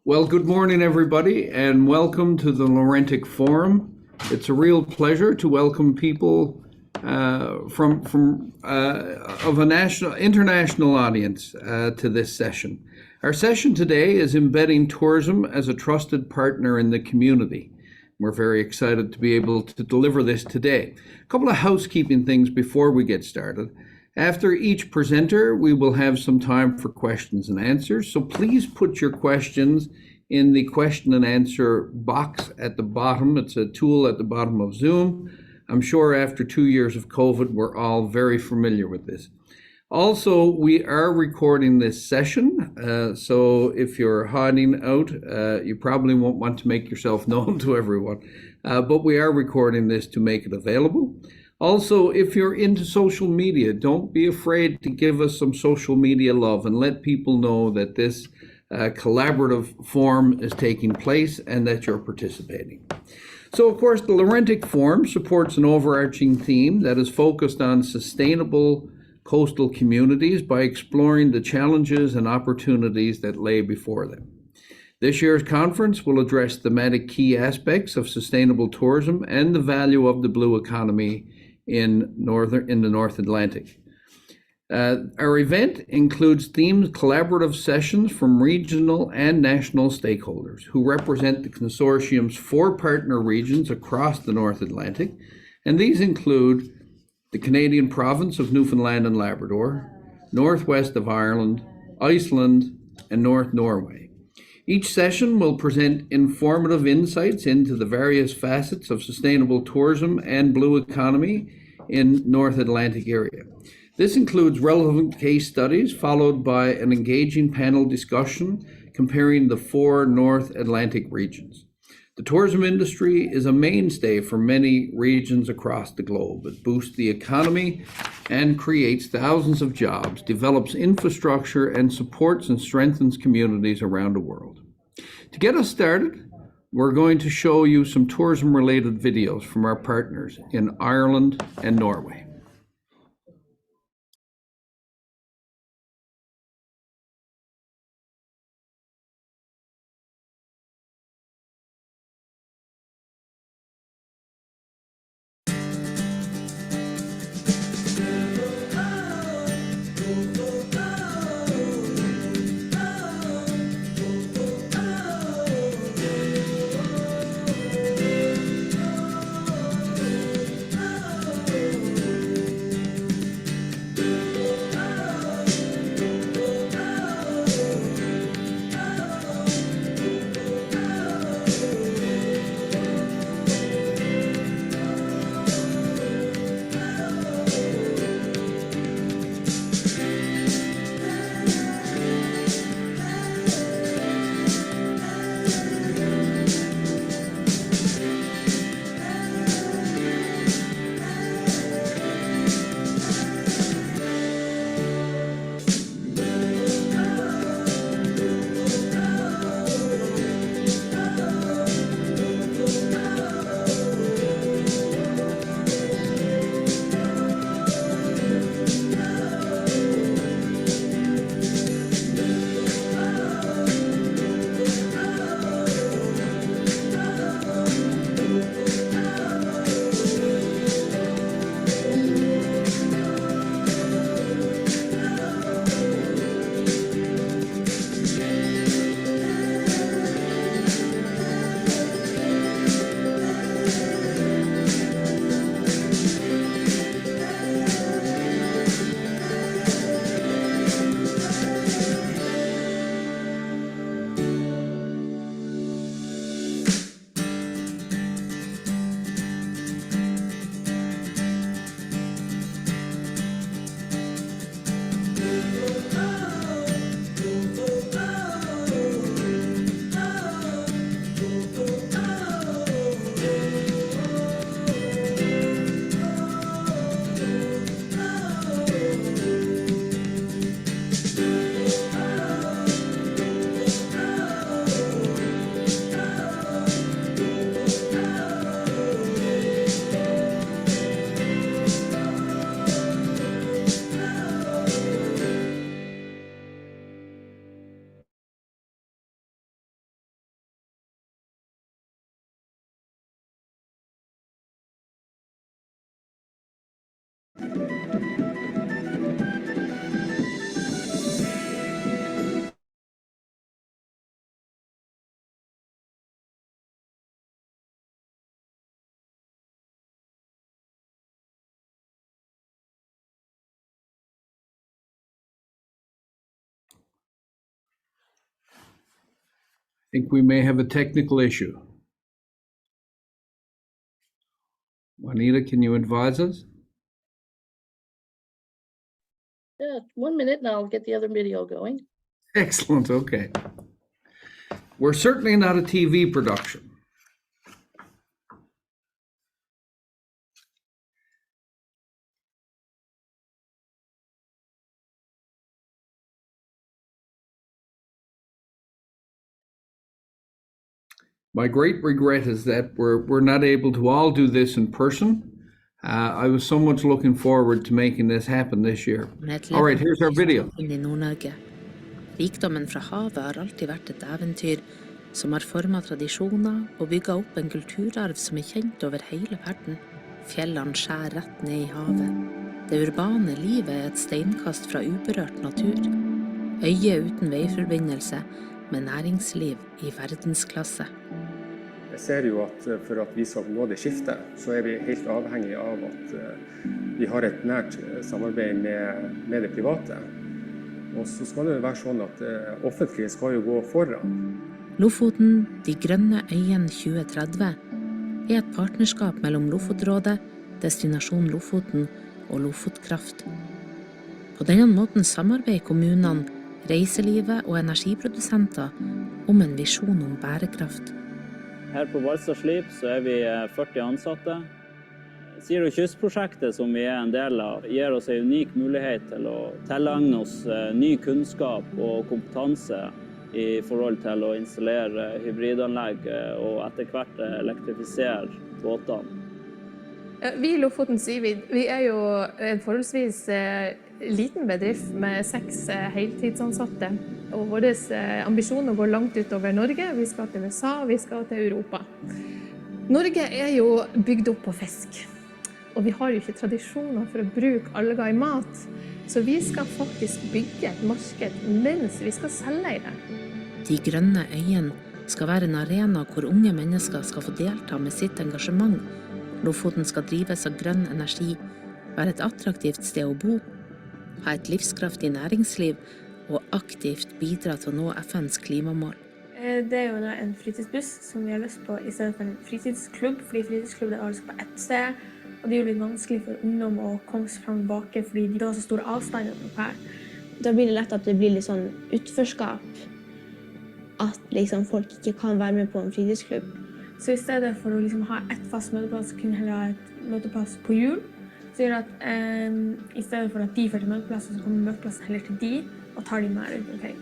Well, good morning, everybody, and welcome to the Laurentic Forum. It's a real pleasure to welcome people of a international audience to this session. Our session today is Embedding Tourism as a Trusted Partner in the Community. We're very excited to be able to deliver this today. A couple of housekeeping things before we get started. After each presenter, we will have some time for questions and answers. So please put your questions in the question and answer box at the bottom. It's a tool at the bottom of Zoom. I'm sure after 2 years of COVID, we're all very familiar with this. Also, we are recording this session. So if you're hiding out, you probably won't want to make yourself known to everyone. But we are recording this to make it available. Also, if you're into social media, don't be afraid to give us some social media love and let people know that this collaborative forum is taking place and that you're participating. So, of course, the Laurentic Forum supports an overarching theme that is focused on sustainable coastal communities by exploring the challenges and opportunities that lay before them. This year's conference will address thematic key aspects of sustainable tourism and the value of the blue economy in the North Atlantic. Our event includes themed collaborative sessions from regional and national stakeholders who represent the consortium's 4 partner regions across the North Atlantic, and these include the Canadian province of Newfoundland and Labrador, northwest of Ireland, Iceland, and North Norway. Each session will present informative insights into the various facets of sustainable tourism and blue economy in North Atlantic area. This includes relevant case studies followed by an engaging panel discussion comparing the 4 North Atlantic regions. The tourism industry is a mainstay for many regions across the globe. It boosts the economy and creates thousands of jobs, develops infrastructure, and supports and strengthens communities around the world. To get us started, we're going to show you some tourism-related videos from our partners in Ireland and Norway. think we may have a technical issue. Juanita, can you advise us? Yeah, 1 minute and I'll get the other video going. Excellent, okay. We're certainly not a TV production. My great regret is that we're not able to all do this in person. I was so much looking forward to making this happen this year. All right, here's our video. Rikdommen fra havet har alltid vært et eventyr som har formet tradisjoner og bygget opp en kulturarv som er kjent over hele verden. Fjellene skjær rett ned i havet. Det urbane livet er et steinkast fra uberørt natur. Øye uten veiforbindelse med næringsliv i verdensklasse. Jeg ser jo at for at vi skal nå det skiftet, så er vi helt avhengig av at vi har et nært samarbeid med det private. Og så skal det være sånn at offentlige skal jo gå foran. Lofoten, de grønne øyene 2030, er et partnerskap mellom Lofotrådet, Destinasjon Lofoten og Lofotkraft. På denne måten samarbeider kommunene, reiselivet og energiprodusenter om en visjon om bærekraft. Her på Valstad Slip så er vi 40 ansatte. Zero Kyst-prosjektet som vi er en del av, gir oss en unik mulighet til å tilegne oss ny kunnskap og kompetanse i forhold til å installere hybridanlegg og etter hvert elektrifisere båtene. Vi i Lofoten Seaweed, vi er jo en forholdsvis liten bedrift med 6 heltidsansatte. Og vår ambisjon går langt utover Norge. Vi skal til USA, vi skal til Europa. Norge er jo bygd opp på fisk. Og vi har jo ikke tradisjoner for å bruke alger i mat. Så vi skal faktisk bygge et marked mens vi skal selge i det. De grønne øyene skal være en arena hvor unge mennesker skal få delta med sitt engasjement. Lofoten skal drives av grønn energi, være et attraktivt sted å bo, ha et livskraftig næringsliv og aktivt bidra til å nå FNs klimamål. Det er jo en fritidsbuss som vi har lyst på i stedet for en fritidsklubb, fordi fritidsklubb er altså på ett sted, og det er jo litt vanskelig for ungdom å komme seg frem og tilbake fordi de har så store avstander på her. Da blir det lett at det blir litt sånn utforskap, at liksom folk ikke kan være med på en fritidsklubb. Så i stedet for å liksom ha ett fast møteplass, kunne vi heller ha et møteplass på jul. Så gjør det at i stedet for at de får til møteplass, så kommer møteplassen heller til de, og tar de med rundt omkring.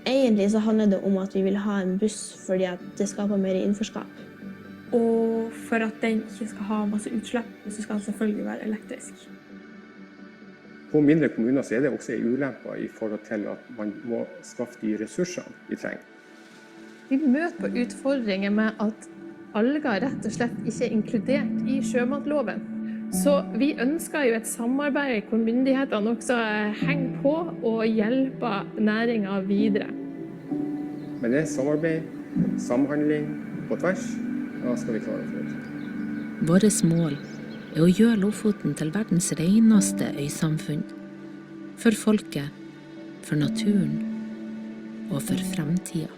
Egentlig så handler det om at vi vil ha en buss fordi at det skaper mer innforskap. Og for at den ikke skal ha masse utslipp, så skal den selvfølgelig være elektrisk. På mindre kommuner så er det også en ulempe i forhold til at man må skaffe de ressursene vi trenger. Vi møter på utfordringer med at alger rett og slett ikke er inkludert i sjømatloven. Så vi ønsker jo et samarbeid hvor myndighetene også henger på og hjelper næringen videre. Men det er samarbeid, samhandling på tvers, da skal vi klare å få det. Vårt mål er å gjøre Lofoten til verdens reneste øysamfunn. For folket, for naturen og for fremtiden.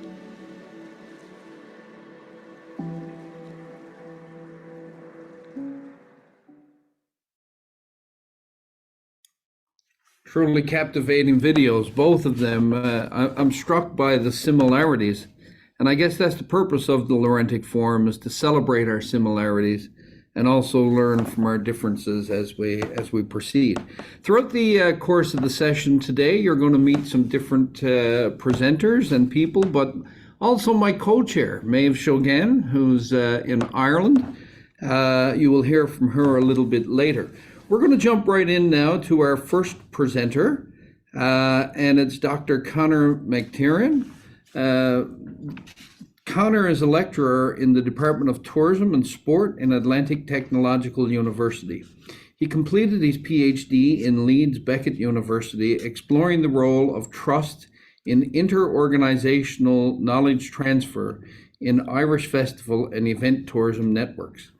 Truly captivating videos, both of them. I'm struck by the similarities. And I guess that's the purpose of the Laurentic Forum, is to celebrate our similarities and also learn from our differences as we proceed. Throughout the course of the session today, you're going to meet some different presenters and people, but also my co-chair, Maeve Shogan, who's in Ireland. You will hear from her a little bit later. We're going to jump right in now to our first presenter, and it's Dr. Conor McTiernan. Conor is a lecturer in the Department of Tourism and Sport in Atlantic Technological University. He completed his PhD in Leeds Beckett University, exploring the role of trust in inter-organizational knowledge transfer in Irish festival and event tourism networks.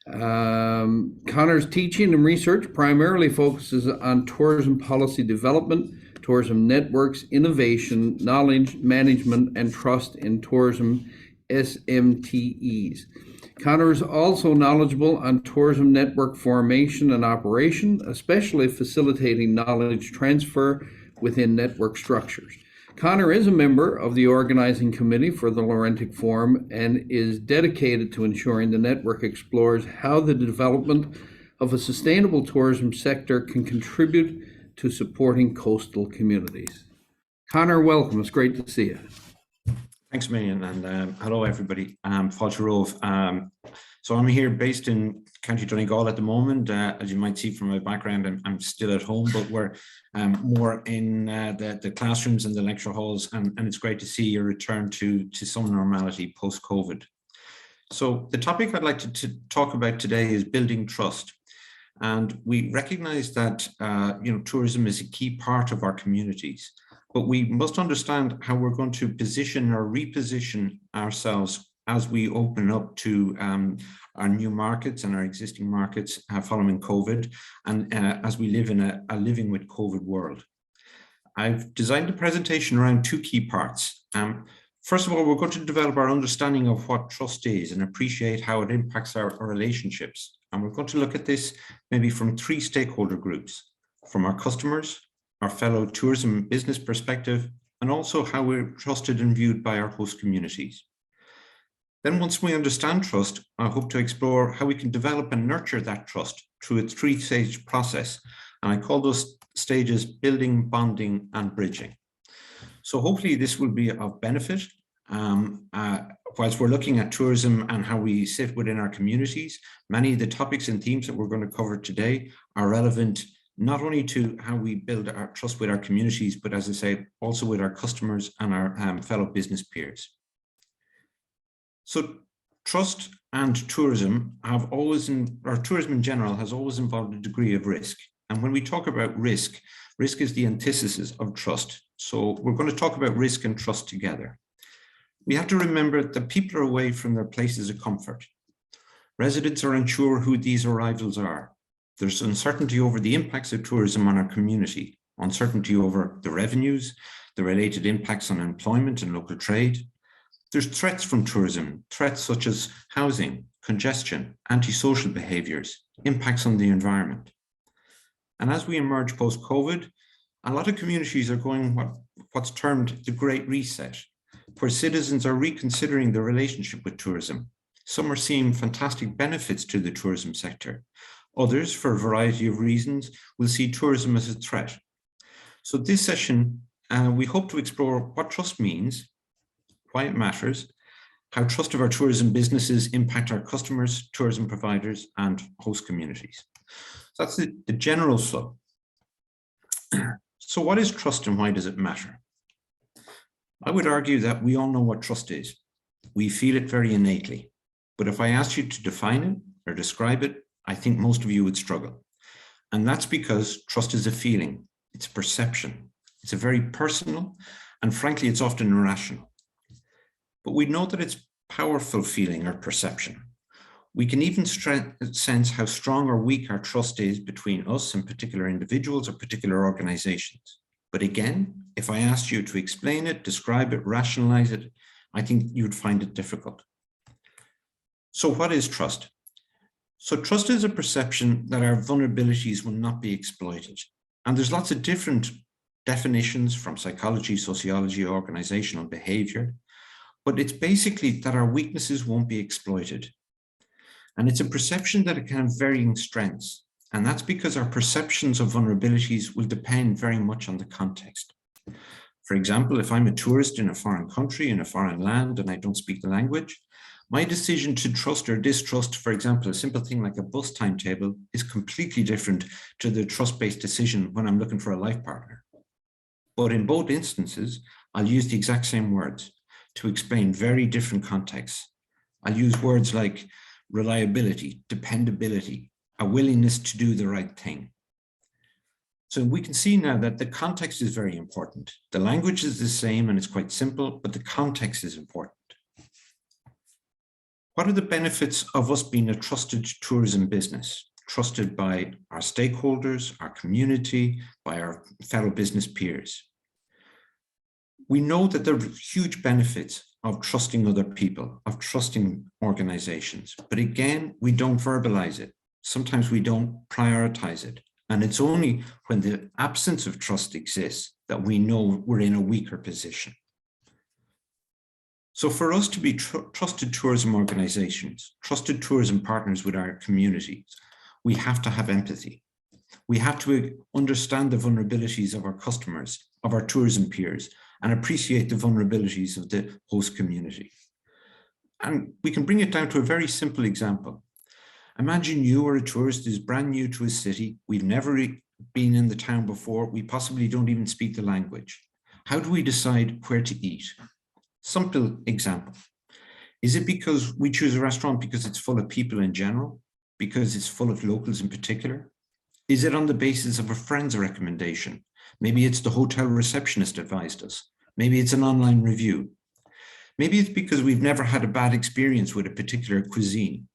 Conor's teaching and research primarily focuses on tourism policy development, Tourism Networks, Innovation, Knowledge Management and Trust in Tourism, SMTEs. Conor is also knowledgeable on tourism network formation and operation, especially facilitating knowledge transfer within network structures. Conor is a member of the organizing committee for the Laurentic Forum and is dedicated to ensuring the network explores how the development of a sustainable tourism sector can contribute to supporting coastal communities. Conor, welcome. It's great to see you. Thanks a million, and hello everybody. Fáilte Rómh. So I'm here based in County Donegal at the moment. As you might see from my background, I'm still at home, but we're more in the classrooms and the lecture halls, and it's great to see a return to some normality post-COVID. So the topic I'd like to talk about today is building trust. And we recognize that tourism is a key part of our communities, but we must understand how we're going to position or reposition ourselves as we open up to our new markets and our existing markets following COVID, and as we live in a living with COVID world. I've designed a presentation around two key parts. First of all, we're going to develop our understanding of what trust is and appreciate how it impacts our relationships. And we're going to look at this maybe from three stakeholder groups: from our customers, our fellow tourism business perspective, and also how we're trusted and viewed by our host communities. Then once we understand trust, I hope to explore how we can develop and nurture that trust through a three-stage process. And I call those stages building, bonding, and bridging. So hopefully this will be of benefit whilst we're looking at tourism and how we sit within our communities. Many of the topics and themes that we're going to cover today are relevant not only to how we build our trust with our communities, but as I say, also with our customers and our fellow business peers. So trust and tourism or tourism in general has always involved a degree of risk. And when we talk about risk, risk is the antithesis of trust. So we're going to talk about risk and trust together. We have to remember that people are away from their places of comfort. Residents are unsure who these arrivals are. There's uncertainty over the impacts of tourism on our community, uncertainty over the revenues, the related impacts on employment and local trade. There's threats from tourism, threats such as housing, congestion, antisocial behaviours, impacts on the environment. And as we emerge post-COVID, a lot of communities are going what's termed the Great Reset, where citizens are reconsidering their relationship with tourism. Some are seeing fantastic benefits to the tourism sector. Others, for a variety of reasons, will see tourism as a threat. So this session, we hope to explore what trust means, why it matters, how trust of our tourism businesses impact our customers, tourism providers, and host communities. So that's the general flow. So what is trust and why does it matter? I would argue that we all know what trust is. We feel it very innately. But if I asked you to define it or describe it, I think most of you would struggle. And that's because trust is a feeling, it's a perception. It's a very personal, and frankly, it's often irrational. But we know that it's powerful feeling or perception. We can even sense how strong or weak our trust is between us and particular individuals or particular organizations. But again, if I asked you to explain it, describe it, rationalize it, I think you'd find it difficult. So what is trust? So trust is a perception that our vulnerabilities will not be exploited. And there's lots of different definitions from psychology, sociology, organizational behavior, but it's basically that our weaknesses won't be exploited. And it's a perception that it can have varying strengths. And that's because our perceptions of vulnerabilities will depend very much on the context. For example, if I'm a tourist in a foreign country, in a foreign land, and I don't speak the language, my decision to trust or distrust, for example, a simple thing like a bus timetable is completely different to the trust-based decision when I'm looking for a life partner. But in both instances, I'll use the exact same words to explain very different contexts. I'll use words like reliability, dependability, a willingness to do the right thing. So we can see now that the context is very important. The language is the same and it's quite simple, but the context is important. What are the benefits of us being a trusted tourism business? trusted by our stakeholders, our community, by our fellow business peers. We know that there are huge benefits of trusting other people, of trusting organizations, but again, we don't verbalize it. Sometimes we don't prioritize it. And it's only when the absence of trust exists that we know we're in a weaker position. So for us to be trusted tourism organizations, trusted tourism partners with our communities, we have to have empathy. We have to understand the vulnerabilities of our customers, of our tourism peers, and appreciate the vulnerabilities of the host community. And we can bring it down to a very simple example. Imagine you are a tourist who's brand new to a city. We've never been in the town before. We possibly don't even speak the language. How do we decide where to eat? Simple example. Is it because we choose a restaurant because it's full of people in general? Because it's full of locals in particular? Is it on the basis of a friend's recommendation? Maybe it's the hotel receptionist advised us. Maybe it's an online review. Maybe it's because we've never had a bad experience with a particular cuisine,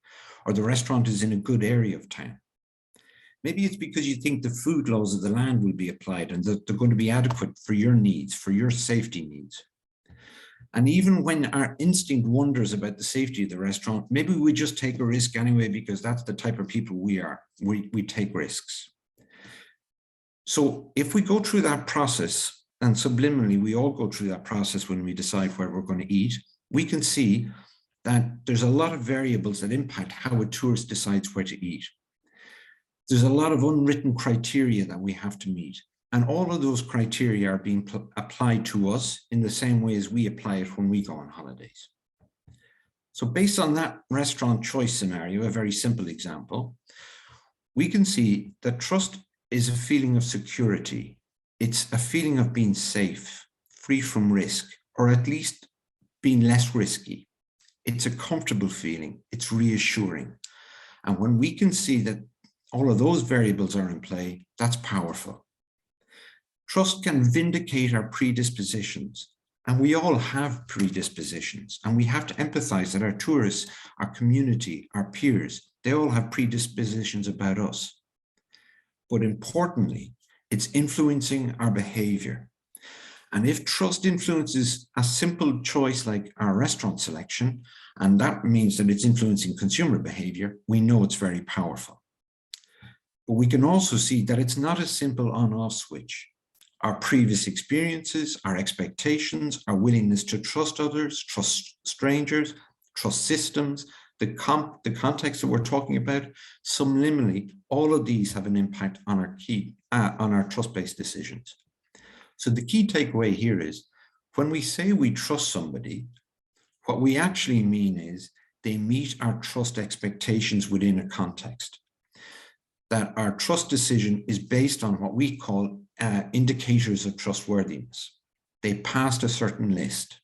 or the restaurant is in a good area of town. Maybe it's because you think the food laws of the land will be applied and that they're going to be adequate for your needs, for your safety needs. And even when our instinct wonders about the safety of the restaurant, maybe we just take a risk anyway, because that's the type of people we are. We take risks. So if we go through that process, and subliminally we all go through that process when we decide where we're going to eat, we can see that there's a lot of variables that impact how a tourist decides where to eat. There's a lot of unwritten criteria that we have to meet. And all of those criteria are being applied to us in the same way as we apply it when we go on holidays. So based on that restaurant choice scenario, a very simple example, we can see that trust is a feeling of security. It's a feeling of being safe, free from risk, or at least being less risky. It's a comfortable feeling. It's reassuring. And when we can see that all of those variables are in play, that's powerful. Trust can vindicate our predispositions, and we all have predispositions, and we have to empathize that our tourists, our community, our peers, they all have predispositions about us. But importantly, it's influencing our behavior. And if trust influences a simple choice like our restaurant selection, and that means that it's influencing consumer behavior, we know it's very powerful. But we can also see that it's not a simple on-off switch. Our previous experiences, our expectations, our willingness to trust others, trust strangers, trust systems, the context that we're talking about, subliminally, all of these have an impact on our trust-based decisions. So the key takeaway here is, when we say we trust somebody, what we actually mean is they meet our trust expectations within a context. That our trust decision is based on what we call indicators of trustworthiness. They passed a certain list.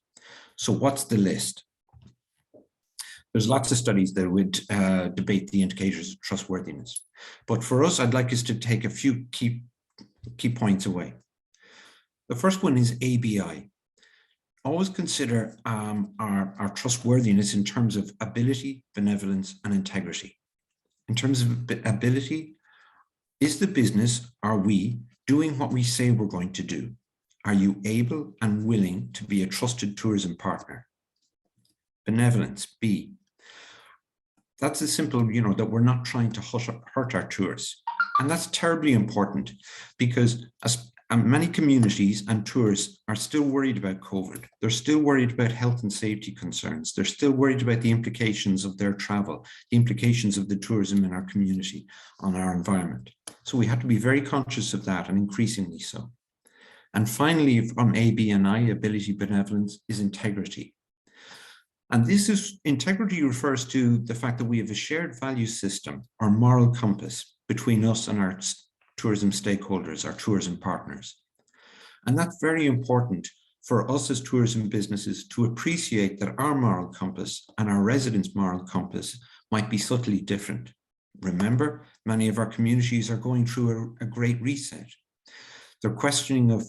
So what's the list? There's lots of studies that would debate the indicators of trustworthiness. But for us, I'd like us to take a few key points away. The first one is ABI. Always consider our trustworthiness in terms of ability, benevolence, and integrity. In terms of ability, is the business, are we, doing what we say we're going to do? Are you able and willing to be a trusted tourism partner? Benevolence, B. That's a simple, that we're not trying to hurt our tourists. And that's terribly important, because many communities and tourists are still worried about COVID. They're still worried about health and safety concerns. They're still worried about the implications of their travel, the implications of the tourism in our community on our environment. So we have to be very conscious of that, and increasingly so. And finally, from A, B, and I, ability, benevolence, is integrity. And integrity refers to the fact that we have a shared value system or moral compass between us and our tourism stakeholders, our tourism partners. And that's very important for us as tourism businesses to appreciate that our moral compass and our residents' moral compass might be subtly different. Remember, many of our communities are going through a great reset. They're questioning if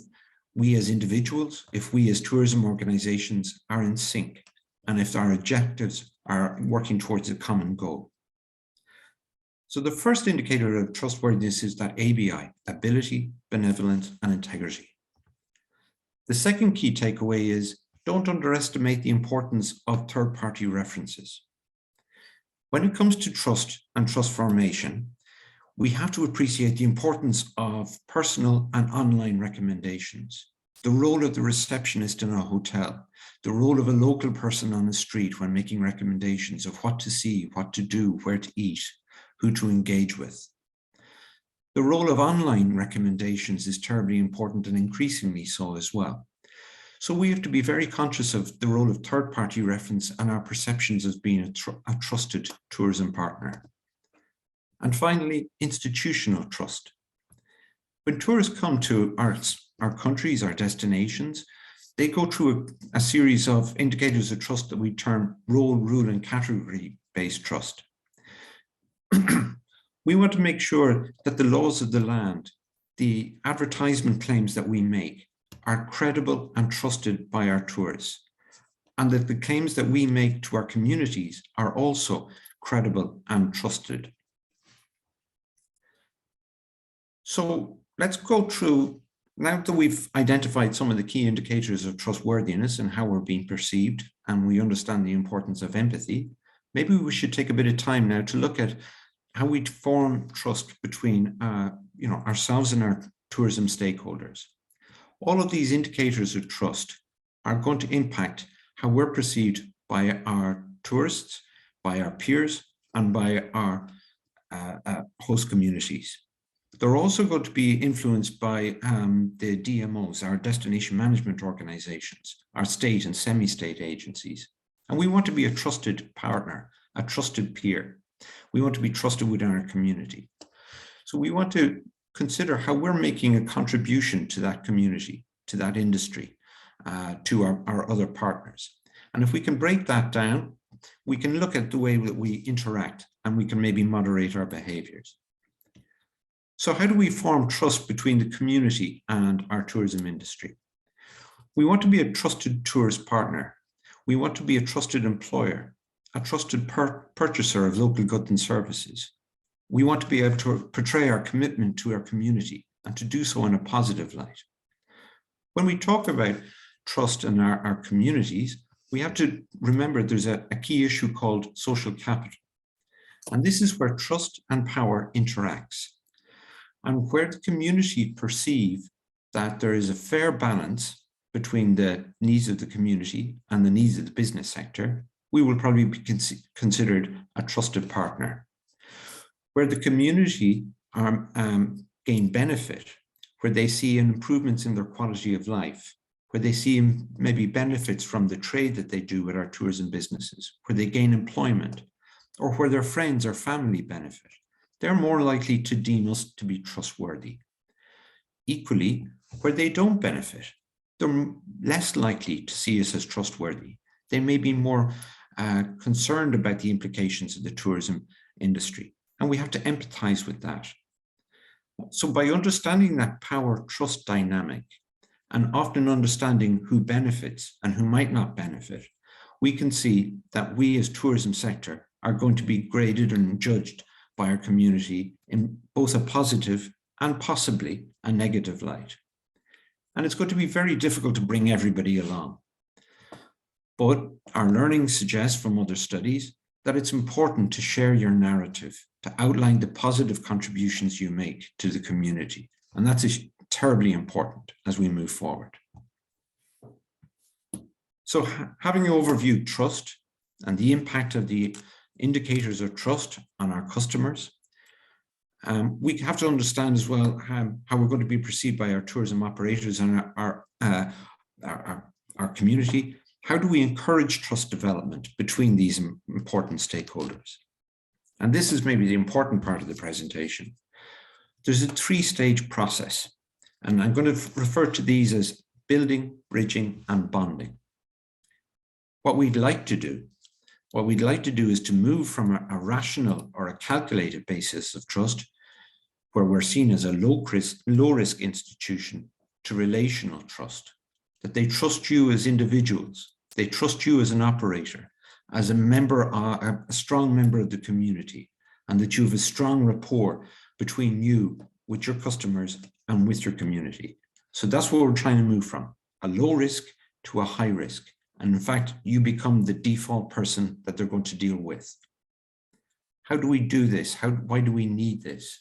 we as individuals, if we as tourism organizations are in sync, and if our objectives are working towards a common goal. So the first indicator of trustworthiness is that ABI, ability, benevolence, and integrity. The second key takeaway is don't underestimate the importance of third-party references. When it comes to trust and trust formation, we have to appreciate the importance of personal and online recommendations, the role of the receptionist in a hotel, the role of a local person on the street when making recommendations of what to see, what to do, where to eat, who to engage with. The role of online recommendations is terribly important and increasingly so as well. So we have to be very conscious of the role of third-party reference and our perceptions as being a trusted tourism partner. And finally, institutional trust. When tourists come to our countries, our destinations, they go through a series of indicators of trust that we term role, rule, and category-based trust. We want to make sure that the laws of the land, the advertisement claims that we make, are credible and trusted by our tourists, and that the claims that we make to our communities are also credible and trusted. So let's go through, now that we've identified some of the key indicators of trustworthiness and how we're being perceived, and we understand the importance of empathy, maybe we should take a bit of time now to look at how we form trust between ourselves and our tourism stakeholders. All of these indicators of trust are going to impact how we're perceived by our tourists, by our peers, and by our host communities. They're also going to be influenced by the DMOs, our destination management organizations, our state and semi-state agencies. And we want to be a trusted partner, a trusted peer. We want to be trusted within our community. So we want to consider how we're making a contribution to that community, to that industry, to our other partners. And if we can break that down, we can look at the way that we interact, and we can maybe moderate our behaviors. So how do we form trust between the community and our tourism industry? We want to be a trusted tourist partner. We want to be a trusted employer, a trusted purchaser of local goods and services. We want to be able to portray our commitment to our community and to do so in a positive light. When we talk about trust in our communities, we have to remember there's a key issue called social capital. And this is where trust and power interacts. And where the community perceive that there is a fair balance between the needs of the community and the needs of the business sector, we will probably be considered a trusted partner. Where the community gain benefit, where they see improvements in their quality of life, where they see maybe benefits from the trade that they do with our tourism businesses, where they gain employment, or where their friends or family benefit, they're more likely to deem us to be trustworthy. Equally, where they don't benefit, they're less likely to see us as trustworthy. They may be more concerned about the implications of the tourism industry, and we have to empathize with that. So by understanding that power-trust dynamic, and often understanding who benefits and who might not benefit, we can see that we as tourism sector are going to be graded and judged by our community in both a positive and possibly a negative light. And it's going to be very difficult to bring everybody along. But our learning suggests from other studies that it's important to share your narrative, to outline the positive contributions you make to the community. And that's terribly important as we move forward. So having overviewed trust and the impact of the indicators of trust on our customers, we have to understand as well how we're going to be perceived by our tourism operators and our community. How do we encourage trust development between these important stakeholders? And this is maybe the important part of the presentation. There's a three-stage process, and I'm going to refer to these as building, bridging, and bonding. What we'd like to do is to move from a rational or a calculated basis of trust, where we're seen as a low-risk institution, to relational trust, that they trust you as individuals, they trust you as an operator, as a member, a strong member of the community, and that you have a strong rapport between you, with your customers, and with your community. So that's what we're trying to move from, a low risk to a high risk. And in fact, you become the default person that they're going to deal with. How do we do this? Why do we need this?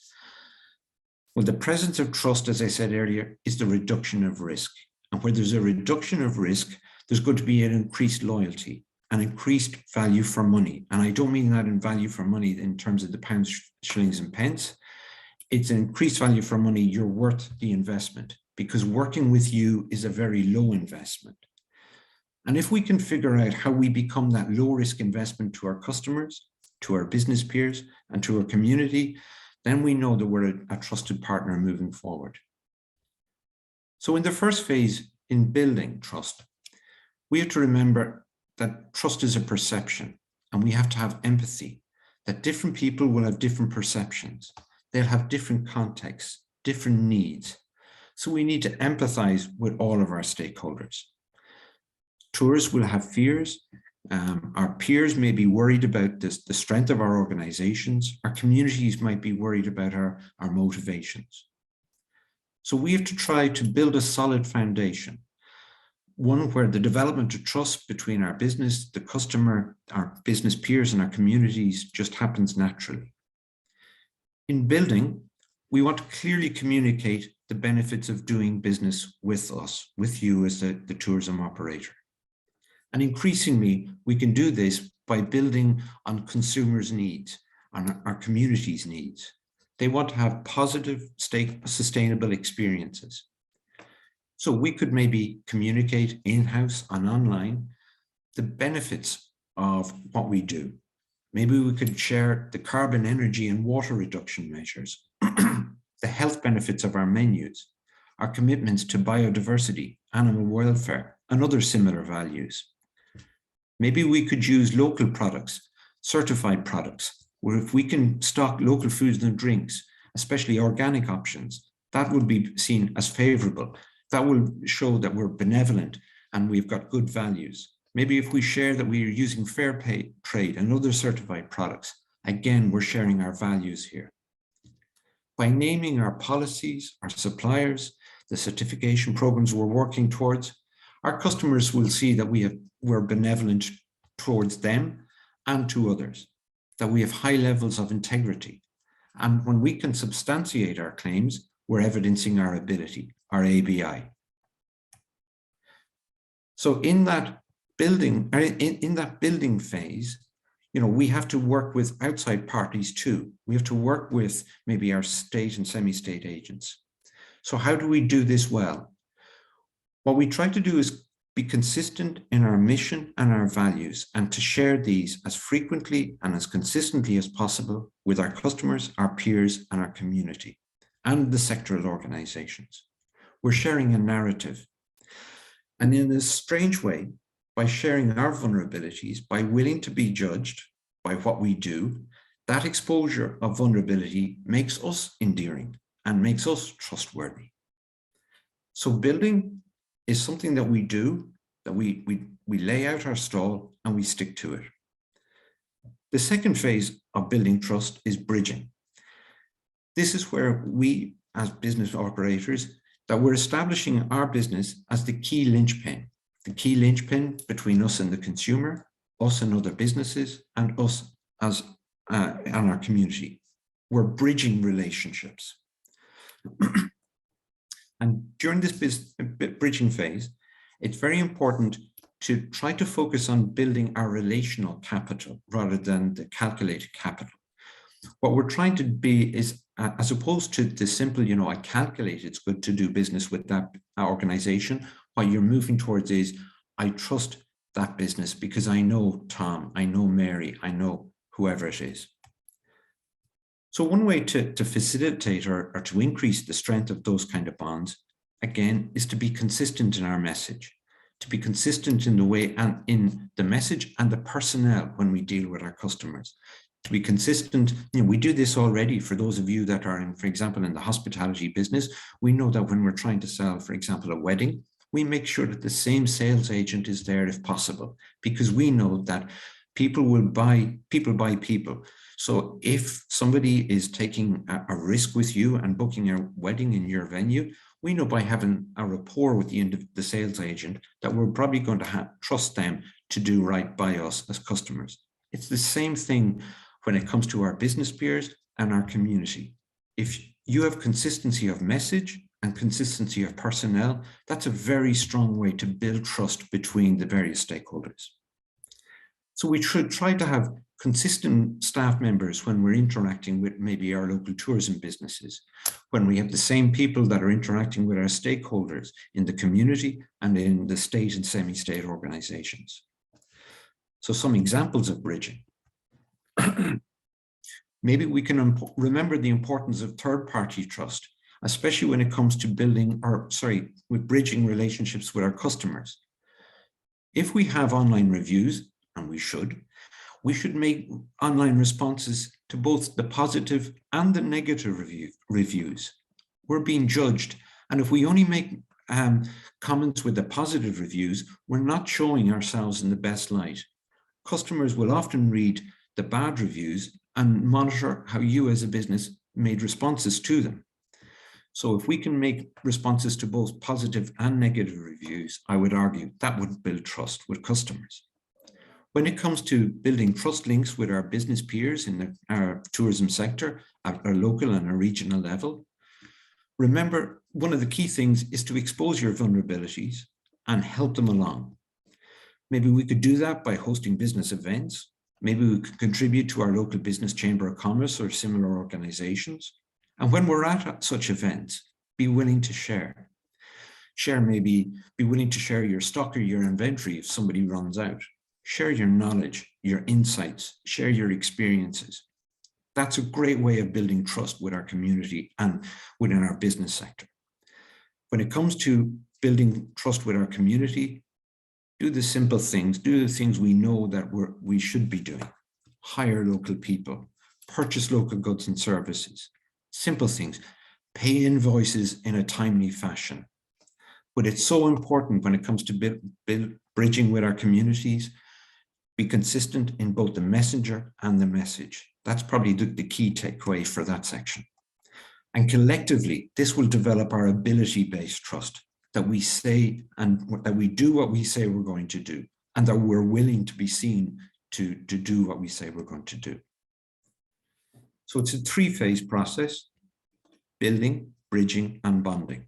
Well, the presence of trust, as I said earlier, is the reduction of risk. And where there's a reduction of risk, there's going to be an increased loyalty, an increased value for money. And I don't mean that in value for money in terms of the pounds, shillings, and pence. It's an increased value for money. You're worth the investment, because working with you is a very low investment. And if we can figure out how we become that low risk investment to our customers, to our business peers, and to our community, then we know that we're a trusted partner moving forward. So in the first phase, in building trust, we have to remember that trust is a perception, and we have to have empathy, that different people will have different perceptions. They'll have different contexts, different needs. So we need to empathize with all of our stakeholders. Tourists will have fears. Our peers may be worried about the strength of our organizations. Our communities might be worried about our motivations. So we have to try to build a solid foundation, one where the development of trust between our business, the customer, our business peers, and our communities just happens naturally. In building, we want to clearly communicate the benefits of doing business with us, with you as the tourism operator. And increasingly, we can do this by building on consumers' needs, on our community's needs. They want to have positive, sustainable experiences. So we could maybe communicate in-house and online the benefits of what we do. Maybe we could share the carbon, energy, and water reduction measures, the health benefits of our menus, our commitments to biodiversity, animal welfare, and other similar values. Maybe we could use local products, certified products, where if we can stock local foods and drinks, especially organic options, that would be seen as favorable. That will show that we're benevolent and we've got good values. Maybe if we share that we are using fair pay trade and other certified products, again, we're sharing our values here. By naming our policies, our suppliers, the certification programs we're working towards, our customers will see that we're benevolent towards them and to others, that we have high levels of integrity. And when we can substantiate our claims, we're evidencing our ability, our ABI. So in that building, phase, we have to work with outside parties too. We have to work with maybe our state and semi-state agents. So how do we do this well? What we try to do is be consistent in our mission and our values, and to share these as frequently and as consistently as possible with our customers, our peers, and our community, and the sectoral organizations. We're sharing a narrative. And in a strange way, by sharing our vulnerabilities, by willing to be judged by what we do, that exposure of vulnerability makes us endearing and makes us trustworthy. So building is something that we do, that we lay out our stall and we stick to it. The second phase of building trust is bridging. This is where we, as business operators, that we're establishing our business as the key linchpin between us and the consumer, us and other businesses, and us as and our community. We're bridging relationships. And during this bridging phase, it's very important to try to focus on building our relational capital rather than the calculated capital. What we're trying to be is, as opposed to the simple, I calculate it's good to do business with that organization, what you're moving towards is, I trust that business because I know Tom, I know Mary, I know whoever it is. So one way to facilitate or to increase the strength of those kind of bonds, again, is to be consistent in our message, to be consistent in the way and in the message and the personnel when we deal with our customers. To be consistent, we do this already for those of you that are in, for example, in the hospitality business. We know that when we're trying to sell, for example, a wedding, we make sure that the same sales agent is there if possible, because we know that people buy people. So if somebody is taking a risk with you and booking a wedding in your venue, we know by having a rapport with the sales agent that we're probably going to trust them to do right by us as customers. It's the same thing when it comes to our business peers and our community. If you have consistency of message and consistency of personnel, that's a very strong way to build trust between the various stakeholders. So we should try to have consistent staff members when we're interacting with maybe our local tourism businesses, when we have the same people that are interacting with our stakeholders in the community and in the state and semi-state organizations. So some examples of bridging. Maybe we can remember the importance of third-party trust, especially when it comes to with bridging relationships with our customers. If we have online reviews, and we should make online responses to both the positive and the negative reviews. We're being judged, and if we only make comments with the positive reviews, we're not showing ourselves in the best light. Customers will often read the bad reviews and monitor how you as a business made responses to them. So if we can make responses to both positive and negative reviews, I would argue that would build trust with customers. When it comes to building trust links with our business peers in our tourism sector at our local and our regional level, remember, one of the key things is to expose your vulnerabilities and help them along. Maybe we could do that by hosting business events. Maybe we could contribute to our local business chamber of commerce or similar organizations. And when we're at such events, be willing to share. Maybe be willing to share your stock or your inventory if somebody runs out. Share your knowledge, your insights, share your experiences. That's a great way of building trust with our community and within our business sector. When it comes to building trust with our community, do the simple things, do the things we know that we should be doing. Hire local people, purchase local goods and services. Simple things, pay invoices in a timely fashion. But it's so important when it comes to bridging with our communities, be consistent in both the messenger and the message. That's probably the key takeaway for that section. And collectively, this will develop our ability-based trust, that we say and that we do what we say we're going to do, and that we're willing to be seen to do what we say we're going to do. So it's a three-phase process: building, bridging, and bonding.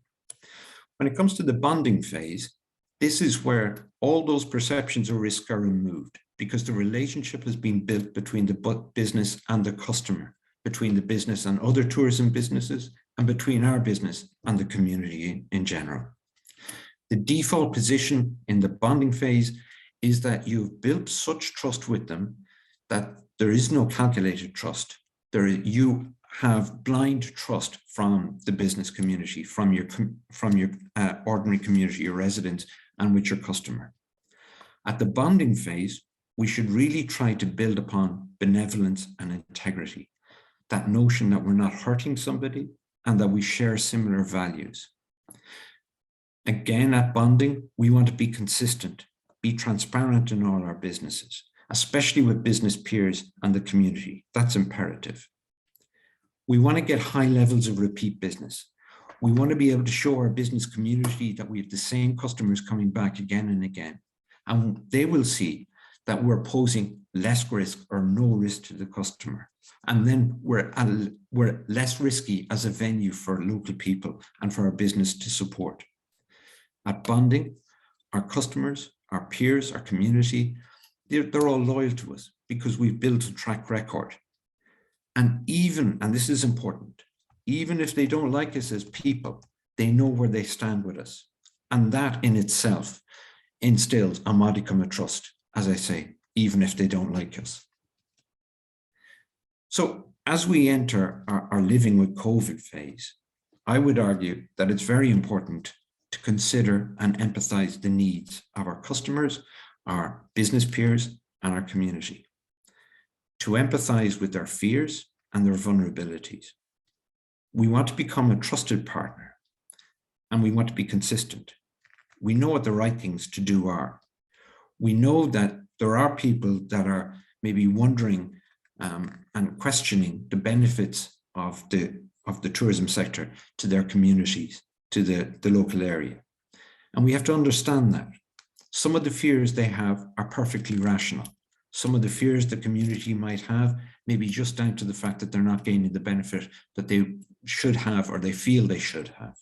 When it comes to the bonding phase, this is where all those perceptions of risk are removed, because the relationship has been built between the business and the customer, between the business and other tourism businesses, and between our business and the community in general. The default position in the bonding phase is that you've built such trust with them that there is no calculated trust. You have blind trust from the business community, from your ordinary community, your residents, and with your customer. At the bonding phase, we should really try to build upon benevolence and integrity, that notion that we're not hurting somebody and that we share similar values. Again, at bonding, we want to be consistent, be transparent in all our businesses, especially with business peers and the community. That's imperative. We want to get high levels of repeat business. We want to be able to show our business community that we have the same customers coming back again and again. And they will see that we're posing less risk or no risk to the customer. And then we're less risky as a venue for local people and for our business to support. At bonding, our customers, our peers, our community, they're all loyal to us because we've built a track record. And this is important, even if they don't like us as people, they know where they stand with us. And that in itself instills a modicum of trust, as I say, even if they don't like us. So as we enter our living with COVID phase, I would argue that it's very important to consider and empathize the needs of our customers, our business peers, and our community. To empathize with their fears and their vulnerabilities. We want to become a trusted partner, and we want to be consistent. We know what the right things to do are. We know that there are people that are maybe wondering and questioning the benefits of the tourism sector to their communities, to the local area. And we have to understand that some of the fears they have are perfectly rational. Some of the fears the community might have may be just down to the fact that they're not gaining the benefit that they should have or they feel they should have.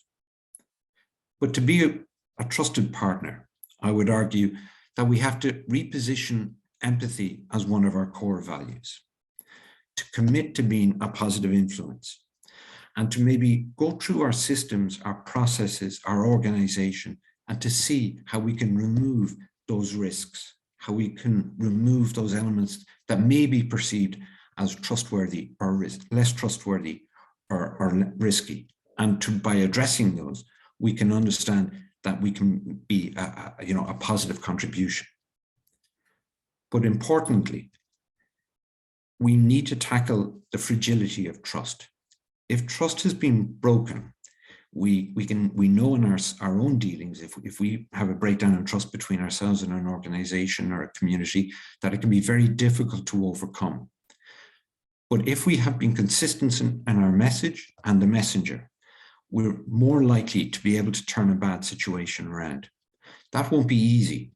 But to be a trusted partner, I would argue that we have to reposition empathy as one of our core values, to commit to being a positive influence, and to maybe go through our systems, our processes, our organization, and to see how we can remove those risks, how we can remove those elements that may be perceived as trustworthy or less trustworthy or risky. And by addressing those, we can understand that we can be a positive contribution. But importantly, we need to tackle the fragility of trust. If trust has been broken, we know in our own dealings, if we have a breakdown in trust between ourselves and an organization or a community, that it can be very difficult to overcome. But if we have been consistent in our message and the messenger, we're more likely to be able to turn a bad situation around. That won't be easy,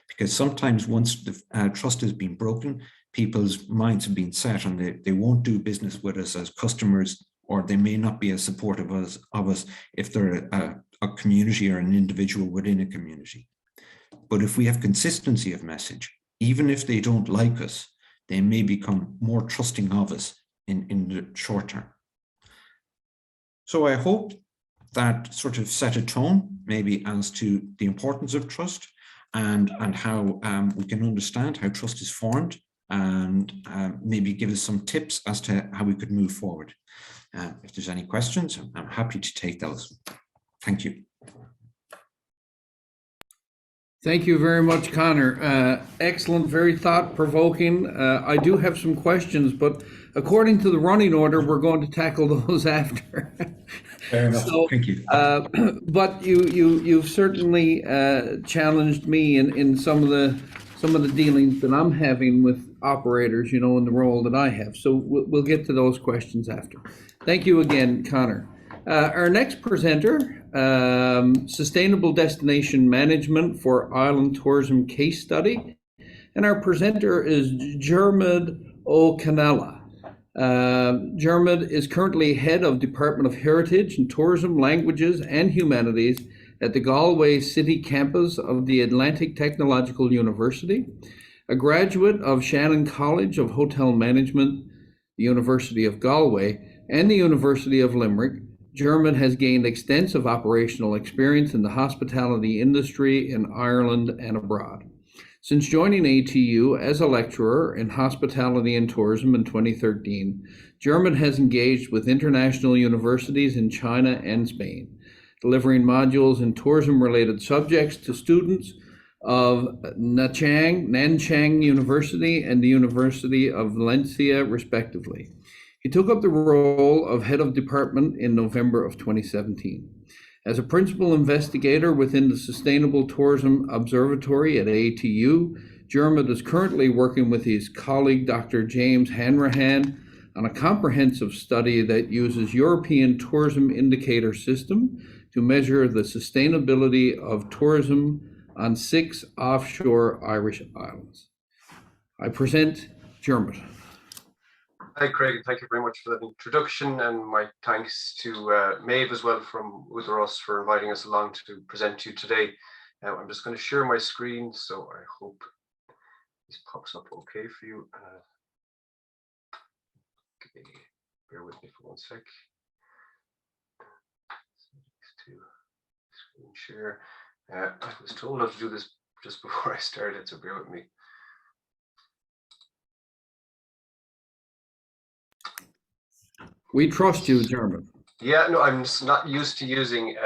because sometimes once the trust has been broken, people's minds have been set and they won't do business with us as customers, or they may not be as supportive of us if they're a community or an individual within a community. But if we have consistency of message, even if they don't like us, they may become more trusting of us in the short term. So I hope that sort of set a tone maybe as to the importance of trust and how we can understand how trust is formed, and maybe give us some tips as to how we could move forward. If there's any questions, I'm happy to take those. Thank you. Thank you very much, Connor. Excellent, very thought-provoking. I do have some questions, but according to the running order, we're going to tackle those after. Fair enough. So, thank you. But you've certainly challenged me in some of the dealings that I'm having with operators, in the role that I have. So we'll get to those questions after. Thank you again, Connor. Our next presenter, Sustainable Destination Management for Island Tourism Case Study. And our presenter is Jermud O'Canella. Jermud is currently head of Department of Heritage and Tourism, Languages and Humanities at the Galway City campus of the Atlantic Technological University. A graduate of Shannon College of Hotel Management, the University of Galway, and the University of Limerick, Jermud has gained extensive operational experience in the hospitality industry in Ireland and abroad. Since joining ATU as a lecturer in hospitality and tourism in 2013, Jermud has engaged with international universities in China and Spain, delivering modules in tourism-related subjects to students of Nanchang University and the University of Valencia, respectively. He took up the role of head of department in November of 2017. As a principal investigator within the Sustainable Tourism Observatory at ATU, Jermud is currently working with his colleague, Dr. James Hanrahan, on a comprehensive study that uses European Tourism Indicator System to measure the sustainability of tourism on 6 offshore Irish islands. I present Jermud. Hi, Craig. Thank you very much for that introduction, and my thanks to Maeve as well from Utheros for inviting us along to present to you today. I'm just going to share my screen, so I hope this pops up okay for you. Okay, bear with me for one sec. To screen share. I was told how to do this just before I started, so bear with me. We trust you, Jermud. Yeah, no, I'm just not used to using.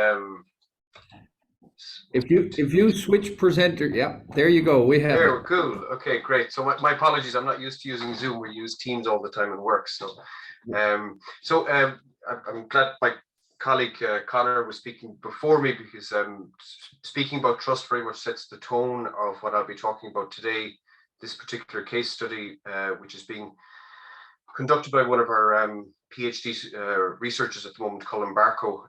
If you switch presenter, yeah, there you go. We have there, it. cool. Okay, great. So my apologies. I'm not used to using Zoom. We use Teams all the time in work. So, I'm glad my colleague Connor was speaking before me, because speaking about trust very much sets the tone of what I'll be talking about today. This particular case study, which is being conducted by one of our PhD researchers at the moment, Colin Barco,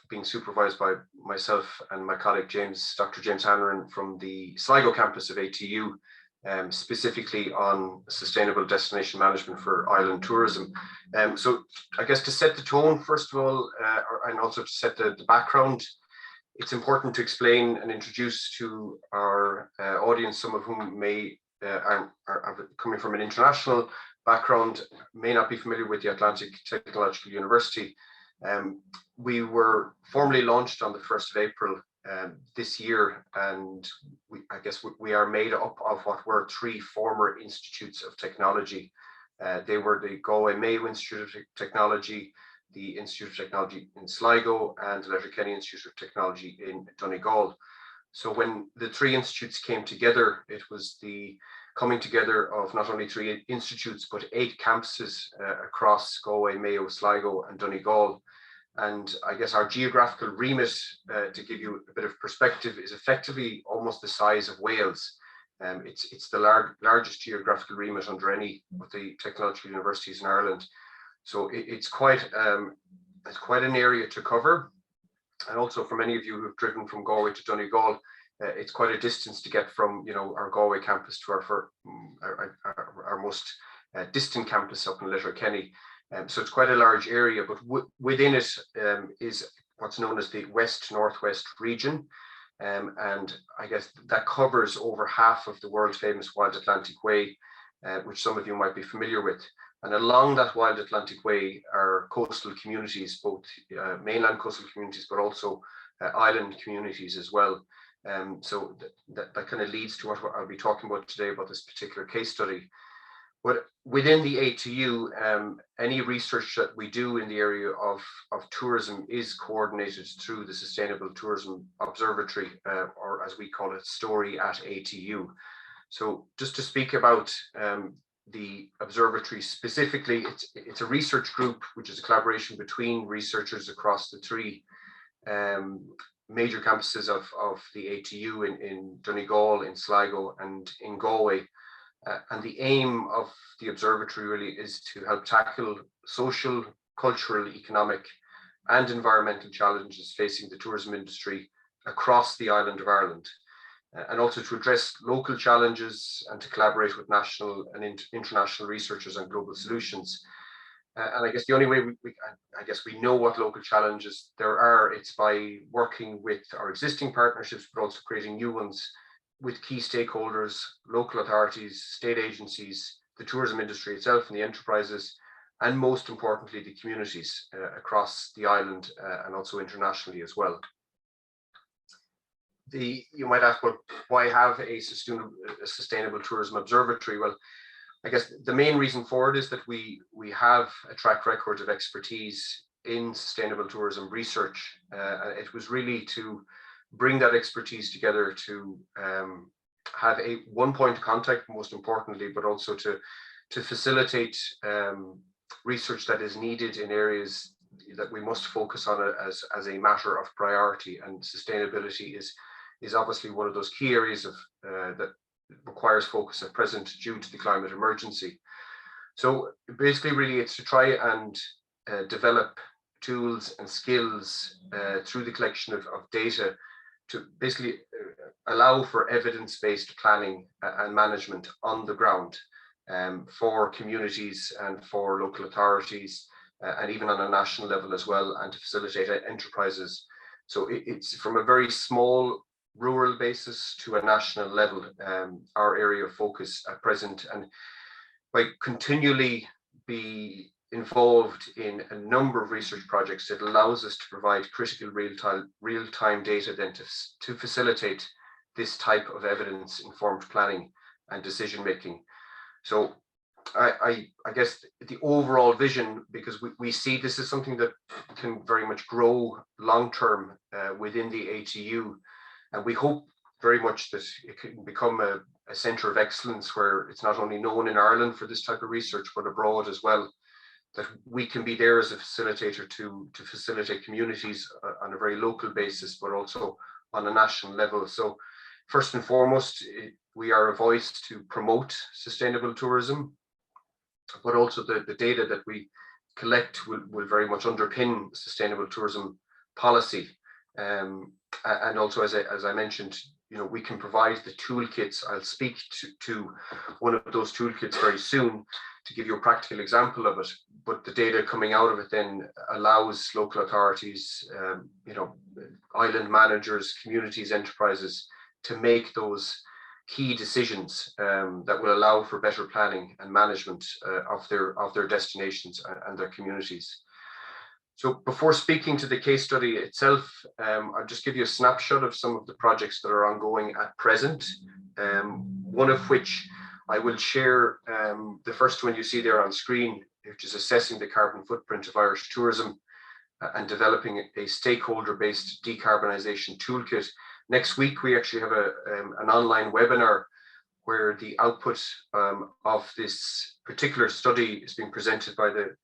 being supervised by myself and my colleague Dr. James Hanrahan from the Sligo campus of ATU, specifically on sustainable destination management for island tourism. So I guess to set the tone, first of all, and also to set the background, it's important to explain and introduce to our audience, some of whom may are coming from an international background, may not be familiar with the Atlantic Technological University. We were formally launched on the 1st of April this year, and I guess we are made up of what were 3 former institutes of technology. They were the Galway Mayo Institute of Technology, the Institute of Technology in Sligo, and the Letterkenny Institute of Technology in Donegal. So when the 3 institutes came together, it was the coming together of not only 3 institutes, but 8 campuses across Galway, Mayo, Sligo, and Donegal. And I guess our geographical remit, to give you a bit of perspective, is effectively almost the size of Wales. It's the largest geographical remit under any of the technological universities in Ireland. So it's quite an area to cover. And also for many of you who've driven from Galway to Donegal, it's quite a distance to get from, you know, our Galway campus to our most distant campus up in Letterkenny. So it's quite a large area, but within it is what's known as the West-Northwest region. And I guess that covers over half of the world famous Wild Atlantic Way, which some of you might be familiar with. And along that Wild Atlantic Way are coastal communities, both mainland coastal communities, but also island communities as well. So that kind of leads to what I'll be talking about today about this particular case study. But within the ATU, any research that we do in the area of tourism is coordinated through the Sustainable Tourism Observatory, or as we call it, Story at ATU. So just to speak about the observatory specifically, it's a research group, which is a collaboration between researchers across the 3 major campuses of the ATU in Donegal, in Sligo, and in Galway. And the aim of the observatory really is to help tackle social, cultural, economic, and environmental challenges facing the tourism industry across the island of Ireland, and also to address local challenges and to collaborate with national and international researchers on global solutions. And I guess the only way we know what local challenges there are, it's by working with our existing partnerships, but also creating new ones with key stakeholders, local authorities, state agencies, the tourism industry itself and the enterprises, and most importantly, the communities across the island and also internationally as well. You might ask, well, why have a sustainable tourism observatory? Well, I guess the main reason for it is that we have a track record of expertise in sustainable tourism research. It was really to bring that expertise together to have one point of contact, most importantly, but also to facilitate research that is needed in areas that we must focus on as a matter of priority. And sustainability is obviously one of those key areas of that requires focus at present due to the climate emergency. So basically, really, it's to try and develop tools and skills through the collection of data to basically allow for evidence-based planning and management on the ground for communities and for local authorities, and even on a national level as well, and to facilitate enterprises. So it's from a very small rural basis to a national level, our area of focus at present. And by continually be involved in a number of research projects, it allows us to provide critical real-time data then to facilitate this type of evidence-informed planning and decision-making. So I guess the overall vision, because we see this as something that can very much grow long-term within the ATU, and we hope very much that it can become a centre of excellence where it's not only known in Ireland for this type of research, but abroad as well, that we can be there as a facilitator to facilitate communities on a very local basis, but also on a national level. So first and foremost, we are a voice to promote sustainable tourism. but also the data that we collect will very much underpin sustainable tourism policy. And also, as I mentioned, we can provide the toolkits. I'll speak to one of those toolkits very soon to give you a practical example of it. But the data coming out of it then allows local authorities, island managers, communities, enterprises to make those key decisions that will allow for better planning and management of their destinations and their communities. So before speaking to the case study itself, I'll just give you a snapshot of some of the projects that are ongoing at present, one of which I will share, the first one you see there on screen, which is assessing the carbon footprint of Irish tourism and developing a stakeholder-based decarbonisation toolkit. Next week, we actually have an online webinar where the output of this particular study is being presented by the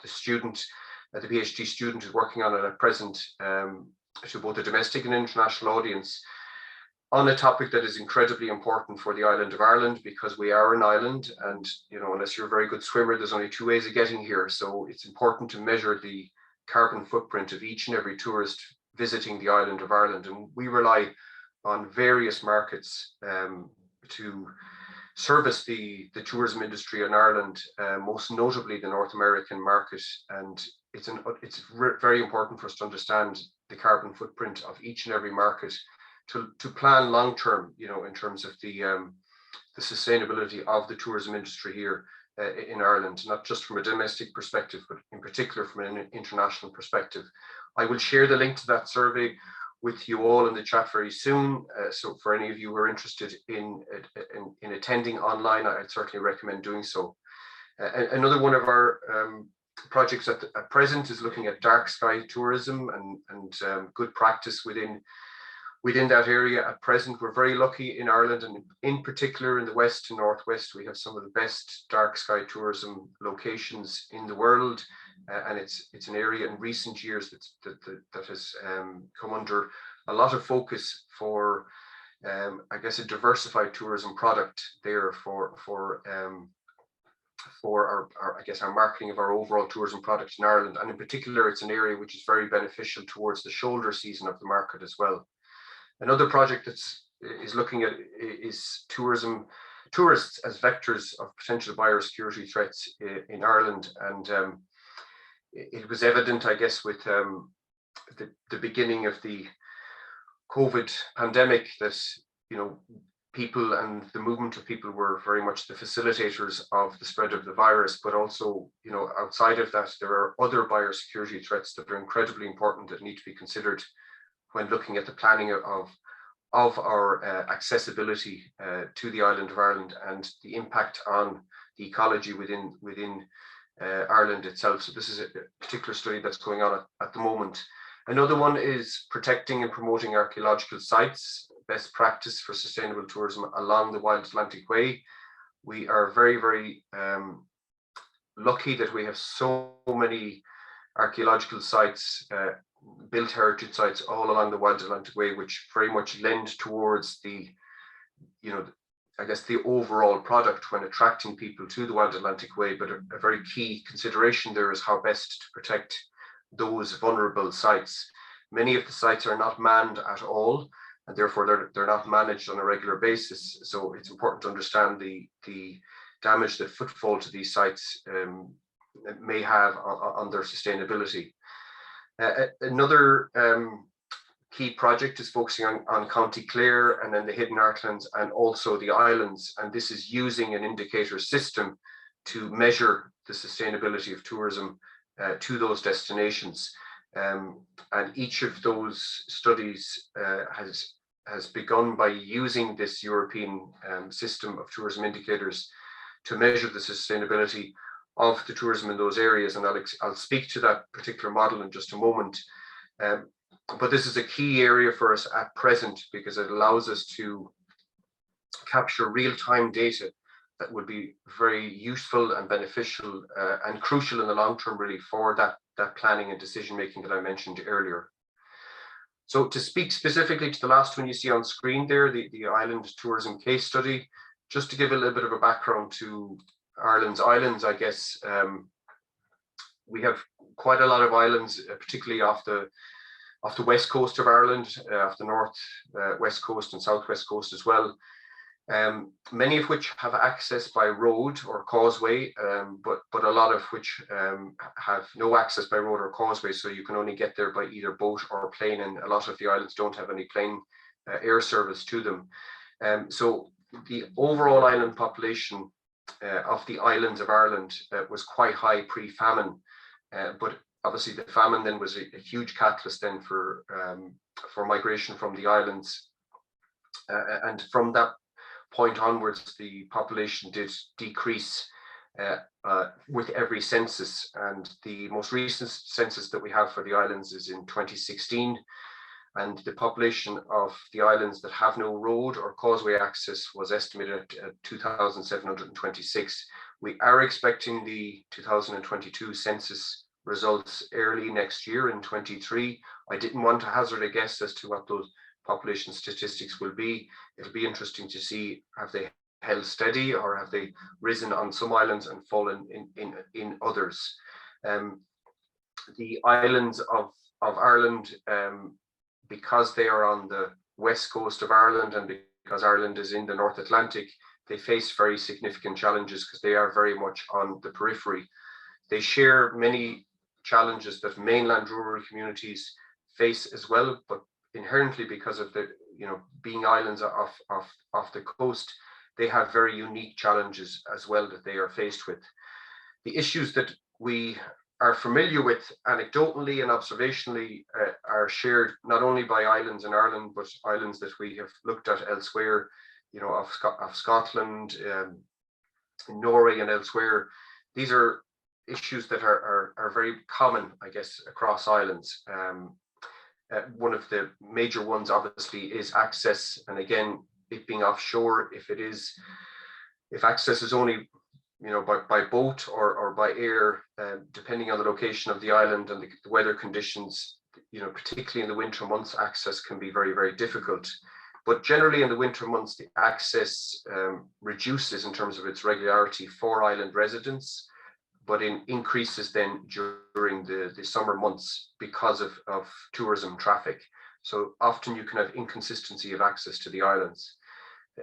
student, the PhD student who's working on it at present, to both a domestic and international audience, on a topic that is incredibly important for the island of Ireland, because we are an island, and unless you're a very good swimmer, there's only two ways of getting here. So it's important to measure the carbon footprint of each and every tourist visiting the island of Ireland, and we rely on various markets to service the tourism industry in Ireland, most notably the North American market. And it's very important for us to understand the carbon footprint of each and every market to plan long term, in terms of the sustainability of the tourism industry here in Ireland, not just from a domestic perspective, but in particular from an international perspective. I will share the link to that survey with you all in the chat very soon. So for any of you who are interested in attending online, I'd certainly recommend doing so. Another one of our projects at present is looking at dark sky tourism and good practice within that area. At present, we're very lucky in Ireland, and in particular in the west and northwest, we have some of the best dark sky tourism locations in the world, and it's an area in recent years that has come under a lot of focus for, I guess, a diversified tourism product there for our marketing of our overall tourism product in Ireland. And in particular, it's an area which is very beneficial towards the shoulder season of the market as well. Another project is looking at is tourists as vectors of potential biosecurity threats in Ireland. And it was evident, I guess, with the beginning of the COVID pandemic that, people and the movement of people were very much the facilitators of the spread of the virus, but also, outside of that, there are other biosecurity threats that are incredibly important that need to be considered when looking at the planning of our accessibility to the island of Ireland and the impact on the ecology within Ireland itself. So this is a particular study that's going on at the moment. Another one is protecting and promoting archaeological sites, best practice for sustainable tourism along the Wild Atlantic Way. We are very, very lucky that we have so many archaeological sites, built heritage sites all along the Wild Atlantic Way, which very much lend towards the, I guess, the overall product when attracting people to the Wild Atlantic Way. But a very key consideration there is how best to protect those vulnerable sites. Many of the sites are not manned at all, and therefore they're not managed on a regular basis. So it's important to understand the damage that footfall to these sites may have on their sustainability. Another key project is focusing on County Clare and then the Hidden Heartlands and also the islands. And this is using an indicator system to measure the sustainability of tourism to those destinations. And each of those studies has begun by using this European system of tourism indicators to measure the sustainability of the tourism in those areas. And I'll speak to that particular model in just a moment. But this is a key area for us at present because it allows us to capture real-time data that would be very useful and beneficial and crucial in the long term, really, for that planning and decision making that I mentioned earlier. So to speak specifically to the last one you see on screen there, the island tourism case study, just to give a little bit of a background to Ireland's islands, I guess, we have quite a lot of islands, particularly off the west coast of Ireland, off the north west coast and southwest coast as well. Many of which have access by road or causeway, but a lot of which have no access by road or causeway, so you can only get there by either boat or plane, and a lot of the islands don't have any plane air service to them. So the overall island population of the islands of Ireland was quite high pre-famine, but obviously the famine then was a huge catalyst then for migration from the islands, and from that point onwards, the population did decrease with every census, and the most recent census that we have for the islands is in 2016, and the population of the islands that have no road or causeway access was estimated at 2,726. We are expecting the 2022 census results early next year in 23. I didn't want to hazard a guess as to what those population statistics will be. It'll be interesting to see, have they held steady or have they risen on some islands and fallen in others. The islands of Ireland, because they are on the west coast of Ireland and because Ireland is in the North Atlantic, they face very significant challenges because they are very much on the periphery. They share many challenges that mainland rural communities face as well, but inherently, because of the, being islands off the coast, they have very unique challenges as well that they are faced with. The issues that we are familiar with anecdotally and observationally are shared not only by islands in Ireland, but islands that we have looked at elsewhere, of Scotland, Norway and elsewhere. These are issues that are very common, I guess, across islands. One of the major ones obviously is access, and again, it being offshore, if access is only by boat or by air, depending on the location of the island and the weather conditions, particularly in the winter months, access can be very, very difficult. But generally in the winter months, the access reduces in terms of its regularity for island residents, but increases then during the summer months because of tourism traffic. So often you can have inconsistency of access to the islands.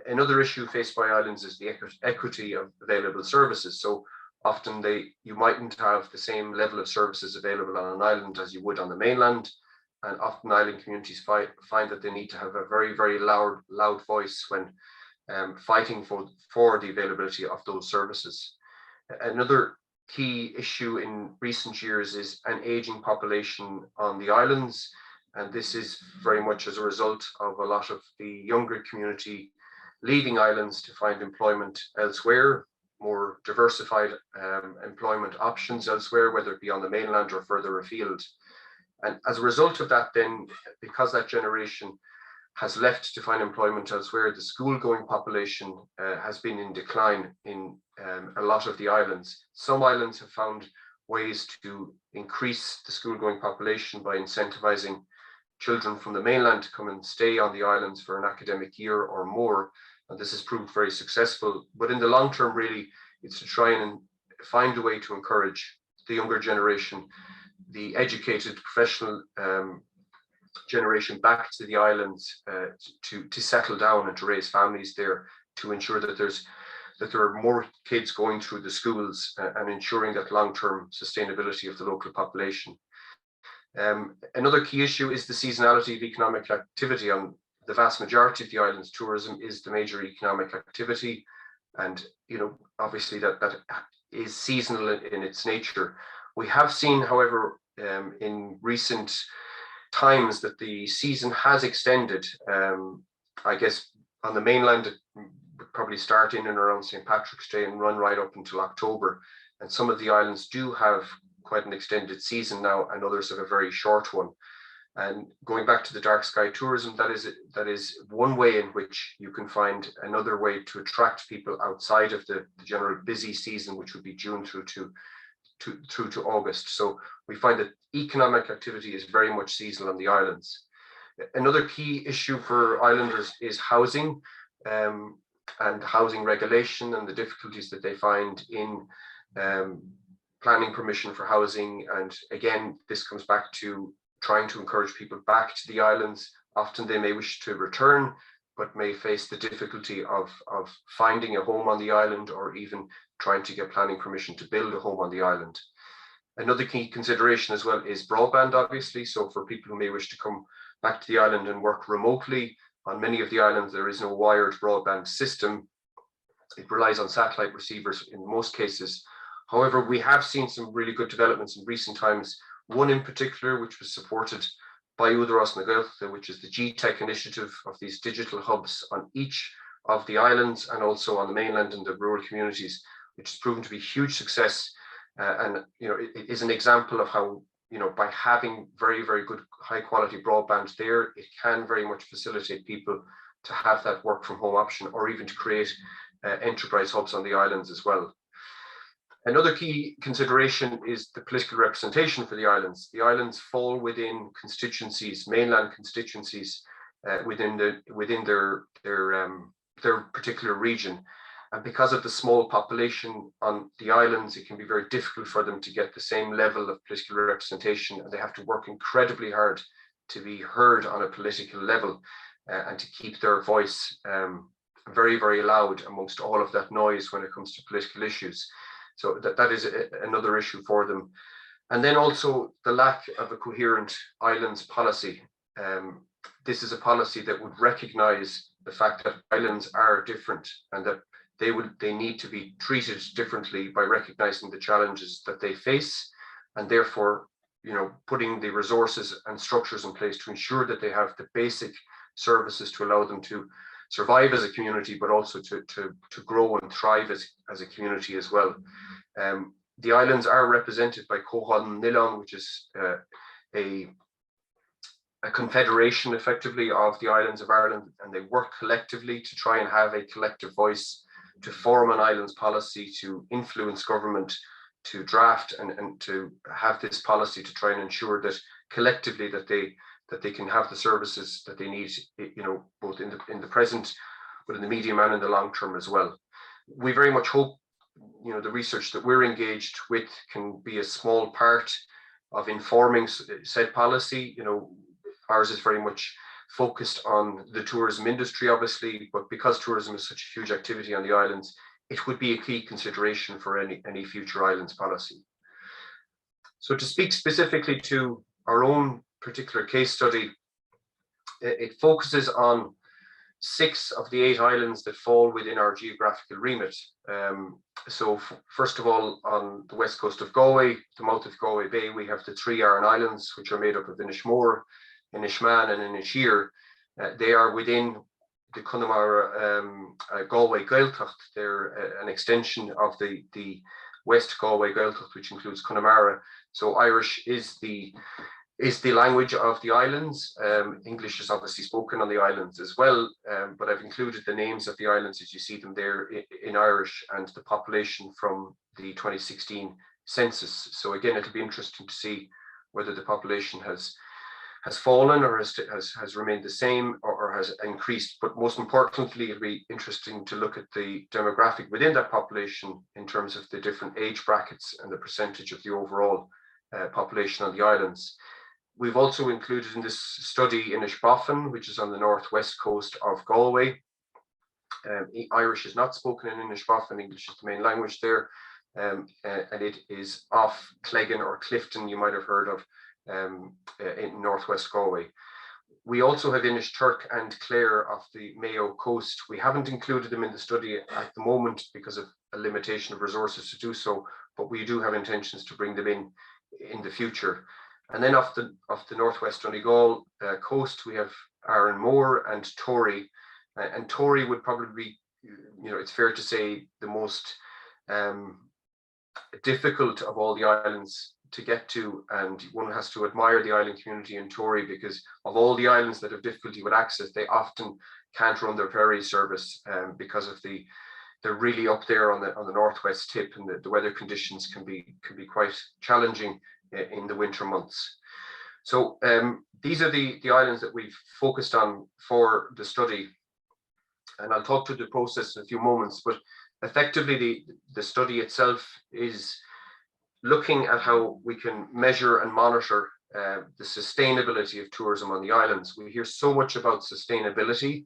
Another issue faced by islands is the equity of available services. So often you mightn't have the same level of services available on an island as you would on the mainland. And often island communities find that they need to have a very, very loud voice when fighting for the availability of those services. Another key issue in recent years is an aging population on the islands. And this is very much as a result of a lot of the younger community leaving islands to find employment elsewhere, more diversified employment options elsewhere, whether it be on the mainland or further afield. And as a result of that, then, because that generation has left to find employment elsewhere, the school-going population has been in decline in a lot of the islands. Some islands have found ways to increase the school-going population by incentivizing children from the mainland to come and stay on the islands for an academic year or more, and this has proved very successful. But in the long term, really, it's to try and find a way to encourage the younger generation, the educated professional generation, back to the islands to settle down and to raise families there, to ensure that there are more kids going through the schools and ensuring that long-term sustainability of the local population. Another key issue is the seasonality of economic activity. On the vast majority of the islands, tourism is the major economic activity, and obviously that is seasonal in its nature. We have seen, however, in recent times that the season has extended. I guess on the mainland, it would probably start in and around St. Patrick's Day and run right up until October. And some of the islands do have quite an extended season now, and others have a very short one. And going back to the dark sky tourism, that is one way in which you can find another way to attract people outside of the general busy season, which would be June through to August. So we find that economic activity is very much seasonal on the islands. Another key issue for islanders is housing. and housing regulation and the difficulties that they find in planning permission for housing. And again, this comes back to trying to encourage people back to the islands. Often they may wish to return, but may face the difficulty of finding a home on the island, or even trying to get planning permission to build a home on the island. Another key consideration as well is broadband, obviously. So for people who may wish to come back to the island and work remotely, on many of the islands there is no wired broadband system. It relies on satellite receivers in most cases. However, we have seen some really good developments in recent times. One in particular, which was supported by Údarás na Gaeltachta, which is the GTech initiative of these digital hubs on each of the islands and also on the mainland and the rural communities, which has proven to be a huge success. And it is an example of how, by having very, very good high quality broadband there, it can very much facilitate people to have that work from home option, or even to create enterprise hubs on the islands as well. Another key consideration is the political representation for the islands. The islands fall within constituencies, mainland constituencies, within their particular region. And because of the small population on the islands, it can be very difficult for them to get the same level of political representation, and they have to work incredibly hard to be heard on a political level and to keep their voice very, very loud amongst all of that noise when it comes to political issues. So that is another issue for them. And then also the lack of a coherent islands policy. This is a policy that would recognize the fact that islands are different, and that they need to be treated differently by recognizing the challenges that they face, and therefore, putting the resources and structures in place to ensure that they have the basic services to allow them to survive as a community, but also to grow and thrive as a community as well. The islands are represented by Cóhail Nilón, which is a confederation effectively of the islands of Ireland, and they work collectively to try and have a collective voice, to form an islands policy, to influence government, to draft and to have this policy to try and ensure that collectively that they can have the services that they need, both in the present, but in the medium and in the long term as well. We very much hope, the research that we're engaged with can be a small part of informing said policy. Ours is very much focused on the tourism industry, obviously, but because tourism is such a huge activity on the islands, it would be a key consideration for any future islands policy. So to speak specifically to our own particular case study, it focuses on 6 of the 8 islands that fall within our geographical remit. So first of all, on the west coast of Galway, the mouth of Galway Bay, we have the 3 Aran Islands, which are made up of Inishmore, Inishmaan and Inishir. They are within the Connemara Galway Gaeltacht. They're an extension of the West Galway Gaeltacht, which includes Connemara. So Irish is the language of the islands. English is obviously spoken on the islands as well, but I've included the names of the islands as you see them there in Irish, and the population from the 2016 census. So again, it'll be interesting to see whether the population has fallen or has remained the same or has increased. But most importantly, it'll be interesting to look at the demographic within that population in terms of the different age brackets and the percentage of the overall population on the islands. We've also included in this study Inishbofin, which is on the northwest coast of Galway. Irish is not spoken in Inishbofin, English is the main language there, and it is off Cleggan or Clifton, you might have heard of, in northwest Galway. We also have Inishturk and Clare off the Mayo coast. We haven't included them in the study at the moment because of a limitation of resources to do so, but we do have intentions to bring them in the future. And then off the northwest Donegal coast, we have Aaronmore and Tory. And Tory would probably be, it's fair to say, the most difficult of all the islands to get to, and one has to admire the island community in Tory, because of all the islands that have difficulty with access, they often can't run their ferry service because of they're really up there on the northwest tip, and the weather conditions can be quite challenging in the winter months. So these are the islands that we've focused on for the study. And I'll talk to the process in a few moments, but effectively the study itself is looking at how we can measure and monitor the sustainability of tourism on the islands. We hear so much about sustainability,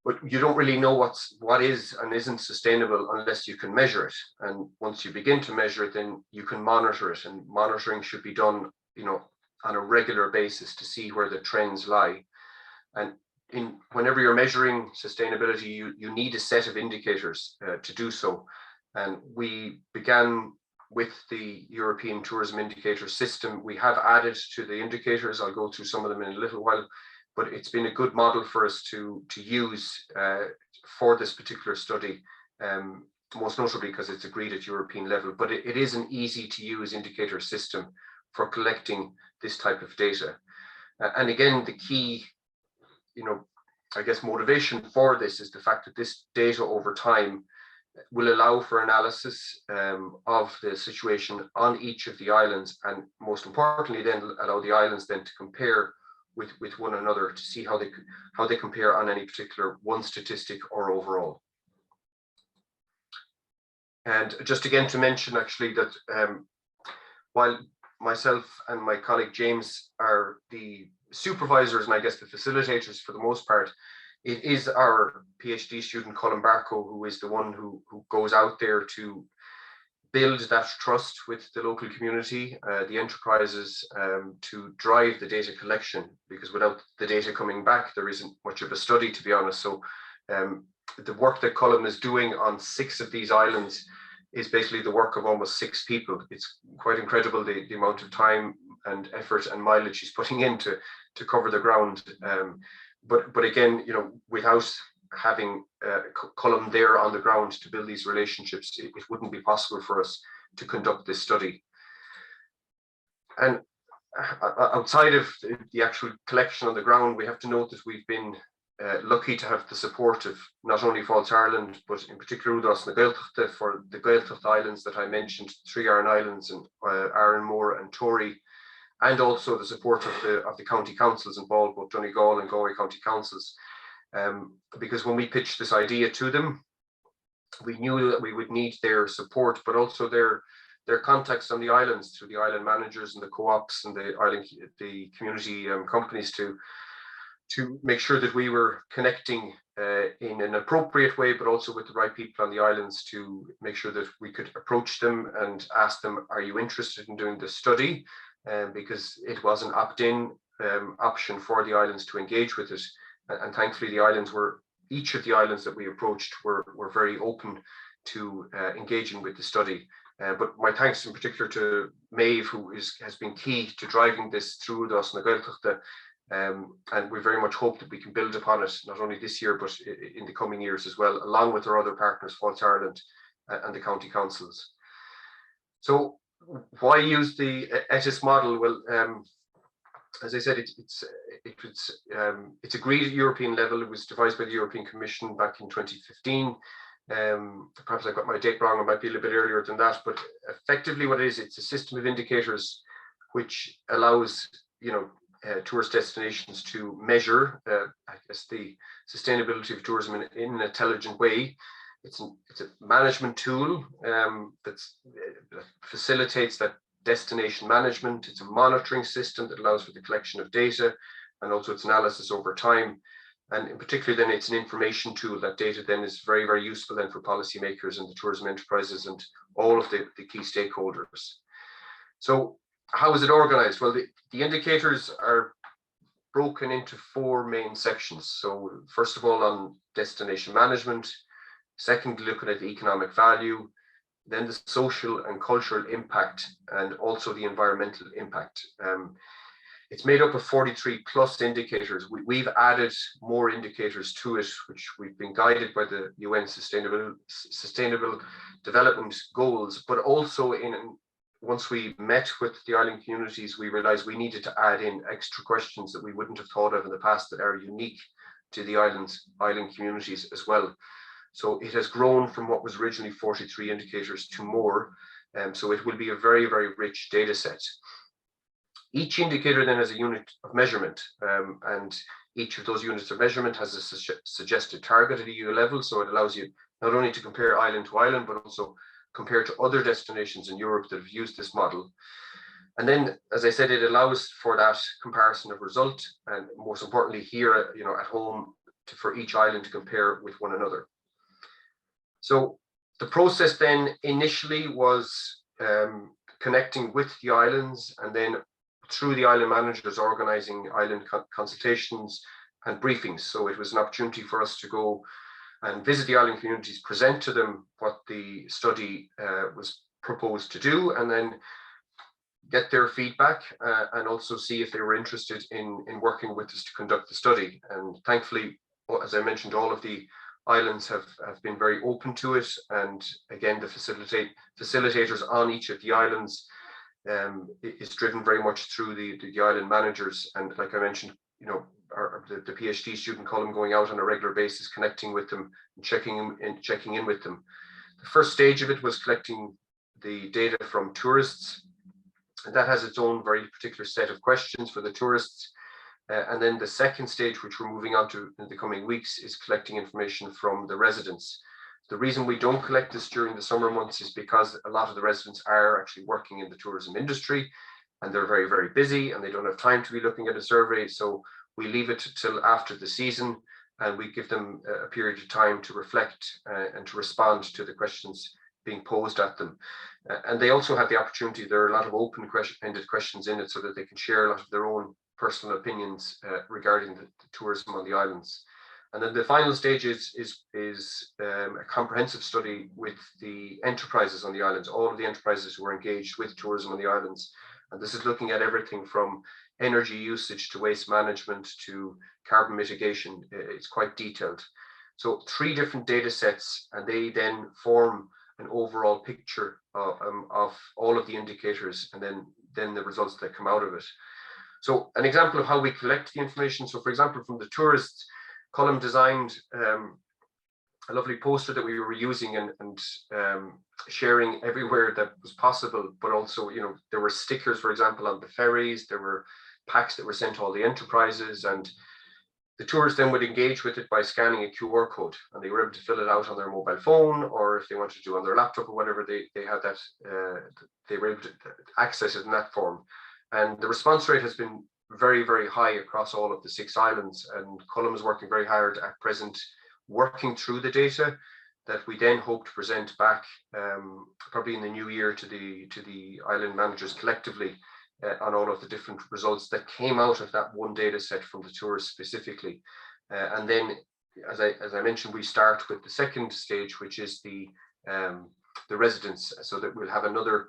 but you don't really know what is and isn't sustainable unless you can measure it. And once you begin to measure it, then you can monitor it. And monitoring should be done, on a regular basis to see where the trends lie. And whenever you're measuring sustainability, you need a set of indicators to do so. And we began with the European Tourism Indicator System. We have added to the indicators. I'll go through some of them in a little while, but it's been a good model for us to use for this particular study, most notably because it's agreed at European level. But it is an easy to use indicator system for collecting this type of data. And again, the key, I guess, motivation for this is the fact that this data over time will allow for analysis of the situation on each of the islands, and most importantly then allow the islands then to compare with one another to see how they compare on any particular one statistic or overall. And just again to mention actually that while myself and my colleague James are the supervisors and I guess the facilitators for the most part, it is our PhD student Colin Barco who is the one who goes out there to build that trust with the local community, the enterprises, to drive the data collection, because without the data coming back, there isn't much of a study, to be honest. So the work that Colin is doing on 6 of these islands is basically the work of almost 6 people. It's quite incredible the amount of time and effort and mileage he's putting in to cover the ground. But again, without having Colin there on the ground to build these relationships, it wouldn't be possible for us to conduct this study. And outside of the actual collection on the ground, we have to note that we've been lucky to have the support of not only Fáilte Ireland, but in particular Údarás na Gaeltachta for the Gaeltacht Islands that I mentioned, 3 Aran Islands and Aranmore and Tory, and also the support of the county councils involved, both Donegal and Galway county councils. Because when we pitched this idea to them, we knew that we would need their support, but also their contacts on the islands through the island managers and the co-ops and the community companies to make sure that we were connecting in an appropriate way, but also with the right people on the islands to make sure that we could approach them and ask them, are you interested in doing this study? Because it was an opt-in option for the islands to engage with it. And thankfully each of the islands that we approached were very open to engaging with the study. But my thanks in particular to Maeve, who has been key to driving this through Údarás na Gaeltachta. And we very much hope that we can build upon it, not only this year, but in the coming years as well, along with our other partners, Fáilte Ireland and the county councils. So why use the ETIS model? Well, as I said, it's agreed at European level. It was devised by the European Commission back in 2015. Perhaps I got my date wrong, it might be a little bit earlier than that, but effectively what it is, it's a system of indicators which allows, tourist destinations to measure, I guess, the sustainability of tourism in an intelligent way. It's a management tool that facilitates that destination management. It's a monitoring system that allows for the collection of data and also its analysis over time. And in particular, then it's an information tool. That data then is very, very useful then for policymakers and the tourism enterprises and all of the key stakeholders. So how is it organized? Well, the indicators are broken into 4 main sections. So first of all, on destination management. Secondly, looking at the economic value, then the social and cultural impact, and also the environmental impact. It's made up of 43 plus indicators. We've added more indicators to it, which we've been guided by the UN Sustainable Development Goals, but also once we met with the island communities, we realized we needed to add in extra questions that we wouldn't have thought of in the past that are unique to the island communities as well. So it has grown from what was originally 43 indicators to more. So it will be a very, very rich data set. Each indicator then has a unit of measurement, and Each of those units of measurement has a suggested target at EU level, so it allows you not only to compare island to island, but also compare to other destinations in Europe that have used this model. And then, as I said, it allows for that comparison of result, and most importantly here, at home, for each island to compare with one another. So the process then initially was connecting with the islands, and then through the island managers organizing island consultations and briefings. So it was an opportunity for us to go and visit the island communities, present to them what the study was proposed to do, and then get their feedback and also see if they were interested in working with us to conduct the study. And thankfully, as I mentioned, all of the islands have been very open to it. And again, the facilitators on each of the islands is driven very much through the island managers. And like I mentioned, the PhD student column going out on a regular basis, connecting with them and checking in with them. The first stage of it was collecting the data from tourists, and that has its own very particular set of questions for the tourists. And then the second stage, which we're moving on to in the coming weeks, is collecting information from the residents. The reason we don't collect this during the summer months is because a lot of the residents are actually working in the tourism industry, and they're very, very busy, and they don't have time to be looking at a survey. So we leave it till after the season, and we give them a period of time to reflect and to respond to the questions being posed at them. And they also have the opportunity, there are a lot of open-ended questions in it, so that they can share a lot of their own personal opinions regarding the tourism on the islands. And then the final stage is a comprehensive study with the enterprises on the islands, all of the enterprises who are engaged with tourism on the islands. And this is looking at everything from energy usage to waste management to carbon mitigation. It's quite detailed. So 3 different data sets, and they then form an overall picture of all of the indicators, and then the results that come out of it. So an example of how we collect the information. So for example, from the tourists, Colm designed a lovely poster that we were using and sharing everywhere that was possible, but also, there were stickers, for example, on the ferries, there were packs that were sent to all the enterprises, and the tourists then would engage with it by scanning a QR code, and they were able to fill it out on their mobile phone, or if they wanted to do on their laptop or whatever, they had that, they were able to access it in that form. And the response rate has been very, very high across all of the 6 islands, and Colm is working very hard at present, working through the data that we then hope to present back probably in the new year to the island managers collectively on all of the different results that came out of that one data set from the tourists specifically. And then, as I mentioned, we start with the second stage, which is the residents, so that we'll have another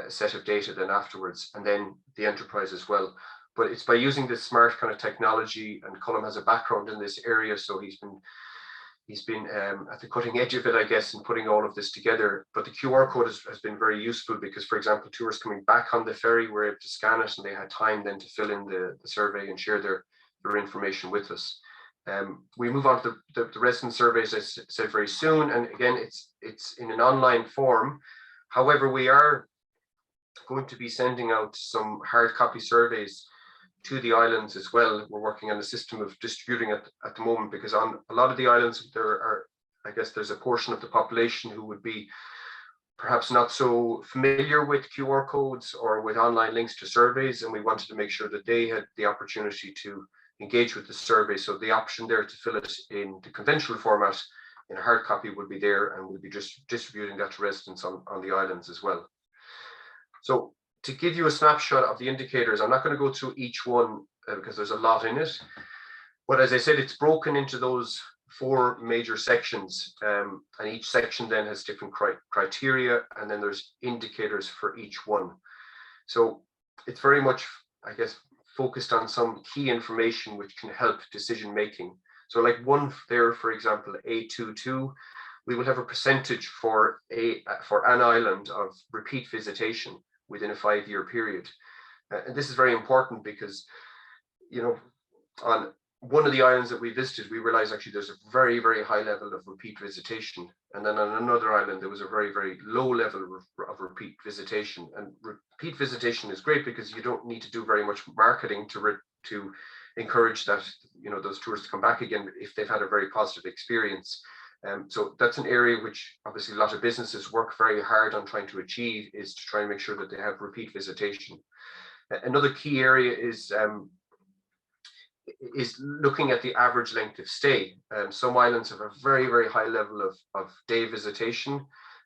set of data then afterwards, and then the enterprise as well. But it's by using this smart kind of technology, and Colm has a background in this area, so he's been at the cutting edge of it, I guess, in putting all of this together. But the QR code has been very useful because, for example, tourists coming back on the ferry were able to scan it, and they had time then to fill in the survey and share their information with us. We move on to the resident surveys, as I said, very soon, and again, it's in an online form. However, we are going to be sending out some hard copy surveys to the islands as well. We're working on a system of distributing it at the moment, because on a lot of the islands there's a portion of the population who would be perhaps not so familiar with QR codes or with online links to surveys, and we wanted to make sure that they had the opportunity to engage with the survey. So the option there to fill it in the conventional format in a hard copy would be there, and we'll be just distributing that to residents on the islands as well. So to give you a snapshot of the indicators, I'm not going to go through each one because there's a lot in it. But as I said, it's broken into those 4 major sections, and each section then has different criteria, and then there's indicators for each one. So it's very much, I guess, focused on some key information which can help decision making. So like one there, for example, A22, we will have a percentage for an island of repeat visitation within a 5-year period. And this is very important because, on one of the islands that we visited, we realized actually there's a very, very high level of repeat visitation. And then on another island, there was a very, very low level of repeat visitation. And repeat visitation is great because you don't need to do very much marketing to encourage that, those tourists to come back again if they've had a very positive experience. So that's an area which obviously a lot of businesses work very hard on trying to achieve, is to try and make sure that they have repeat visitation. Another key area is looking at the average length of stay. Some islands have a very, very high level of day visitation,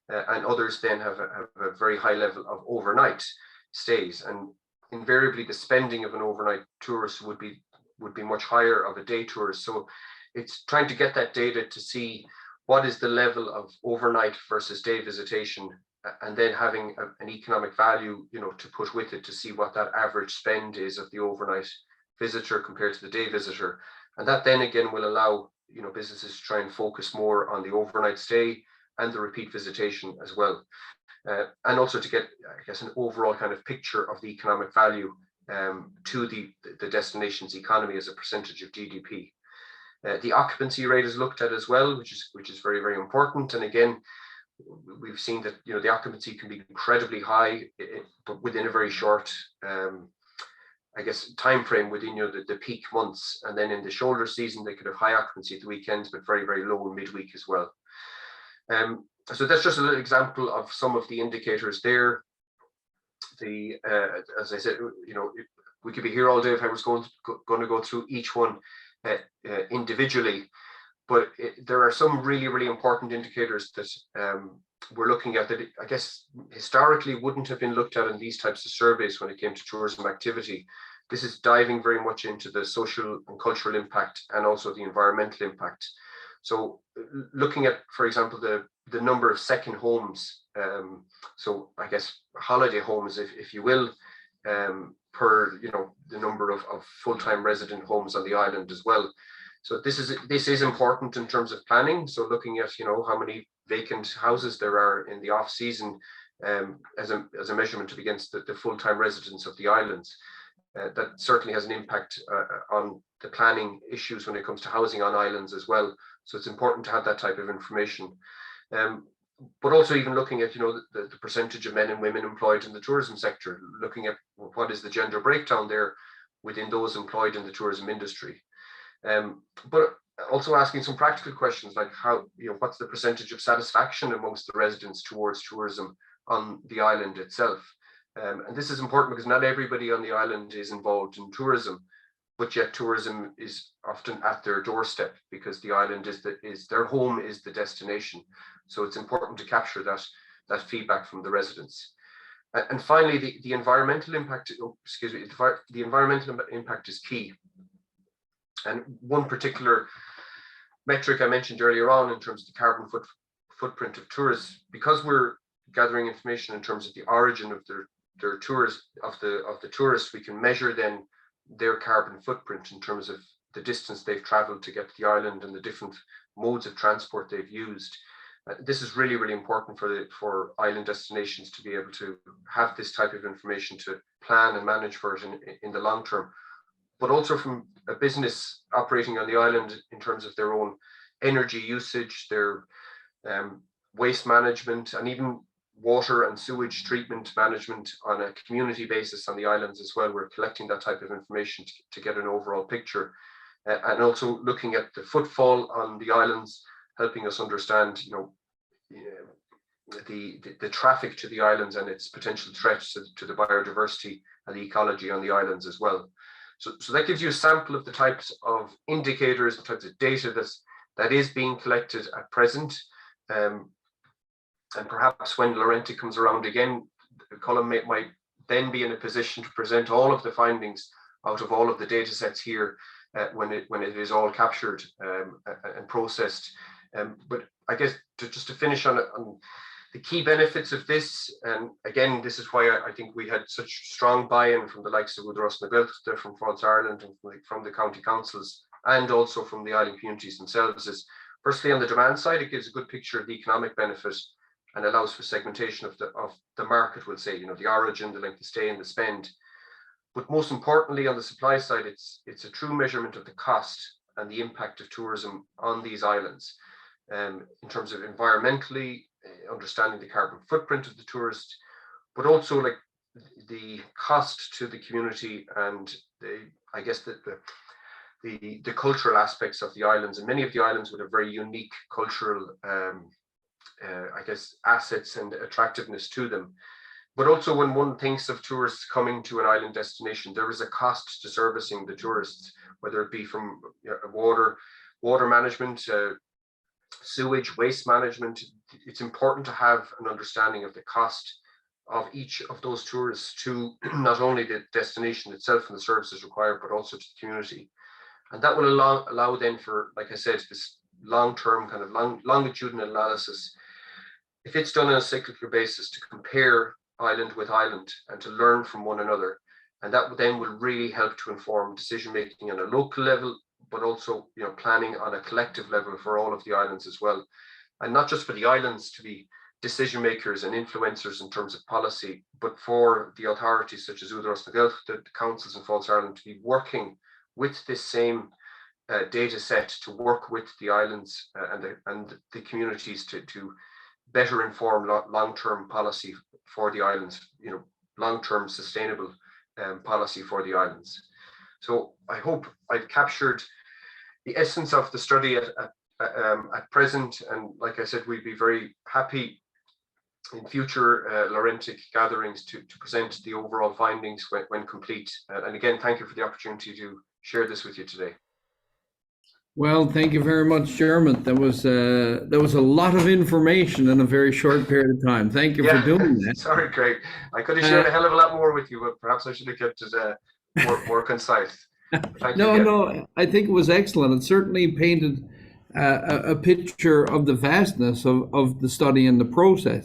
and others then have a very high level of overnight stays. And invariably, the spending of an overnight tourist would be much higher of a day tourist. So it's trying to get that data to see what is the level of overnight versus day visitation, and then having an economic value, to put with it to see what that average spend is of the overnight visitor compared to the day visitor. And that then again will allow, businesses to try and focus more on the overnight stay and the repeat visitation as well. And also to get, I guess, an overall kind of picture of the economic value to the destination's economy as a percentage of GDP. The occupancy rate is looked at as well, which is very, very important. And again, we've seen that the occupancy can be incredibly high, but within a very short, I guess, time frame within the peak months. And then in the shoulder season, they could have high occupancy at the weekends, but very, very low in midweek as well. So that's just a little example of some of the indicators there. As I said, we could be here all day if I was going to go through each one individually, but there are some really, really important indicators that we're looking at that I guess historically wouldn't have been looked at in these types of surveys when it came to tourism activity. This is diving very much into the social and cultural impact and also the environmental impact. So looking at, for example, the number of second homes, so I guess holiday homes, if you will, per the number of full-time resident homes on the island as well. So this is important in terms of planning. So looking at how many vacant houses there are in the off season as a measurement against the full-time residents of the islands. That certainly has an impact on the planning issues when it comes to housing on islands as well. So it's important to have that type of information. But also even looking at the percentage of men and women employed in the tourism sector, looking at what is the gender breakdown there within those employed in the tourism industry. But also asking some practical questions like what's the percentage of satisfaction amongst the residents towards tourism on the island itself. And this is important because not everybody on the island is involved in tourism, but yet tourism is often at their doorstep because the island is their home, is the destination. So it's important to capture that feedback from the residents. And finally, the environmental impact. The environmental impact is key. And one particular metric I mentioned earlier on in terms of the carbon footprint of tourists, because we're gathering information in terms of the origin of their tourists of the tourists, we can measure then their carbon footprint in terms of the distance they've traveled to get to the island and the different modes of transport they've used. This is really, really important for island destinations to be able to have this type of information to plan and manage for it in the long term, but also from a business operating on the island in terms of their own energy usage, their waste management, and even water and sewage treatment management on a community basis on the islands as well. We're collecting that type of information to get an overall picture, and also looking at the footfall on the islands, helping us understand, the traffic to the islands and its potential threats to the biodiversity and the ecology on the islands as well. So that gives you a sample of the types of indicators, the types of data that is being collected at present. And perhaps when Laurentic comes around again, Colin might then be in a position to present all of the findings out of all of the data sets here when it is all captured and processed. But I guess just to finish on the key benefits of this, and again, this is why I think we had such strong buy-in from the likes of Udros na Gaeltacht, from Fáilte Ireland, and from the county councils, and also from the island communities themselves, is firstly on the demand side, it gives a good picture of the economic benefit and allows for segmentation of the market, we'll say, the origin, the length of stay, and the spend. But most importantly, on the supply side, it's a true measurement of the cost and the impact of tourism on these islands, in terms of environmentally understanding the carbon footprint of the tourist, but also like the cost to the community and I guess the the cultural aspects of the islands, and many of the islands with a very unique cultural, I guess, assets and attractiveness to them. But also, when one thinks of tourists coming to an island destination, there is a cost to servicing the tourists, whether it be from water management, sewage, waste management. It's important to have an understanding of the cost of each of those tourists to not only the destination itself and the services required, but also to the community. And that will allow then for, like I said, this long-term kind of longitudinal analysis, if it's done on a cyclical basis, to compare island with island and to learn from one another. And that then will really help to inform decision-making on a local level, but also, you know, planning on a collective level for all of the islands as well. And not just for the islands to be decision makers and influencers in terms of policy, but for the authorities such as Údarás na Gaeltachta, the councils in False Ireland, to be working with this same data set, to work with the islands and the communities to better inform long-term policy for the islands, you know, long-term sustainable policy for the islands. So I hope I've captured the essence of the study at present, and like I said, we'd be very happy in future Laurentic gatherings to present the overall findings when complete. And again, thank you for the opportunity to share this with you today. Well, thank you very much, Dermot. There was a lot of information in a very short period of time. Thank you for doing that. Sorry, Craig. I could have shared a hell of a lot more with you, but perhaps I should have kept it more concise. No, I think it was excellent. It certainly painted a picture of the vastness of the study and the process.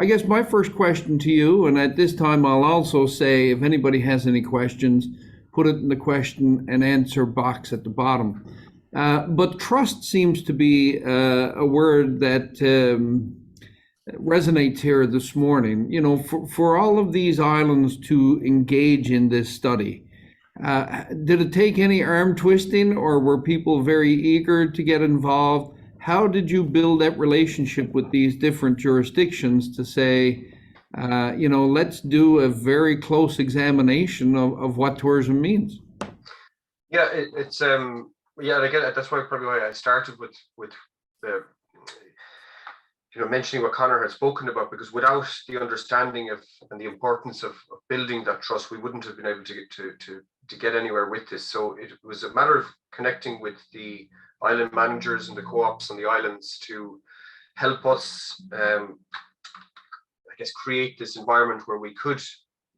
I guess my first question to you, and at this time I'll also say, if anybody has any questions, put it in the question and answer box at the bottom. But trust seems to be a word that resonates here this morning. You know, for all of these islands to engage in this study, did it take any arm twisting, or were people very eager to get involved? How did you build that relationship with these different jurisdictions to say, you know, let's do a very close examination of what tourism means? Yeah, it's yeah, again, that's why I started with the, you know, mentioning what Conor had spoken about, because without the understanding of and the importance of building that trust, we wouldn't have been able to get anywhere with this. So it was a matter of connecting with the island managers and the co-ops on the islands to help us, I guess, create this environment where we could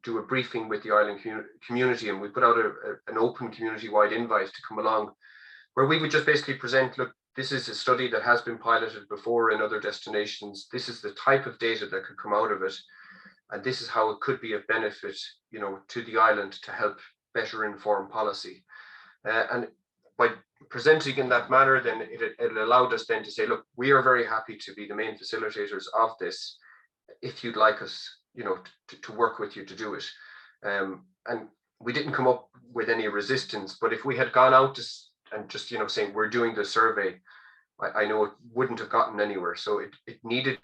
do a briefing with the island community, and we put out an open community-wide invite to come along, where we would just basically present, look, this is a study that has been piloted before in other destinations. This is the type of data that could come out of it, and this is how it could be of benefit, you know, to the island to help better inform policy. And by presenting in that manner, then it allowed us then to say, look, we are very happy to be the main facilitators of this, if you'd like us, you know, to work with you to do it. And we didn't come up with any resistance, but if we had gone out and just, you know, saying we're doing the survey, I know it wouldn't have gotten anywhere. So it needed,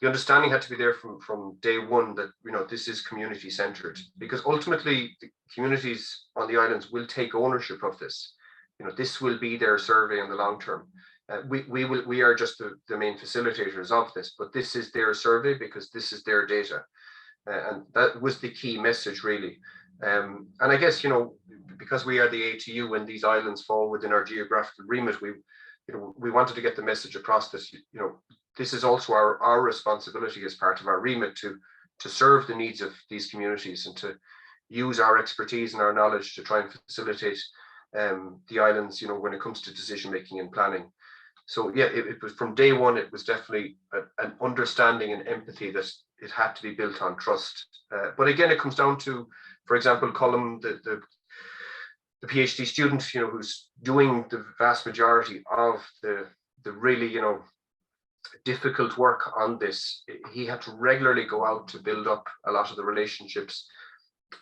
the understanding had to be there from day one that, you know, this is community centered, because ultimately the communities on the islands will take ownership of this. You know, this will be their survey in the long term. We are just the main facilitators of this, but this is their survey because this is their data. And that was the key message, really. And I guess, you know, because we are the ATU and these islands fall within our geographical remit, we wanted to get the message across this, you know, this is also our responsibility as part of our remit to serve the needs of these communities and to use our expertise and our knowledge to try and facilitate the islands, you know, when it comes to decision making and planning. So yeah, it was from day one, it was definitely an understanding and empathy that it had to be built on trust. But again, it comes down to, for example, Colm, the PhD student, you know, who's doing the vast majority of the really, you know, difficult work on this. He had to regularly go out to build up a lot of the relationships,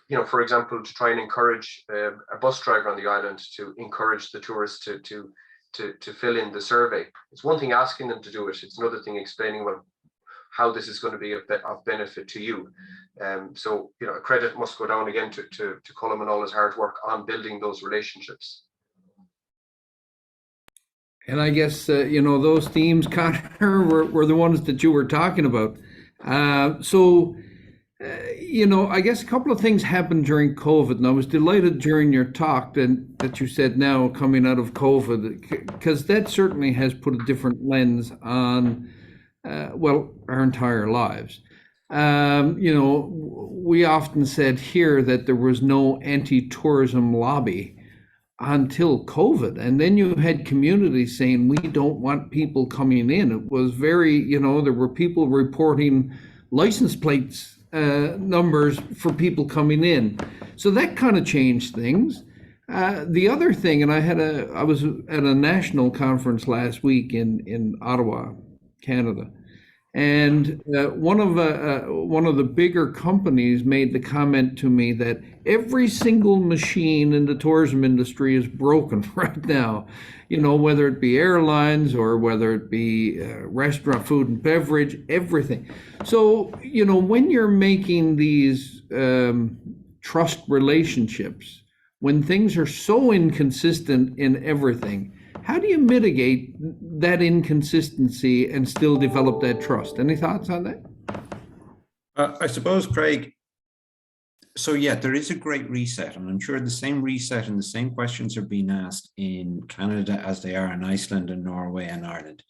you know, for example, to try and encourage a bus driver on the island to encourage the tourists to fill in the survey. It's one thing asking them to do it. It's another thing explaining, well, how this is going to be of benefit to you. So, you know, a credit must go down again to Colm and all his hard work on building those relationships. And I guess, those themes, Connor, were the ones that you were talking about. I guess a couple of things happened during COVID, and I was delighted during your talk that you said now coming out of COVID, because that certainly has put a different lens on, our entire lives. We often said here that there was no anti-tourism lobby until COVID. And then you had communities saying, we don't want people coming in. It was very, there were people reporting license plates numbers for people coming in. So that kind of changed things. The other thing, and I was at a national conference last week in Ottawa, Canada. And one of the bigger companies made the comment to me that every single machine in the tourism industry is broken right now, whether it be airlines or whether it be restaurant, food and beverage, everything. So, when you're making these trust relationships, when things are so inconsistent in everything, how do you mitigate that inconsistency and still develop that trust? Any thoughts on that? I suppose, Craig, so yeah, there is a great reset, and I'm sure the same reset and the same questions are being asked in Canada as they are in Iceland and Norway and Ireland.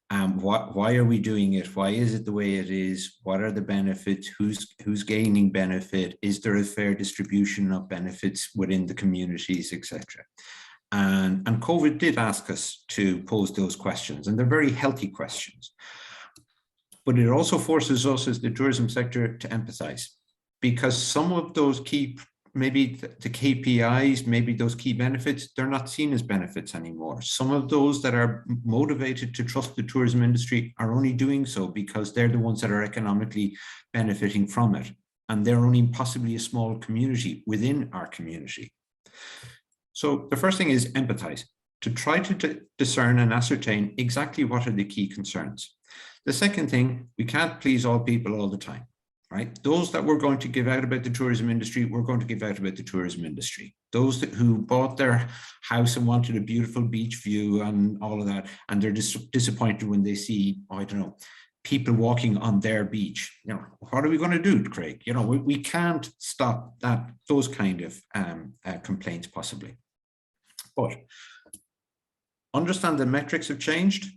Why are we doing it? Why is it the way it is? What are the benefits? Who's gaining benefit? Is there a fair distribution of benefits within the communities, etc.? And COVID did ask us to pose those questions, and they're very healthy questions. But it also forces us as the tourism sector to empathize, because some of those key, maybe the KPIs, maybe those key benefits, they're not seen as benefits anymore. Some of those that are motivated to trust the tourism industry are only doing so because they're the ones that are economically benefiting from it. And they're only possibly a small community within our community. So the first thing is empathize, to try to discern and ascertain exactly what are the key concerns. The second thing, we can't please all people all the time, right? Those that we're going to give out about the tourism industry, we're going to give out about the tourism industry. Those who bought their house and wanted a beautiful beach view and all of that, and they're disappointed when they see, people walking on their beach. What are we going to do, Craig? We can't stop those kind of complaints possibly. But understand the metrics have changed,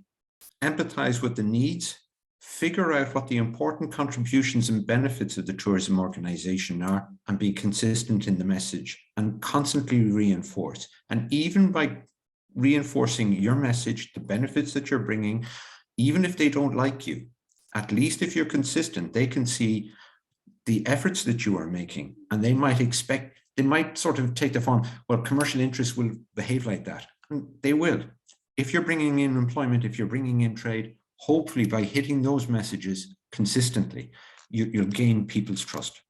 empathize with the needs, figure out what the important contributions and benefits of the tourism organization are, and be consistent in the message and constantly reinforce. And even by reinforcing your message, the benefits that you're bringing, even if they don't like you, at least if you're consistent, they can see the efforts that you are making, and they might sort of take the form, well, commercial interests will behave like that. And they will. If you're bringing in employment, if you're bringing in trade, hopefully by hitting those messages consistently, you'll gain people's trust.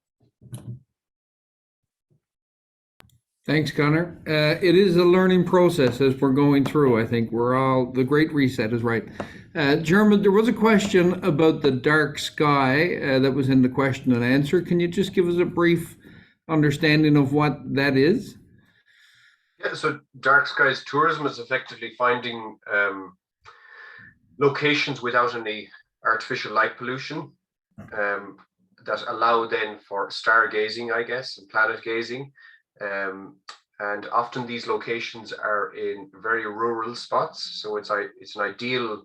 Thanks, Connor. It is a learning process as we're going through. I think the Great Reset is right. Jeremy, there was a question about the dark sky that was in the question and answer. Can you just give us a brief understanding of what that is? Yeah, so dark skies tourism is effectively finding locations without any artificial light pollution that allow then for stargazing, I guess, and planet gazing. And often these locations are in very rural spots. So it's an ideal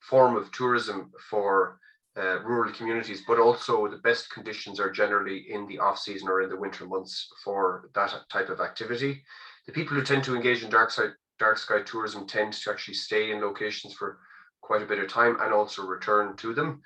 form of tourism for rural communities, but also the best conditions are generally in the off season or in the winter months for that type of activity. The people who tend to engage in dark sky tourism tend to actually stay in locations for quite a bit of time and also return to them.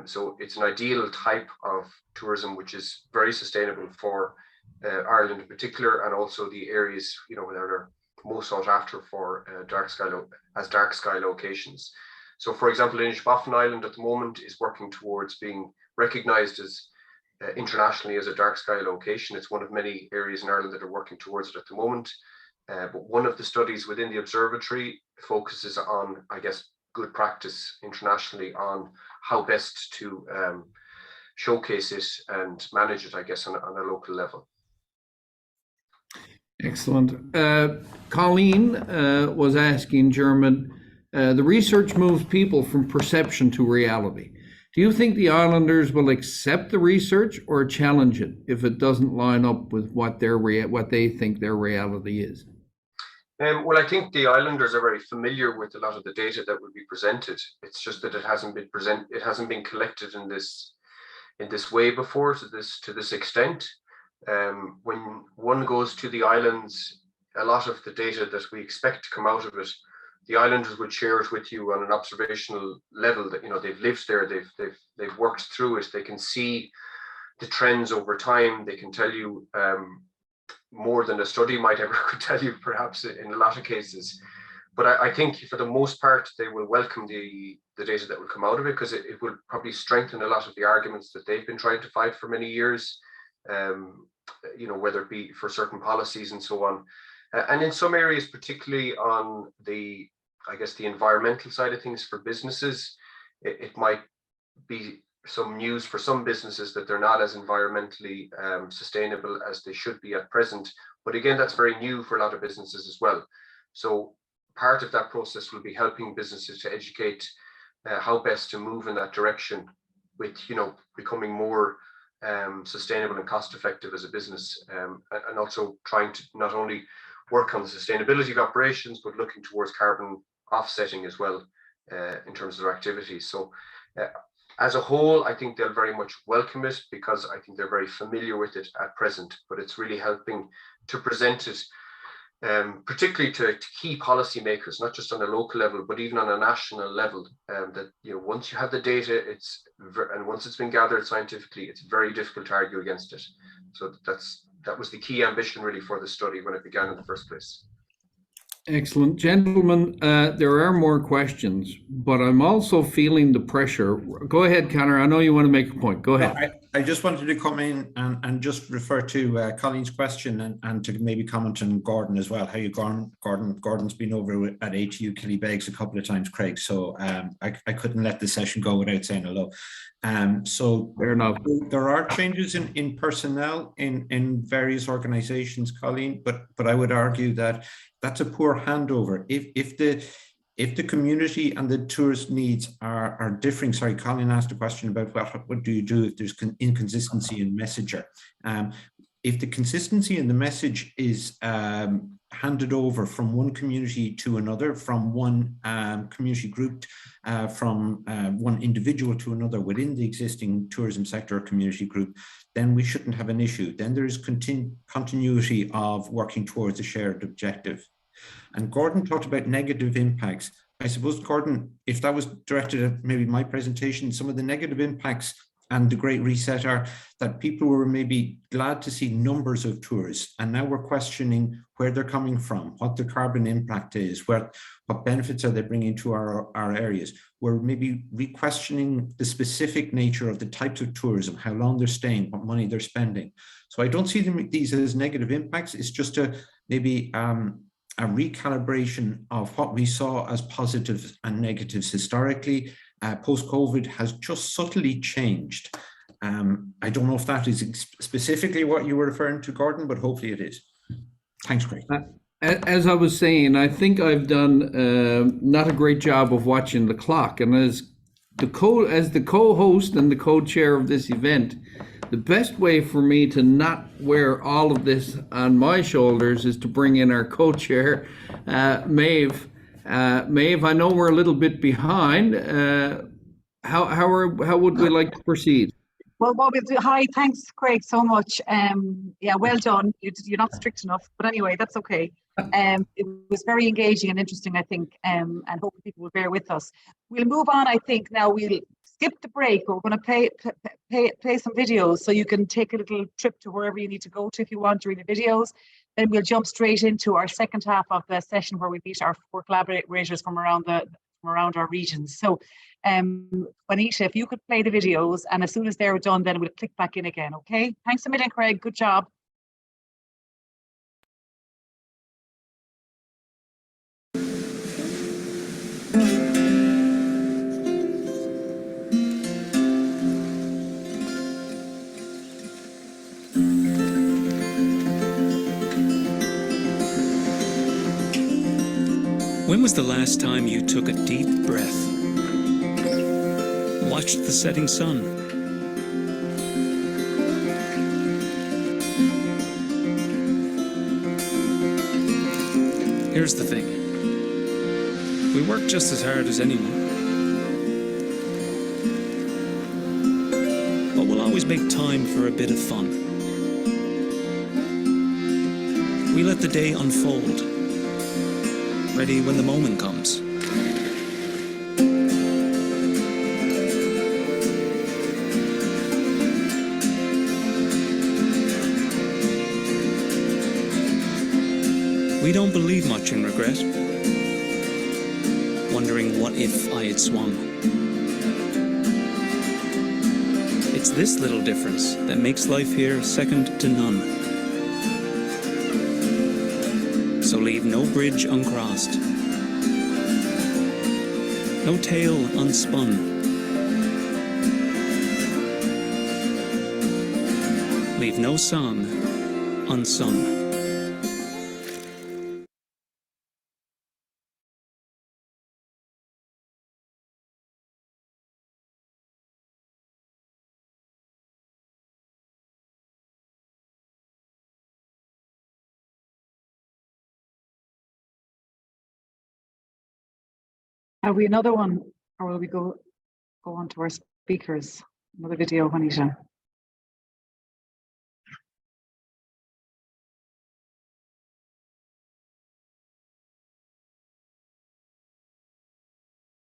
So it's an ideal type of tourism which is very sustainable for Ireland in particular, and also the areas that are most sought after for dark sky locations. So, for example, Inishbofin Island at the moment is working towards being recognised as internationally as a dark sky location. It's one of many areas in Ireland that are working towards it at the moment. But one of the studies within the observatory focuses on, I guess, good practice internationally on how best to showcase it and manage it, I guess, on a local level. Excellent. Colleen was asking German, The research moves people from perception to reality. Do you think the islanders will accept the research or challenge it if it doesn't line up with what they think their reality is? Well, I think the islanders are very familiar with a lot of the data that will be presented. It's just that it hasn't been collected in this way before, to this extent. When one goes to the islands, a lot of the data that we expect to come out of it, the islanders would share it with you on an observational level, that they've lived there, they've worked through it, they can see the trends over time, they can tell you more than a study might ever could tell you, perhaps, in a lot of cases. But I think for the most part, they will welcome the data that will come out of it, because it will probably strengthen a lot of the arguments that they've been trying to fight for many years, whether it be for certain policies and so on. And in some areas, particularly on the environmental side of things for businesses, it might be some news for some businesses that they're not as environmentally sustainable as they should be at present. But again, that's very new for a lot of businesses as well. So part of that process will be helping businesses to educate how best to move in that direction, with becoming more sustainable and cost effective as a business, and also trying to not only work on the sustainability of operations, but looking towards carbon offsetting as well in terms of their activities. So as a whole, I think they'll very much welcome it, because I think they're very familiar with it at present, but it's really helping to present it, particularly to key policymakers, not just on a local level, but even on a national level, that once you have the data, and once it's been gathered scientifically, it's very difficult to argue against it. So that was the key ambition really for the study when it began in the first place. Excellent. Gentlemen, there are more questions, but I'm also feeling the pressure. Go ahead, Conor. I know you want to make a point. Go ahead. I just wanted to come in and just refer to Colleen's question and to maybe comment on Gordon as well. How you, Gordon's been over at HU Killybegs a couple of times, Craig. So I couldn't let the session go without saying hello. So fair enough. There are changes in personnel in various organizations, Colleen, but I would argue that that's a poor handover. If the community and the tourist needs are differing, sorry, Colin asked a question about what do you do if there's inconsistency in messenger. If the consistency in the message is handed over from one community to another, from one community group, from one individual to another within the existing tourism sector or community group, then we shouldn't have an issue. Then there is continuity of working towards a shared objective. And Gordon talked about negative impacts. I suppose, Gordon, if that was directed at maybe my presentation, some of the negative impacts and the Great Reset are that people were maybe glad to see numbers of tourists, and now we're questioning where they're coming from, what the carbon impact is, what benefits are they bringing to our areas. We're maybe re-questioning the specific nature of the types of tourism, how long they're staying, what money they're spending. So I don't see these as negative impacts. It's just maybe a recalibration of what we saw as positives and negatives historically. Post-COVID has just subtly changed. I don't know if that is specifically what you were referring to, Gordon, but hopefully it is. Thanks, Craig. As I was saying, I think I've done not a great job of watching the clock. And as the co-host and the co-chair of this event, the best way for me to not wear all of this on my shoulders is to bring in our co-chair, Maeve. Maeve, I know we're a little bit behind. How would we like to proceed? Well, what we'll do, hi, thanks, Craig, so much. Yeah, well done. You're not strict enough, but anyway, that's okay. It was very engaging and interesting, I think, and hope people will bear with us. We'll move on, I think. Now we'll skip the break. We're going to play some videos, so you can take a little trip to wherever you need to go to if you want during the videos. Then we'll jump straight into our second half of the session, where we meet our 4 collaborators from around our regions. So, Juanita, if you could play the videos, and as soon as they're done, then we'll click back in again. Okay? Thanks a million, Craig. Good job. When was the last time you took a deep breath? Watched the setting sun? Here's the thing. We work just as hard as anyone. But we'll always make time for a bit of fun. We let the day unfold, ready when the moment comes. We don't believe much in regret, wondering what if I had swung. It's this little difference that makes life here second to none. So leave no bridge uncrossed, no tale unspun. Leave no song unsung. Have we another one, or will we go on to our speakers? Another video, Juanita.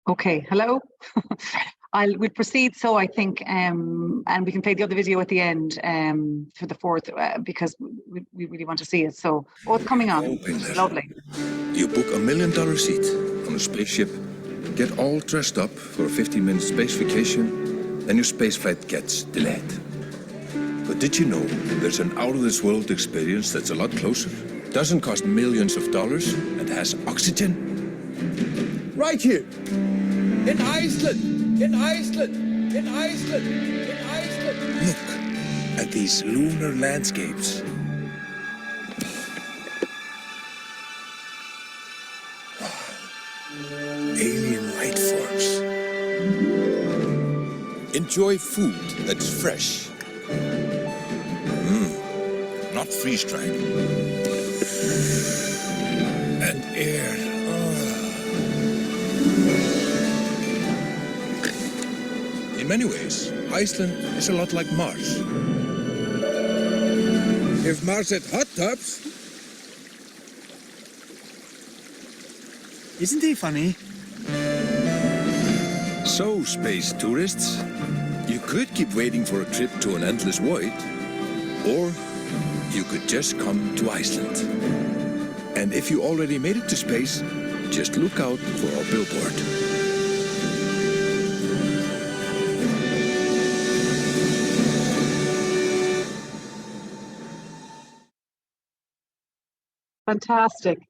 Okay, hello. We'll proceed. So I think, and we can play the other video at the end for the fourth because we really want to see it. So, it's coming on. Lovely. You book $1 million seat on a spaceship, get all dressed up for a 15-minute space vacation, then your space flight gets delayed. But did you know there's an out-of-this-world experience that's a lot closer, doesn't cost millions of dollars, and has oxygen? Right here, in Iceland, in Iceland, in Iceland, in Iceland. Look at these lunar landscapes. Alien life forms. Enjoy food that's fresh. Not freeze-dried. And air. In many ways, Iceland is a lot like Mars. If Mars had hot tubs. Isn't he funny? So, space tourists, you could keep waiting for a trip to an endless void, or you could just come to Iceland. And if you already made it to space, just look out for our billboard. Fantastic.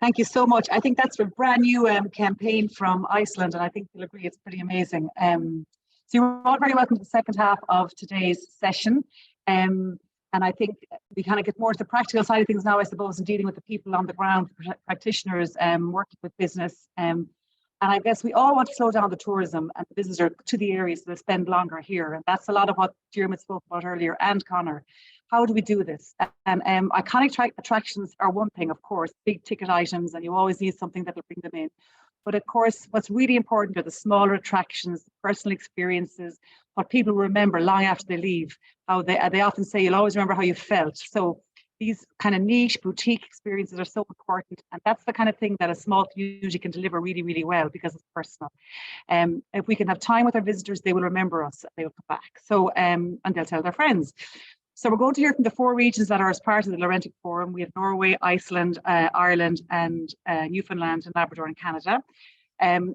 Thank you so much. I think that's a brand new campaign from Iceland, and I think you'll agree it's pretty amazing. So you're all very welcome to the second half of today's session. And I think we kind of get more to the practical side of things now, I suppose, in dealing with the people on the ground, practitioners, working with business. And I guess we all want to slow down the tourism and the visitor to the areas so they spend longer here. And that's a lot of what Dermot spoke about earlier, and Connor. How do we do this? And iconic attractions are one thing, of course, big ticket items, and you always need something that will bring them in. But of course, what's really important are the smaller attractions, personal experiences, what people remember long after they leave. How they often say, you'll always remember how you felt. So these kind of niche boutique experiences are so important, and that's the kind of thing that a small community can deliver really, really well because it's personal. If we can have time with our visitors, they will remember us, they will come back. So and they'll tell their friends. So we're going to hear from the 4 regions that are as part of the Laurentic Forum. We have Norway, Iceland, Ireland, and Newfoundland, and Labrador, and Canada.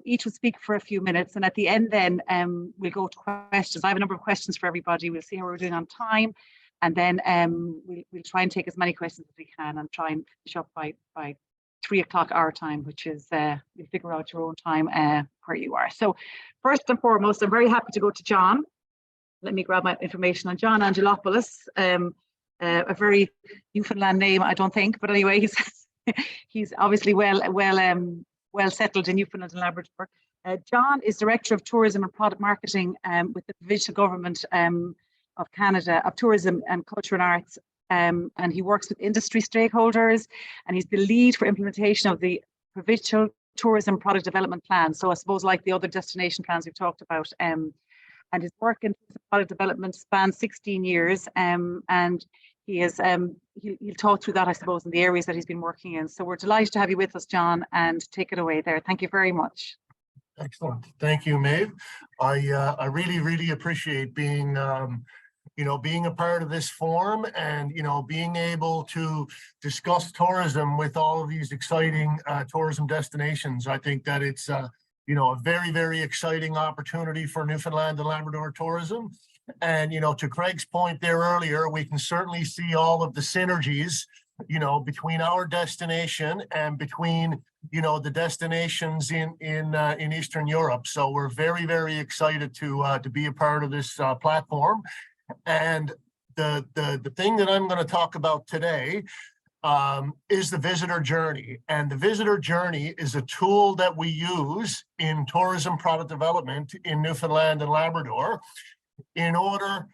Each will speak for a few minutes, and at the end then we'll go to questions. I have a number of questions for everybody. We'll see how we're doing on time, and then we'll try and take as many questions as we can and try and finish up by 3 o'clock our time, which is, you'll figure out your own time where you are. So first and foremost, I'm very happy to go to John. Let me grab my information on John Angelopoulos, a very Newfoundland name, I don't think, but anyway, he's obviously well well settled in Newfoundland and Labrador. John is Director of Tourism and Product Marketing with the Provincial Government of Canada, of Tourism and Culture and Arts. And he works with industry stakeholders, and he's the lead for implementation of the Provincial Tourism Product Development Plan. So I suppose like the other destination plans we've talked about. And his work in product development spans 16 years. And he has, he'll talk through that, I suppose, in the areas that he's been working in. So we're delighted to have you with us, John, and take it away there. Thank you very much. Excellent. Thank you, Maeve. I really appreciate being, being a part of this forum and, being able to discuss tourism with all of these exciting tourism destinations. I think that it's, a very exciting opportunity for Newfoundland and Labrador tourism. And, to Craig's point there earlier, we can certainly see all of the synergies, between our destination and between, the destinations in Eastern Europe. So we're very excited to be a part of this platform. And the thing that I'm going to talk about today is the visitor journey. And the visitor journey is a tool that we use in tourism product development in Newfoundland and Labrador in order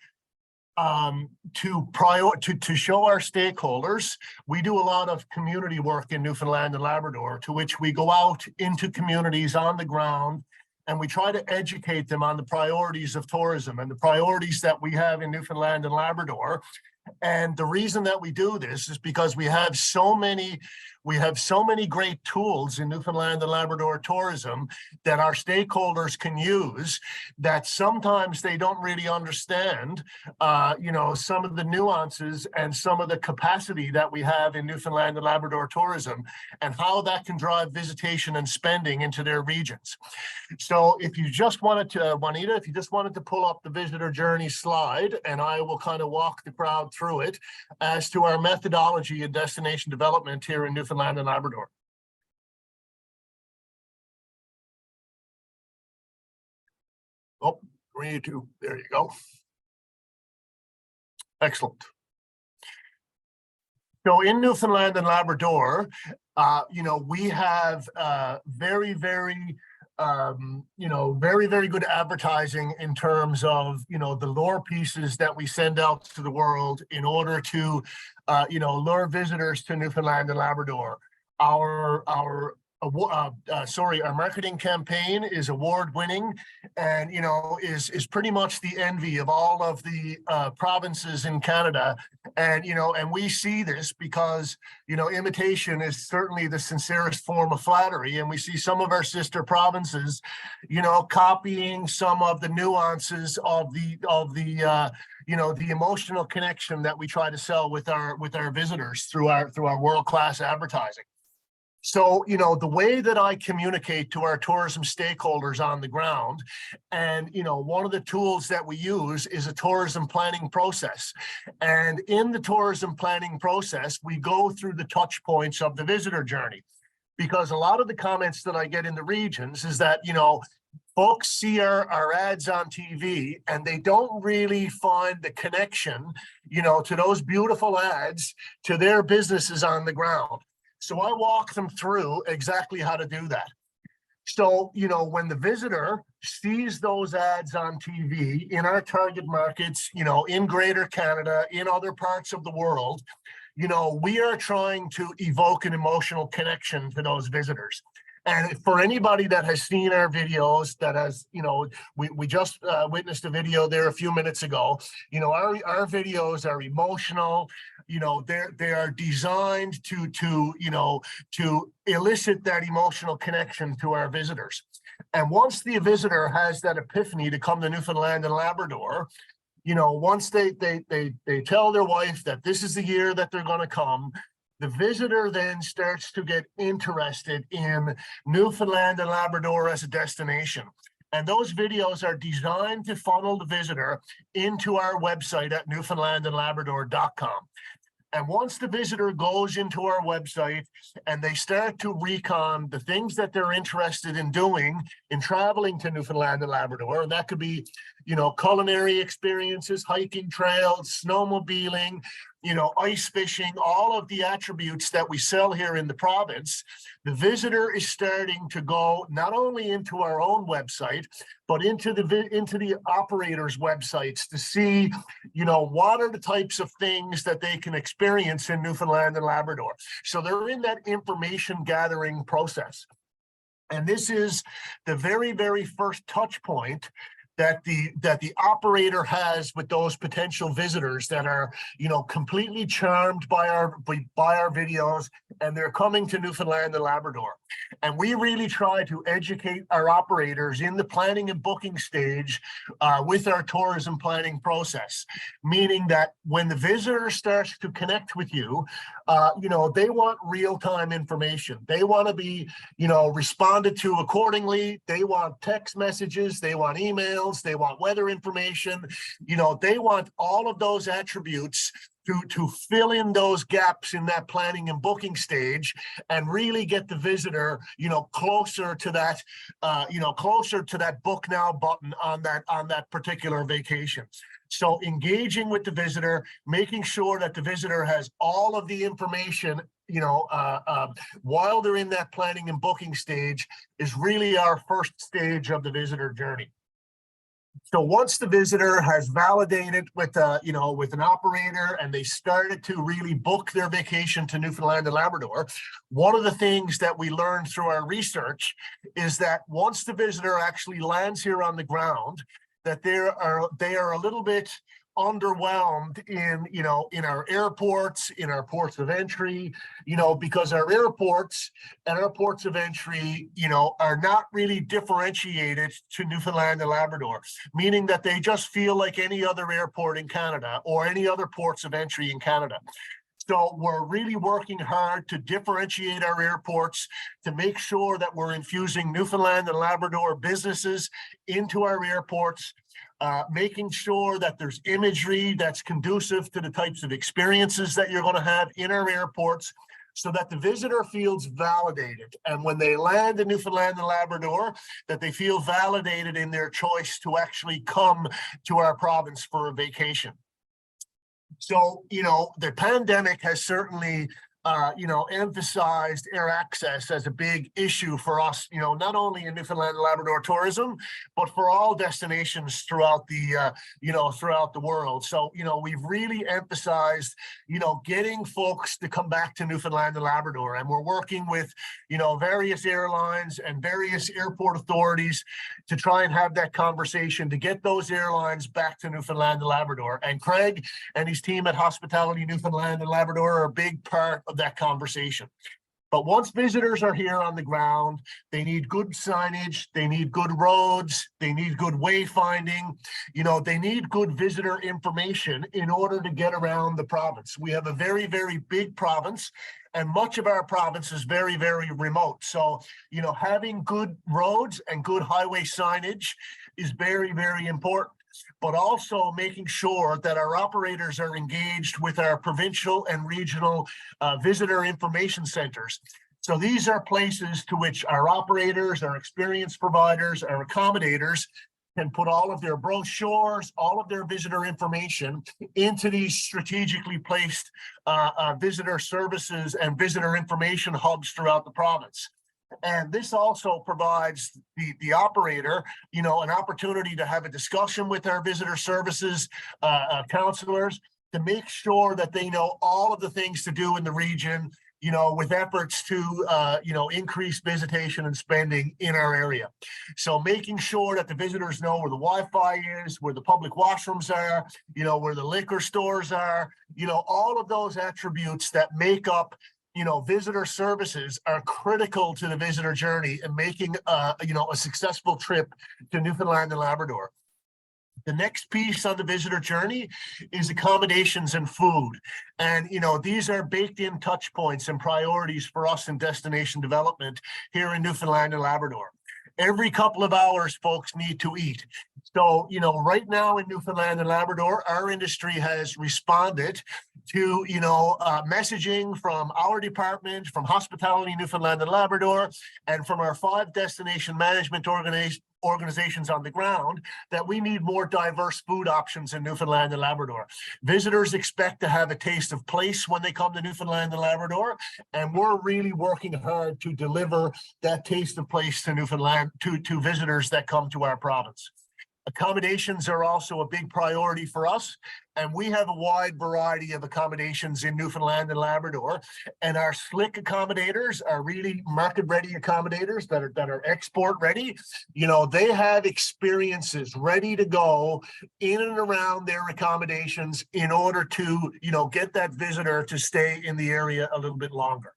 to show our stakeholders. We do a lot of community work in Newfoundland and Labrador, to which we go out into communities on the ground and we try to educate them on the priorities of tourism and the priorities that we have in Newfoundland and Labrador. And the reason that we do this is because we have so many great tools in Newfoundland and Labrador tourism that our stakeholders can use, that sometimes they don't really understand, some of the nuances and some of the capacity that we have in Newfoundland and Labrador tourism and how that can drive visitation and spending into their regions. So if you just wanted to, Juanita, if you just wanted to pull up the visitor journey slide, and I will kind of walk the crowd through it as to our methodology and destination development here in Newfoundland and Labrador. Oh, 3, 2, there you go. Excellent. So in Newfoundland and Labrador, we have very good advertising in terms of, the lure pieces that we send out to the world in order to, lure visitors to Newfoundland and Labrador. Our marketing campaign is award-winning and, is pretty much the envy of all of the provinces in Canada. And, and we see this because, imitation is certainly the sincerest form of flattery. And we see some of our sister provinces, copying some of the nuances of the emotional connection that we try to sell with our visitors through our world-class advertising. So, the way that I communicate to our tourism stakeholders on the ground, and, one of the tools that we use is a tourism planning process. And in the tourism planning process, we go through the touch points of the visitor journey, because a lot of the comments that I get in the regions is that, folks see our ads on TV and they don't really find the connection, to those beautiful ads to their businesses on the ground. So I walk them through exactly how to do that. So, when the visitor sees those ads on TV in our target markets, in Greater Canada, in other parts of the world, we are trying to evoke an emotional connection to those visitors. And for anybody that has seen our videos, that has, we just witnessed a video there a few minutes ago, our videos are emotional, they are designed to elicit that emotional connection to our visitors. And once the visitor has that epiphany to come to Newfoundland and Labrador, once they tell their wife that this is the year that they're going to come, the visitor then starts to get interested in Newfoundland and Labrador as a destination. And those videos are designed to funnel the visitor into our website at newfoundlandandlabrador.com. And once the visitor goes into our website and they start to recon the things that they're interested in doing in traveling to Newfoundland and Labrador, and that could be, culinary experiences, hiking trails, snowmobiling, ice fishing, all of the attributes that we sell here in the province, the visitor is starting to go not only into our own website, but into the operators' websites to see, what are the types of things that they can experience in Newfoundland and Labrador. So they're in that information gathering process. And this is the very, very first touch point that the operator has with those potential visitors that are, completely charmed by our videos, and they're coming to Newfoundland and Labrador. And we really try to educate our operators in the planning and booking stage with our tourism planning process, meaning that when the visitor starts to connect with you, they want real-time information. They want to be, responded to accordingly. They want text messages, they want emails, they want weather information, they want all of those attributes to fill in those gaps in that planning and booking stage and really get the visitor, closer to that, closer to that book now button on that particular vacation. So engaging with the visitor, making sure that the visitor has all of the information, while they're in that planning and booking stage is really our first stage of the visitor journey. So once the visitor has validated with an operator and they started to really book their vacation to Newfoundland and Labrador, one of the things that we learned through our research is that once the visitor actually lands here on the ground, that they are a little bit underwhelmed in our airports, in our ports of entry, because our airports and our ports of entry, are not really differentiated to Newfoundland and Labrador, meaning that they just feel like any other airport in Canada or any other ports of entry in Canada. So we're really working hard to differentiate our airports, to make sure that we're infusing Newfoundland and Labrador businesses into our airports, making sure that there's imagery that's conducive to the types of experiences that you're going to have in our airports, so that the visitor feels validated. And when they land in Newfoundland and Labrador, that they feel validated in their choice to actually come to our province for a vacation. So, the pandemic has certainly, emphasized air access as a big issue for us, not only in Newfoundland and Labrador tourism, but for all destinations throughout the, throughout the world. So, we've really emphasized, getting folks to come back to Newfoundland and Labrador. And we're working with, various airlines and various airport authorities to try and have that conversation to get those airlines back to Newfoundland and Labrador. And Craig and his team at Hospitality Newfoundland and Labrador are a big part of that conversation. But once visitors are here on the ground, they need good signage, they need good roads, they need good wayfinding, they need good visitor information in order to get around the province. We have a very, very big province, and much of our province is very, very remote. So, having good roads and good highway signage is very, very important. But also making sure that our operators are engaged with our provincial and regional visitor information centers. So these are places to which our operators, our experience providers, our accommodators can put all of their brochures, all of their visitor information into these strategically placed visitor services and visitor information hubs throughout the province. And this also provides the operator, an opportunity to have a discussion with our visitor services counselors to make sure that they know all of the things to do in the region, with efforts to, increase visitation and spending in our area. So making sure that the visitors know where the Wi-Fi is, where the public washrooms are, where the liquor stores are, all of those attributes that make up visitor services are critical to the visitor journey and making, a successful trip to Newfoundland and Labrador. The next piece on the visitor journey is accommodations and food. And, these are baked in touch points and priorities for us in destination development here in Newfoundland and Labrador. Every couple of hours, folks need to eat. So, right now in Newfoundland and Labrador, our industry has responded to, messaging from our department, from Hospitality Newfoundland and Labrador, and from our 5 destination management organizations on the ground, that we need more diverse food options in Newfoundland and Labrador. Visitors expect to have a taste of place when they come to Newfoundland and Labrador, and we're really working hard to deliver that taste of place to Newfoundland, to visitors that come to our province. Accommodations are also a big priority for us, and we have a wide variety of accommodations in Newfoundland and Labrador. And our slick accommodators are really market-ready accommodators that are export-ready. They have experiences ready to go in and around their accommodations in order to, get that visitor to stay in the area a little bit longer.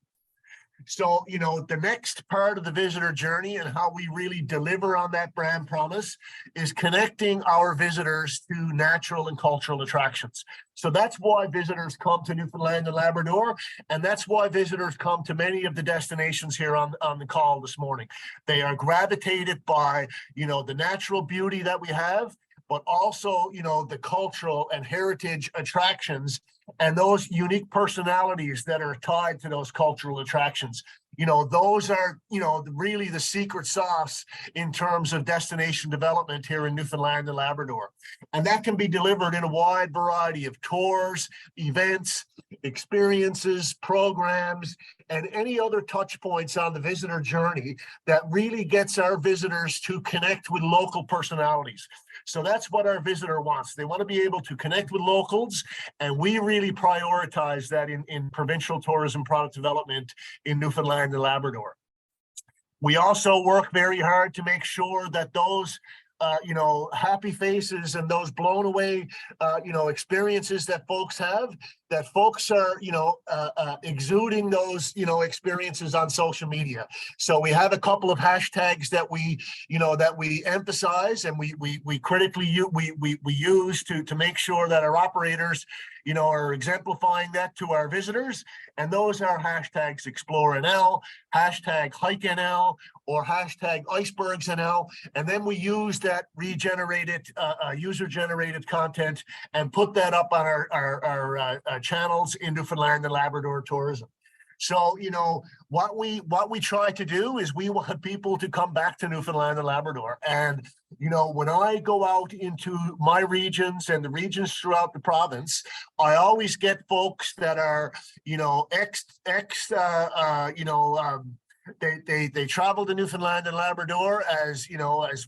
So, the next part of the visitor journey and how we really deliver on that brand promise is connecting our visitors to natural and cultural attractions. So that's why visitors come to Newfoundland and Labrador, and that's why visitors come to many of the destinations here on the call this morning. They are gravitated by, the natural beauty that we have, but also, the cultural and heritage attractions and those unique personalities that are tied to those cultural attractions. Those are, really the secret sauce in terms of destination development here in Newfoundland and Labrador. And that can be delivered in a wide variety of tours, events, experiences, programs, and any other touch points on the visitor journey that really gets our visitors to connect with local personalities. So that's what our visitor wants. They want to be able to connect with locals, and we really prioritize that in provincial tourism product development in Newfoundland and Labrador. We also work very hard to make sure that those happy faces and those blown away, experiences that folks have, that folks are, exuding those, experiences on social media. So we have a couple of hashtags that we emphasize, and we critically use to make sure that our operators, are exemplifying that to our visitors. And those are hashtags ExploreNL, hashtag HikeNL, or hashtag IcebergsNL. And then we use that regenerated, user-generated content and put that up on our channels in Newfoundland and Labrador tourism. So, what we try to do is we want people to come back to Newfoundland and Labrador. And, when I go out into my regions and the regions throughout the province, I always get folks that are, they travel to Newfoundland and Labrador as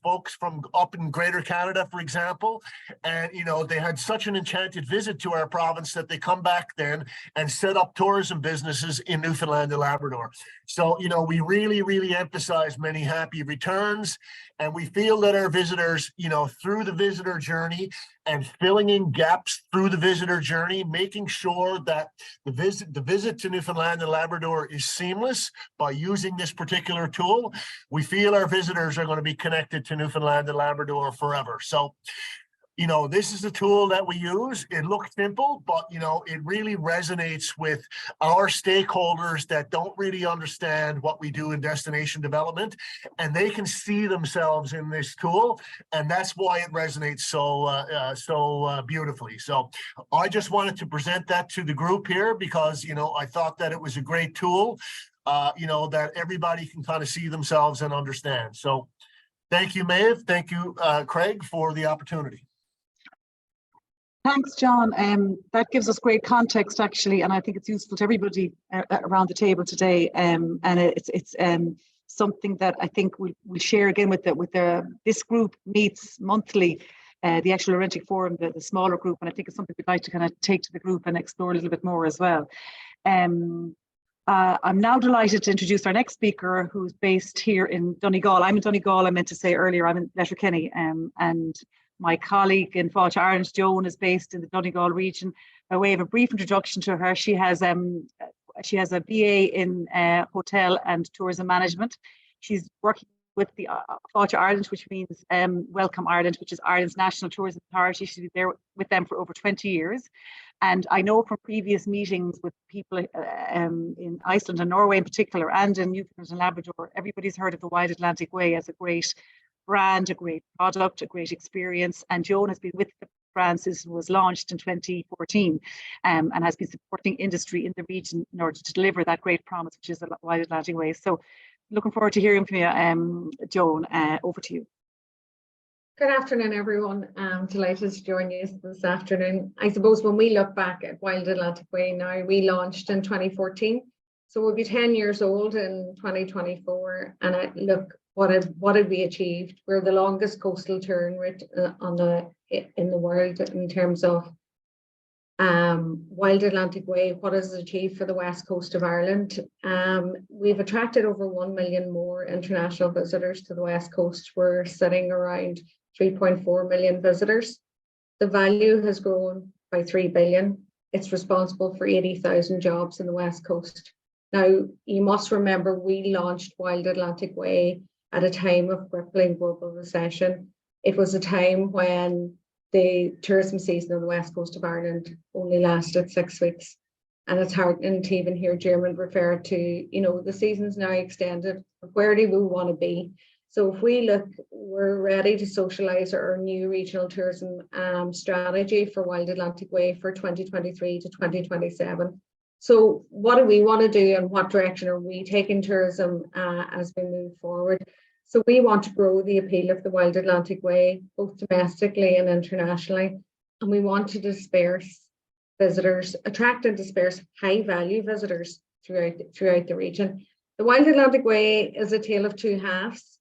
folks from up in Greater Canada, for example, and they had such an enchanted visit to our province that they come back then and set up tourism businesses in Newfoundland and Labrador. So we really emphasize many happy returns, and we feel that our visitors, through the visitor journey and filling in gaps through the visitor journey, making sure that the visit to Newfoundland and Labrador is seamless by using this particular tool, we feel our visitors are going to be connected to Newfoundland and Labrador forever. So, this is a tool that we use. It looks simple, but, it really resonates with our stakeholders that don't really understand what we do in destination development, and they can see themselves in this tool, and that's why it resonates so beautifully. So I just wanted to present that to the group here because, I thought that it was a great tool, that everybody can kind of see themselves and understand. So thank you, Maeve. Thank you, Craig, for the opportunity. Thanks, John. That gives us great context, actually, and I think it's useful to everybody around the table today. And it's something that I think we'll share again with this group meets monthly, the Annual Laurentic Forum, the smaller group, and I think it's something we'd like to kind of take to the group and explore a little bit more as well. I'm now delighted to introduce our next speaker, who's based here in Donegal. I'm in Donegal, I meant to say earlier, I'm in Letterkenny, and my colleague in Fáilte, Ireland, Joan, is based in the Donegal region. By way of a brief introduction to her, she has a BA in Hotel and Tourism Management. She's working with the Fáilte Ireland, which means Welcome Ireland, which is Ireland's national tourism authority. She's been there with them for over 20 years. And I know from previous meetings with people in Iceland and Norway in particular, and in Newfoundland and Labrador, everybody's heard of the Wide Atlantic Way as a great brand, a great product, a great experience. And Joan has been with the brand since it was launched in 2014 and has been supporting industry in the region in order to deliver that great promise, which is the Wild Atlantic Way. So looking forward to hearing from you, Joan. Over to you. Good afternoon, everyone. I'm delighted to join you this afternoon. I suppose when we look back at Wild Atlantic Way now, we launched in 2014. So we'll be 10 years old in 2024. And look, what have we achieved? We're the longest coastal touring route in the world in terms of Wild Atlantic Way. What has it achieved for the west coast of Ireland? We've attracted over 1 million more international visitors to the west coast. We're sitting around 3.4 million visitors. The value has grown by 3 billion. It's responsible for 80,000 jobs in the west coast. Now, you must remember we launched Wild Atlantic Way at a time of crippling global recession. It was a time when the tourism season on the west coast of Ireland only lasted 6 weeks. And it's heartening to even hear Jeremy refer to, the season's now extended. Where do we want to be? So if we look, we're ready to socialise our new regional tourism strategy for Wild Atlantic Way for 2023 to 2027. So what do we want to do and what direction are we taking tourism as we move forward? So we want to grow the appeal of the Wild Atlantic Way, both domestically and internationally. And we want to disperse visitors, attract and disperse high value visitors throughout the region. The Wild Atlantic Way is a tale of two halves.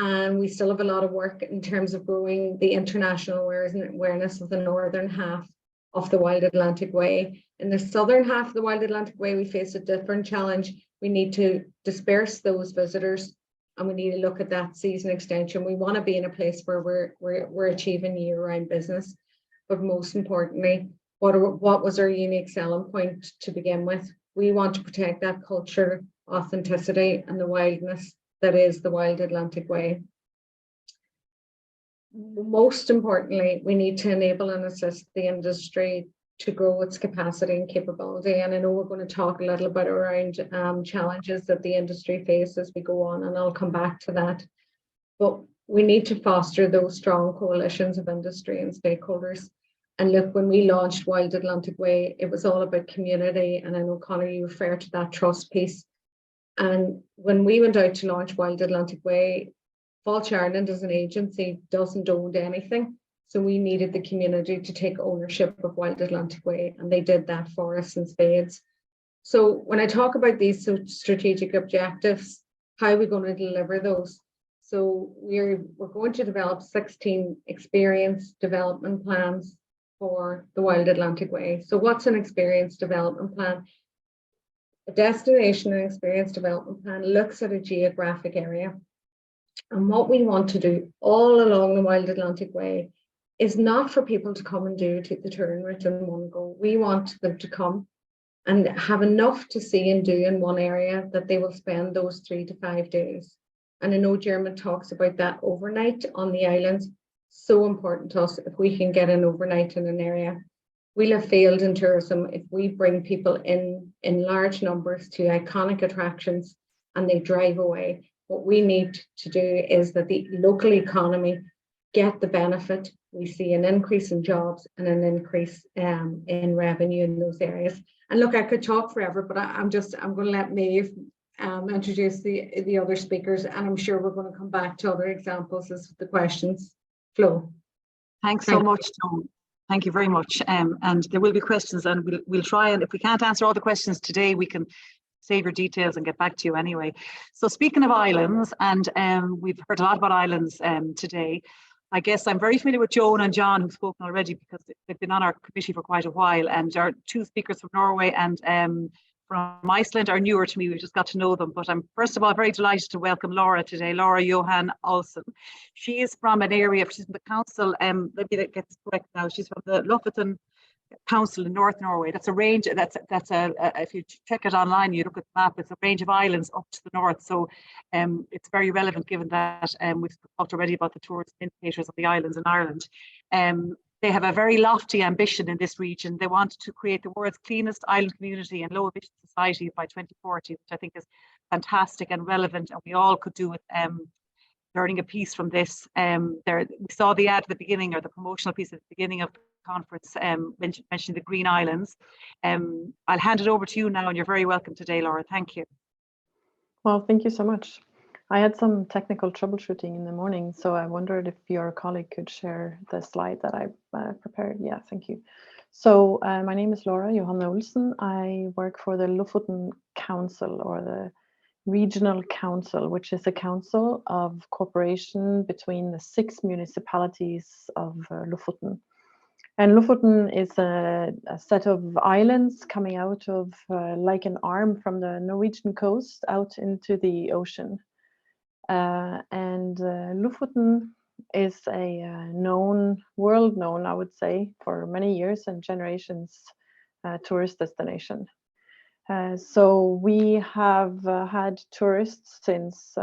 And we still have a lot of work in terms of growing the international awareness of the northern half of the Wild Atlantic Way. In the southern half of the Wild Atlantic Way, we face a different challenge. We need to disperse those visitors and we need to look at that season extension. We want to be in a place where we're achieving year-round business. But most importantly, what was our unique selling point to begin with? We want to protect that culture, authenticity, and the wildness that is the Wild Atlantic Way. Most importantly, we need to enable and assist the industry to grow its capacity and capability. And I know we're going to talk a little bit around challenges that the industry faces as we go on, and I'll come back to that. But we need to foster those strong coalitions of industry and stakeholders. And look, when we launched Wild Atlantic Way, it was all about community. And I know, Conor, you refer to that trust piece. And when we went out to launch Wild Atlantic Way, Falch Ireland as an agency doesn't own anything. So we needed the community to take ownership of Wild Atlantic Way, and they did that for us in spades. So when I talk about these strategic objectives, how are we going to deliver those? So we're going to develop 16 experience development plans for the Wild Atlantic Way. So what's an experience development plan? A destination and experience development plan looks at a geographic area. And what we want to do all along the Wild Atlantic Way is not for people to come and do the touring route in one go. We want them to come and have enough to see and do in one area that they will spend those 3 to 5 days. And I know Jeremy talks about that overnight on the islands. So important to us if we can get an overnight in an area. We'll have failed in tourism if we bring people in large numbers to iconic attractions and they drive away. What we need to do is that the local economy get the benefit. We see an increase in jobs and an increase in revenue in those areas. And look, I could talk forever, but I'm going to let Maeve introduce the other speakers, and I'm sure we're going to come back to other examples as the questions flow. Thanks so much, Joan. Thank you very much. And there will be questions, and we'll try, and if we can't answer all the questions today, we can save your details and get back to you anyway. So speaking of islands, and we've heard a lot about islands today. I guess I'm very familiar with Joan and John, who've spoken already because they've been on our committee for quite a while, and our two speakers from Norway and from Iceland are newer to me. We've just got to know them. But I'm first of all very delighted to welcome Laura today, Laura Johan Olsen. She is from an area, she's from the council, let me get this correct now, she's from the Lofoten Council in North Norway. That's a range, if you check it online, you look at the map, it's a range of islands up to the north. So it's very relevant given that we've talked already about the tourism indicators of the islands in Ireland. They have a very lofty ambition in this region. They want to create the world's cleanest island community and low emission society by 2040, which I think is fantastic and relevant, and we all could do with learning a piece from this. We saw the ad at the beginning, or the promotional piece at the beginning of the conference, mentioning the Green Islands. I'll hand it over to you now, and you're very welcome today, Laura. Thank you. Well, thank you so much. I had some technical troubleshooting in the morning, so I wondered if your colleague could share the slide that I prepared. Yeah, thank you. So my name is Laura Johanna Olsen. I work for the Lofoten Council, or the Regional Council, which is a council of cooperation between the 6 municipalities of Lofoten. And Lofoten is a set of islands coming out of like an arm from the Norwegian coast out into the ocean. Lofoten is a world known, I would say, for many years and generations, tourist destination. So we have had tourists since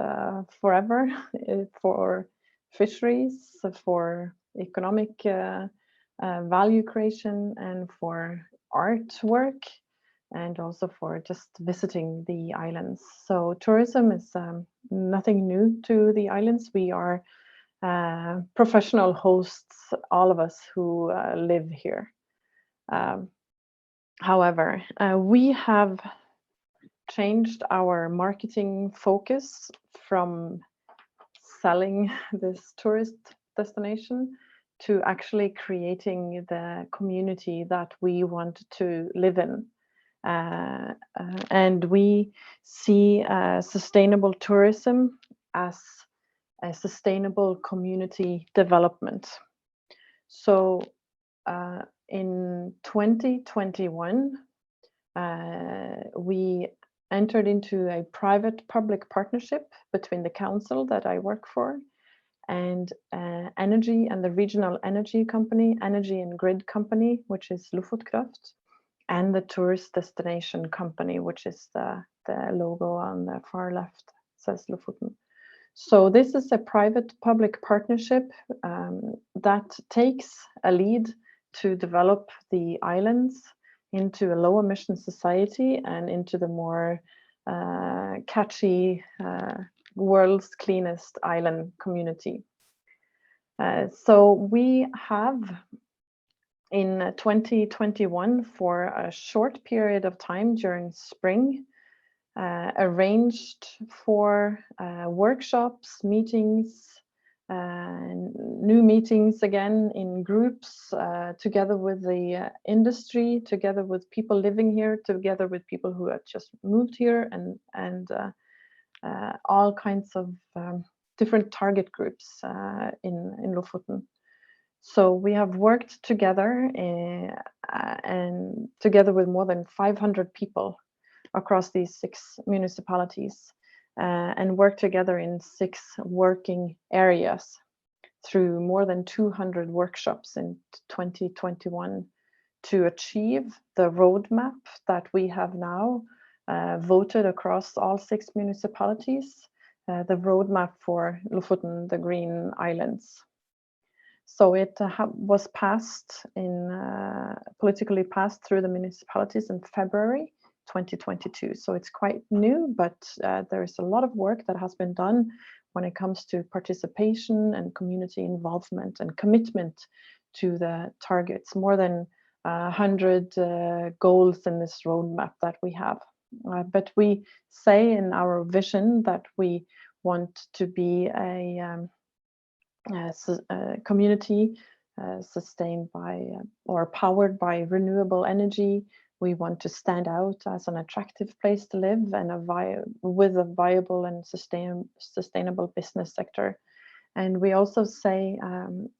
forever for fisheries, for economic value creation, and for artwork, and also for just visiting the islands. So tourism is nothing new to the islands. We are professional hosts, all of us who live here. However, we have changed our marketing focus from selling this tourist destination to actually creating the community that we want to live in. And we see sustainable tourism as a sustainable community development. So in 2021, we entered into a private-public partnership between the council that I work for and energy and the regional energy company, Energy and Grid Company, which is Lofotkraft, and the tourist destination company, which is the logo on the far left, says Lofoten. So this is a private-public partnership that takes a lead to develop the islands into a low-emission society and into the more catchy world's cleanest island community. So we have, in 2021, for a short period of time during spring, arranged for workshops, meetings, new meetings again in groups, together with the industry, together with people living here, together with people who have just moved here, and all kinds of different target groups in Lofoten. So we have worked together and together with more than 500 people across these 6 municipalities, and work together in 6 working areas through more than 200 workshops in 2021 to achieve the roadmap that we have now voted across all 6 municipalities, the roadmap for Lofoten, the Green Islands. So it was passed politically passed through the municipalities in February 2022. So it's quite new, but there is a lot of work that has been done when it comes to participation and community involvement and commitment to the targets. More than 100 goals in this roadmap that we have. But we say in our vision that we want to be a community sustained by or powered by renewable energy. We want to stand out as an attractive place to live and with a viable and sustainable business sector. And we also say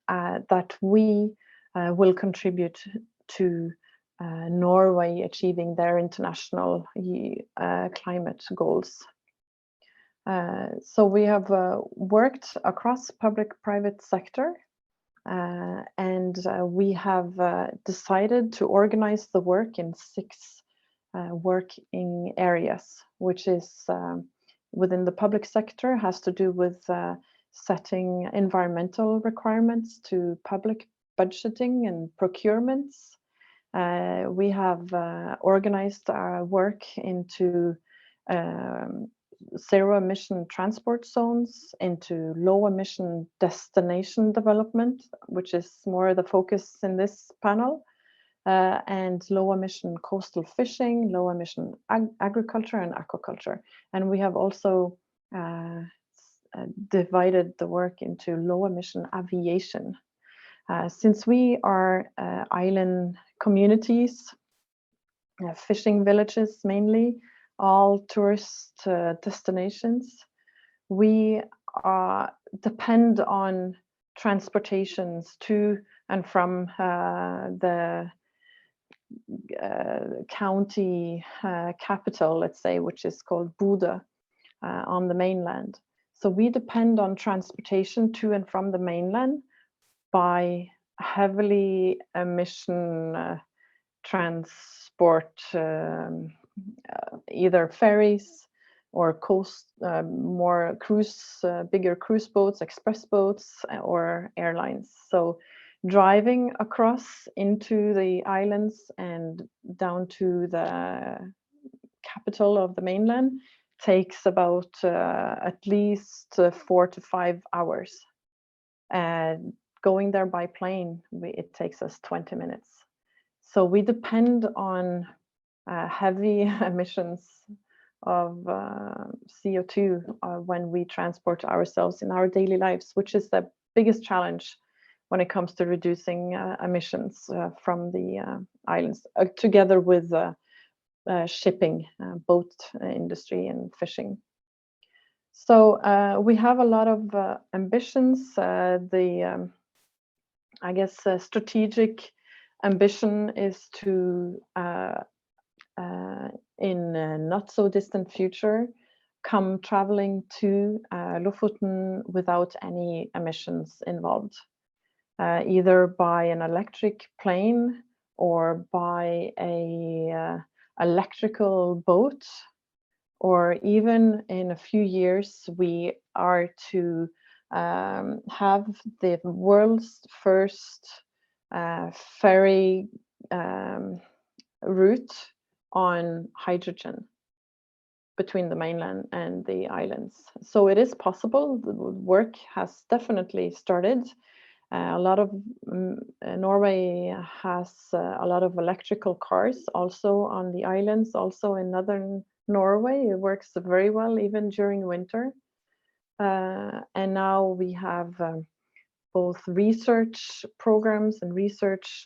that we will contribute to Norway achieving their international climate goals. So we have worked across public-private sector, and we have decided to organize the work in 6 working areas, which is within the public sector, has to do with setting environmental requirements to public budgeting and procurements. We have organized our work into zero emission transport zones into low emission destination development, which is more the focus in this panel, and low emission coastal fishing, low emission agriculture and aquaculture. And we have also divided the work into low emission aviation. Since we are island communities, fishing villages mainly, all tourist destinations, we depend on transportations to and from the county capital, let's say, which is called Bodø on the mainland. So we depend on transportation to and from the mainland by heavily emission transport, either ferries or coast, more cruise, bigger cruise boats, express boats, or airlines. So driving across into the islands and down to the capital of the mainland takes about at least 4 to 5 hours. Going there by plane, it takes us 20 minutes. So we depend on heavy emissions of CO2 when we transport ourselves in our daily lives, which is the biggest challenge when it comes to reducing emissions from the islands, together with shipping, boat industry and fishing. So we have a lot of ambitions. I guess strategic ambition is to, in a not so distant future, come traveling to Lofoten without any emissions involved, either by an electric plane or by a electrical boat, or even in a few years we are to have the world's first ferry route on hydrogen between the mainland and the islands. So it is possible. The work has definitely started. A lot of Norway has a lot of electrical cars also on the islands, also in northern Norway. It works very well even during winter. And now we have both research programs and research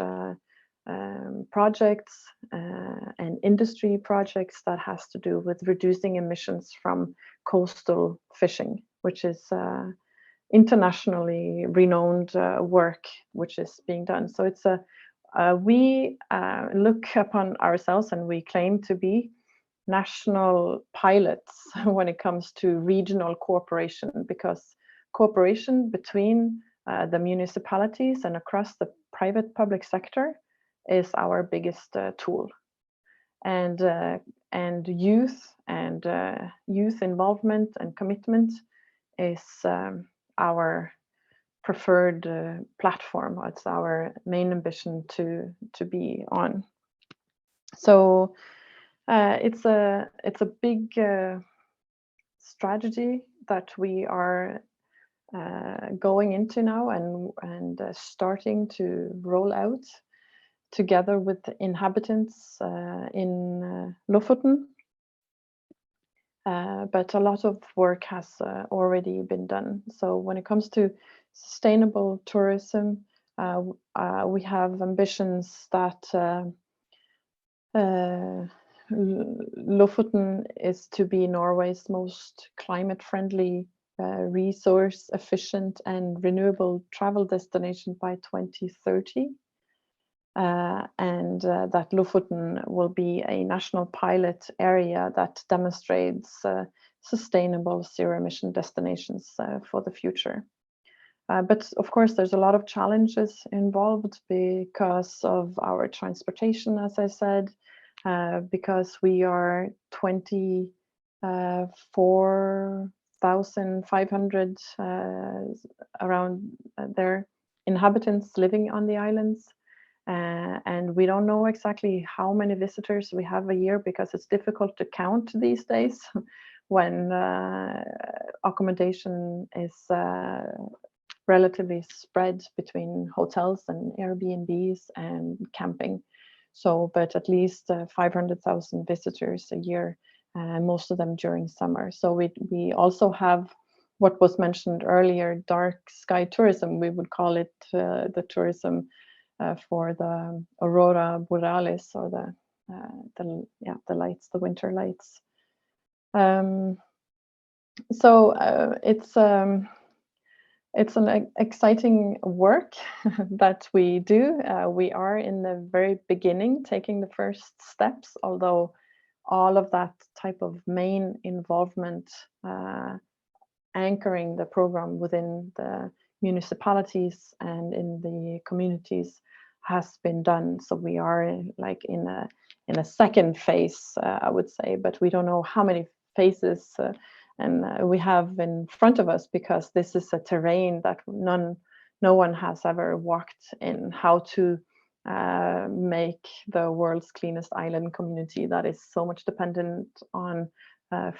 projects and industry projects that has to do with reducing emissions from coastal fishing, which is internationally renowned work which is being done. So it's we look upon ourselves and we claim to be national pilots when it comes to regional cooperation, because cooperation between the municipalities and across the private public sector is our biggest tool. And youth involvement and commitment is our preferred platform. It's our main ambition to be on. So it's a big strategy that we are going into now and starting to roll out together with the inhabitants in Lofoten. But a lot of work has already been done. So when it comes to sustainable tourism, we have ambitions that Lofoten is to be Norway's most climate-friendly, resource-efficient and renewable travel destination by 2030. And that Lofoten will be a national pilot area that demonstrates sustainable zero-emission destinations for the future. But of course, there's a lot of challenges involved because of our transportation, as I said, because we are 24,500 around there inhabitants living on the islands. And we don't know exactly how many visitors we have a year because it's difficult to count these days. when accommodation is relatively spread between hotels and Airbnbs and camping. So, but at least 500,000 visitors a year, most of them during summer. So we also have what was mentioned earlier, dark sky tourism. We would call it the tourism for the aurora borealis, or the lights, the winter lights. So it's an exciting work that we do. We are in the very beginning, taking the first steps, although all of that type of main involvement, anchoring the program within the municipalities and in the communities, has been done. So we are like in a second phase, I would say, but we don't know how many phases and we have in front of us, because this is a terrain that no one has ever walked in. How to make the world's cleanest island community that is so much dependent on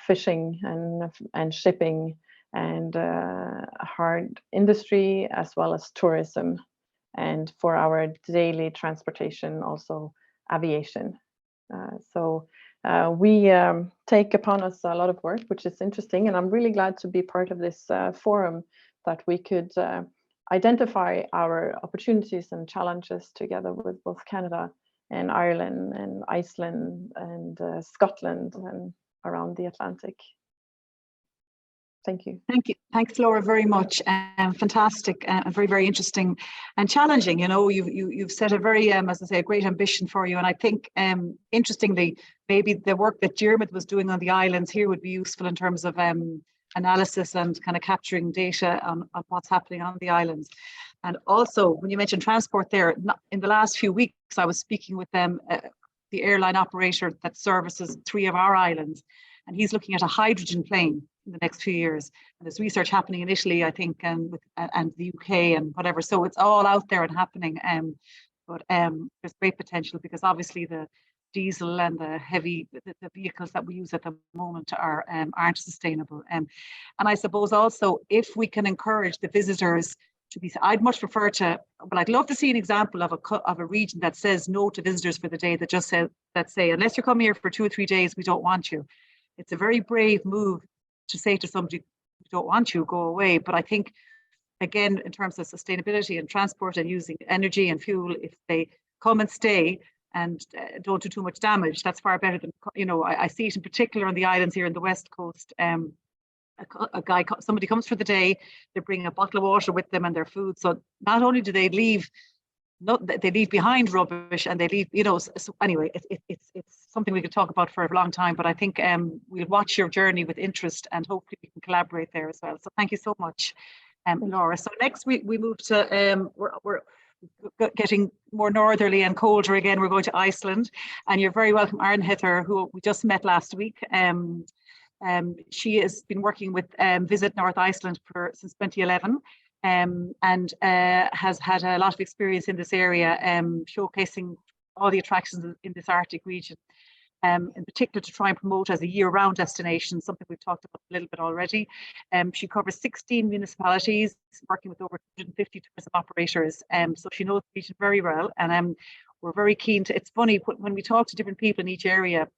fishing and shipping and hard industry, as well as tourism, and for our daily transportation, also aviation. We take upon us a lot of work, which is interesting, and I'm really glad to be part of this forum, that we could identify our opportunities and challenges together with both Canada and Ireland and Iceland and Scotland and around the Atlantic. Thank you. Thank you. Thanks, Laura, very much. Fantastic and very, very interesting and challenging. You know, you've set a very, as I say, a great ambition for you. And I think, interestingly, maybe the work that Diarmuid was doing on the islands here would be useful in terms of analysis and kind of capturing data on what's happening on the islands. And also, when you mentioned transport there, in the last few weeks, I was speaking with them, the airline operator that services 3 of our islands, and he's looking at a hydrogen plane in the next few years. And there's research happening in Italy, I think, and the UK and whatever. So it's all out there and happening. But there's great potential, because obviously the diesel and the vehicles that we use at the moment aren't sustainable. And I suppose also, if we can encourage the visitors to be, I'd much prefer to, well, I'd love to see an example of a region that says no to visitors for the day, that just says, that say, unless you're coming here for 2 or 3 days, we don't want you. It's a very brave move to say to somebody, we don't want you, go away. But I think, again, in terms of sustainability and transport and using energy and fuel, if they come and stay and don't do too much damage, that's far better than, you know, I see it in particular on the islands here in the West Coast. Somebody comes for the day, they bring a bottle of water with them and their food. So not only do they leave, they leave behind rubbish, and they leave, you know, so anyway, it's something we could talk about for a long time, but I think we'll watch your journey with interest, and hopefully we can collaborate there as well. So thank you so much, Laura. So next we move to, we're getting more northerly and colder again. We're going to Iceland, and you're very welcome, Arnheiður, who we just met last week. She has been working with Visit North Iceland since 2011. And has had a lot of experience in this area, showcasing all the attractions in this Arctic region, in particular to try and promote as a year-round destination, something we've talked about a little bit already. She covers 16 municipalities, working with over 150 tourism operators, so she knows the region very well, and we're very keen to, it's funny, when we talk to different people in each area,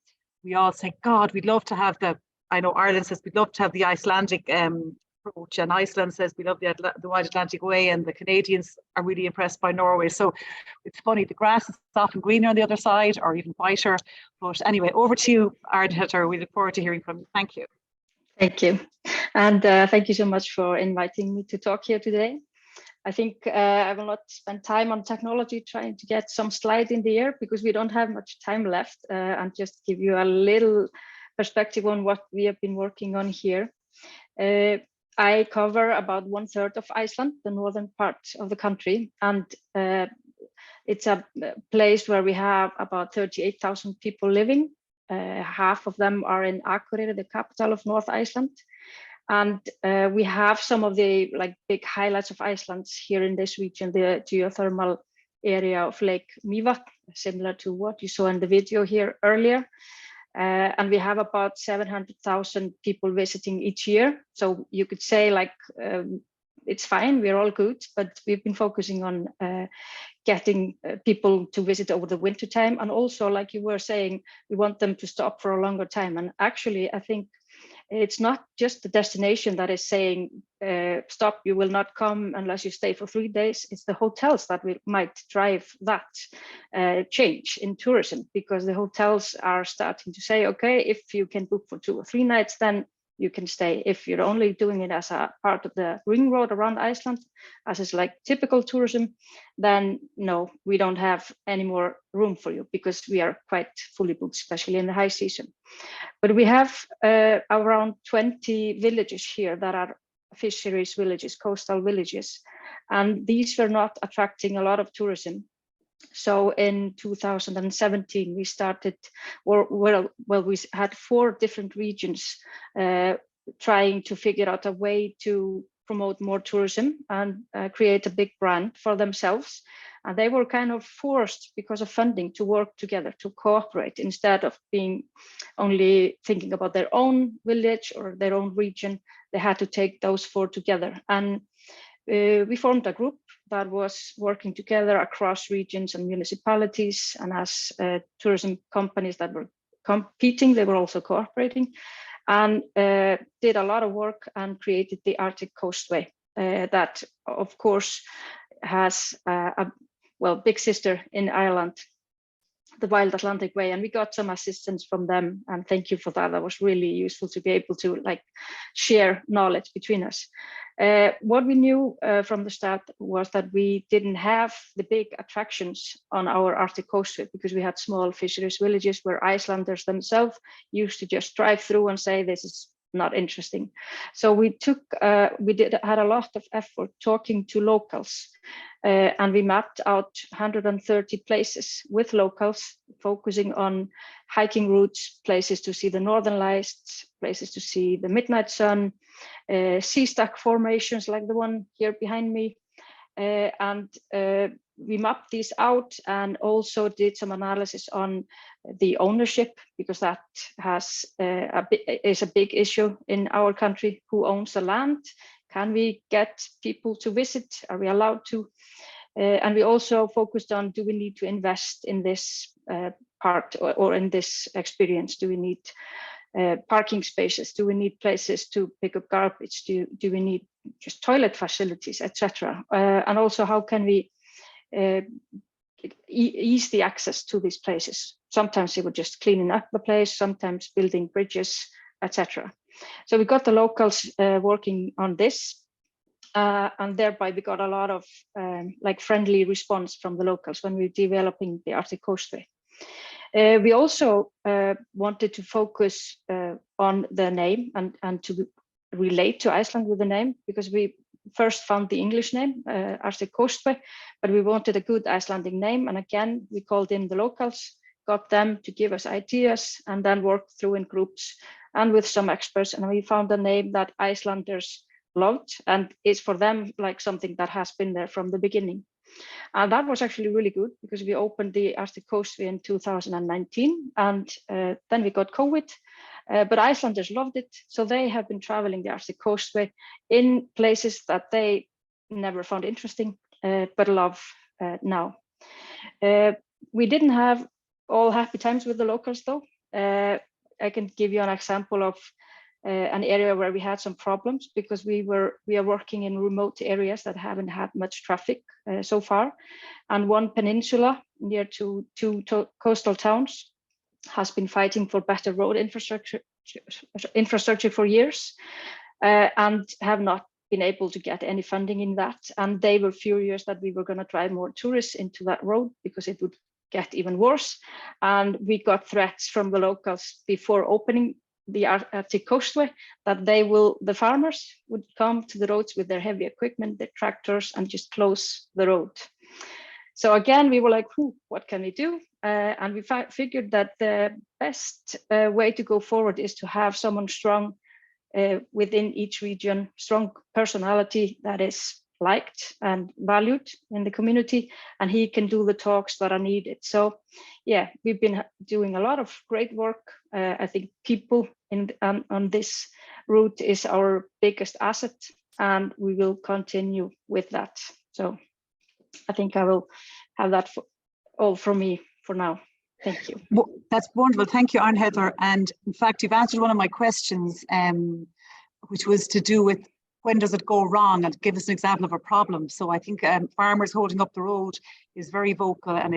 we all say, God, we'd love to have I know Ireland says we'd love to have the Icelandic approach, and Iceland says we love the Wide Atlantic Way, and the Canadians are really impressed by Norway. So it's funny, the grass is often greener on the other side, or even whiter. But anyway, over to you, Arnheiður. We look forward to hearing from you. Thank you. Thank you. And thank you so much for inviting me to talk here today. I think I will not spend time on technology trying to get some slide in the air, because we don't have much time left, and just give you a little perspective on what we have been working on here. I cover about 1/3 of Iceland, the northern part of the country, and it's a place where we have about 38,000 people living. Half of them are in Akureyri, the capital of North Iceland, and we have some of the big highlights of Iceland here in this region, the geothermal area of Lake Mývatn, similar to what you saw in the video here earlier. And we have about 700,000 people visiting each year. So you could say like, it's fine, we're all good, but we've been focusing on getting people to visit over the winter time. And also, like you were saying, we want them to stop for a longer time. And actually, I think it's not just the destination that is saying, stop, you will not come unless you stay for 3 days. It's the hotels that might drive that change in tourism, because the hotels are starting to say, okay, if you can book for 2 or 3 nights, then you can stay. If you're only doing it as a part of the ring road around Iceland, as is like typical tourism, then no, we don't have any more room for you, because we are quite fully booked, especially in the high season. But we have around 20 villages here that are fisheries villages, coastal villages, and these were not attracting a lot of tourism. So in 2017, we started, we had 4 different regions trying to figure out a way to promote more tourism and create a big brand for themselves. And they were kind of forced, because of funding, to work together, to cooperate, instead of being only thinking about their own village or their own region. They had to take those 4 together. And we formed a group that was working together across regions and municipalities, and as tourism companies that were competing, they were also cooperating, and did a lot of work and created the Arctic Coastway that, of course, has a big sister in Ireland, the Wild Atlantic Way, and we got some assistance from them, and thank you for that. That was really useful to be able to like share knowledge between us. What we knew from the start was that we didn't have the big attractions on our Arctic Coastway, because we had small fisheries villages where Icelanders themselves used to just drive through and say, this is not interesting. So we had a lot of effort talking to locals, and we mapped out 130 places with locals, focusing on hiking routes, places to see the northern lights, places to see the midnight sun, sea stack formations like the one here behind me, and we mapped these out, and also did some analysis on the ownership, because that is a big issue in our country. Who owns the land? Can we get people to visit? Are we allowed to? And we also focused on, do we need to invest in this part or in this experience? Do we need parking spaces? Do we need places to pick up garbage? Do we need just toilet facilities, etc.? And also, how can we ease the access to these places? Sometimes they were just cleaning up the place, sometimes building bridges, etc. So we got the locals working on this, and thereby we got a lot of friendly response from the locals when we were developing the Arctic Coastway. We also wanted to focus on the name and to relate to Iceland with the name, because we first found the English name, Arctic Coastway, but we wanted a good Icelandic name. And again, we called in the locals, got them to give us ideas, and then worked through in groups and with some experts. And we found a name that Icelanders loved, and is for them like something that has been there from the beginning. And that was actually really good, because we opened the Arctic Coastway in 2019, and then we got COVID. But Icelanders loved it, so they have been traveling the Arctic Coastway in places that they never found interesting, but love now. We didn't have all happy times with the locals, though. I can give you an example of an area where we had some problems, because we are working in remote areas that haven't had much traffic so far, and one peninsula near to two coastal towns has been fighting for better road infrastructure for years, and have not been able to get any funding in that. And they were furious that we were going to drive more tourists into that road, because it would get even worse. And we got threats from the locals before opening the Arctic Coastway that the farmers would come to the roads with their heavy equipment, their tractors, and just close the road. So again, we were like, what can we do? And we figured that the best way to go forward is to have someone strong within each region, strong personality that is liked and valued in the community, and he can do the talks that are needed. So yeah, we've been doing a lot of great work. I think people on this route is our biggest asset, and we will continue with that. So I think I will have that all from me for now. Thank you. Well, that's wonderful. Thank you, Arne-Heather. And in fact, you've answered one of my questions, which was to do with when does it go wrong, and give us an example of a problem. So I think Farmers Holding Up the Road is very vocal, and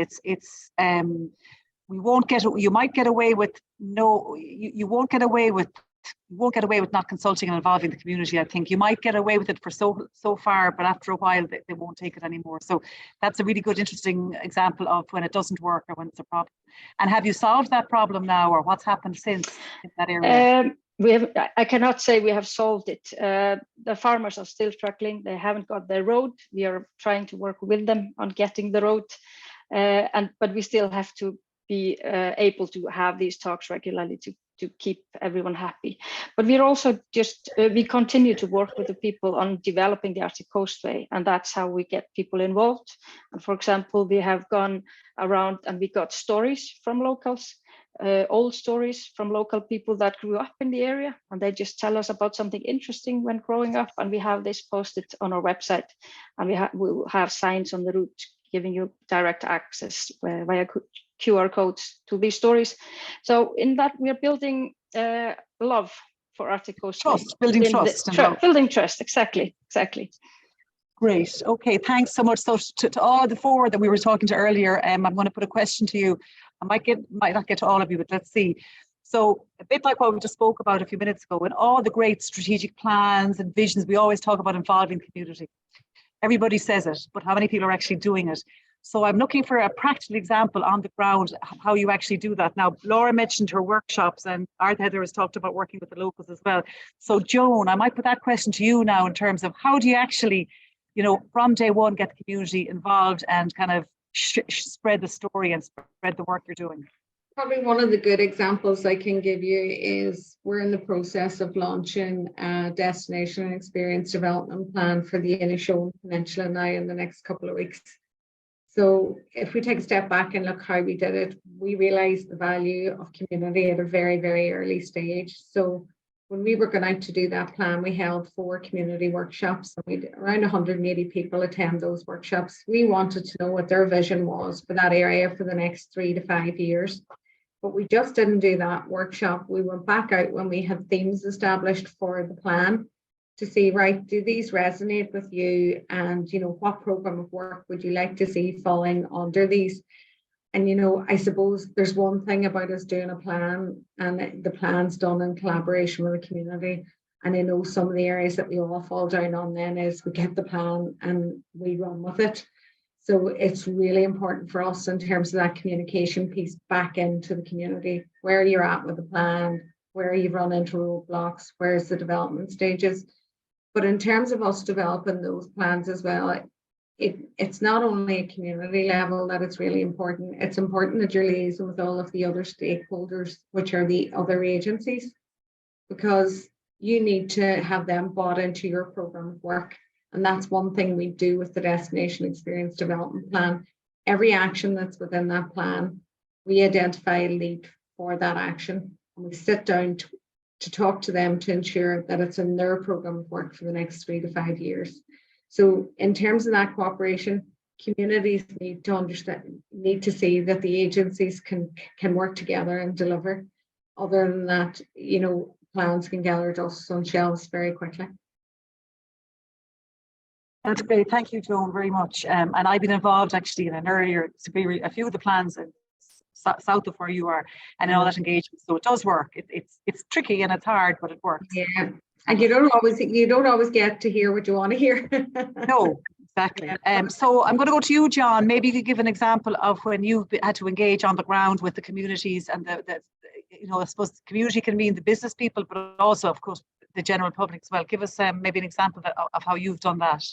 we won't get, you might get away with you won't get away with not consulting and involving the community. I think you might get away with it for so far, but after a while they won't take it anymore. So that's a really good, interesting example of when it doesn't work or when it's a problem. And have you solved that problem now, or what's happened since in that area? I cannot say we have solved it. The farmers are still struggling. They haven't got their road. We are trying to work with them on getting the road, but we still have to be able to have these talks regularly to keep everyone happy. But we're also we continue to work with the people on developing the Arctic Coastway, and that's how we get people involved. And for example, we have gone around and we got stories from locals, old stories from local people that grew up in the area, and they just tell us about something interesting when growing up, and we have this posted on our website, and we'll have signs on the route giving you direct access via QR codes to these stories. So in that, we are building love for Arctic Coastway. Trust, building trust. Building trust, exactly. Great. Okay, thanks so much. So to all the four that we were talking to earlier, I'm going to put a question to you. I might not get to all of you, but let's see. So a bit like what we just spoke about a few minutes ago, in all the great strategic plans and visions, we always talk about involving community. Everybody says it, but how many people are actually doing it? So I'm looking for a practical example on the ground, how you actually do that. Now, Laura mentioned her workshops, and Arne-Heather has talked about working with the locals as well. So Joan, I might put that question to you now in terms of how do you actually, from day one, get the community involved and kind of spread the story and spread the work you're doing? Probably one of the good examples I can give you is we're in the process of launching a destination and experience development plan for the Inishowen Peninsula now in the next couple of weeks. So if we take a step back and look how we did it, we realized the value of community at a very, very early stage. So when we were going out to do that plan, we held 4 community workshops, and we had around 180 people attend those workshops. We wanted to know what their vision was for that area for the next 3 to 5 years. But we just didn't do that workshop. We went back out when we had themes established for the plan to see, right, do these resonate with you? And, what program of work would you like to see falling under these? And, I suppose there's one thing about us doing a plan, and the plan's done in collaboration with the community. And I know some of the areas that we all fall down on then is we get the plan and we run with it. So it's really important for us in terms of that communication piece back into the community, where you're at with the plan, where you've run into roadblocks, where's the development stages. But in terms of us developing those plans as well, it's not only a community level that it's really important. It's important that you're liaising with all of the other stakeholders, which are the other agencies, because you need to have them bought into your program of work. And that's one thing we do with the Destination Experience Development Plan. Every action that's within that plan, we identify a lead for that action. And we sit down to talk to them to ensure that it's in their program of work for the next 3 to 5 years. So in terms of that cooperation, communities need to understand, need to see that the agencies can work together and deliver. Other than that, plans can gather dust on shelves very quickly. That's great. Thank you, Joan, very much. And I've been involved actually in a few of the plans south of where you are, and in all that engagement. So it does work. It's tricky and it's hard, but it works. Yeah, and you don't always get to hear what you want to hear. No, exactly. So I'm going to go to you, John. Maybe you could give an example of when you've had to engage on the ground with the communities, and I suppose the community can mean the business people, but also, of course, the general public as well. Give us maybe an example of how you've done that.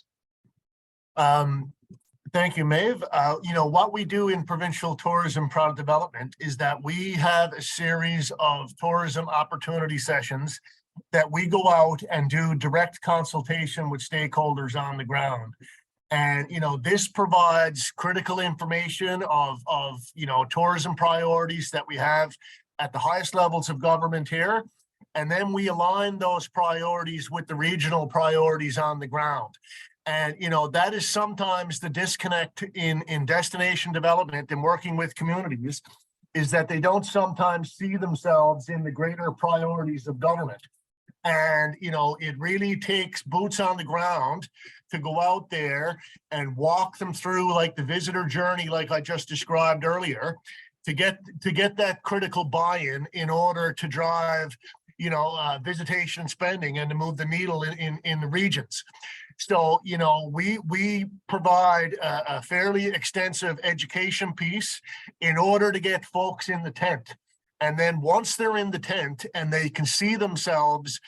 Thank you, Maeve. What we do in Provincial Tourism Product Development is that we have a series of tourism opportunity sessions that we go out and do direct consultation with stakeholders on the ground. And, this provides critical information of tourism priorities that we have at the highest levels of government here. And then we align those priorities with the regional priorities on the ground. And, that is sometimes the disconnect in destination development and working with communities, is that they don't sometimes see themselves in the greater priorities of government. And, it really takes boots on the ground to go out there and walk them through like the visitor journey, like I just described earlier, to get that critical buy-in in order to drive, visitation spending and to move the needle in the regions. So, we provide a fairly extensive education piece in order to get folks in the tent. And then once they're in the tent and they can see themselves,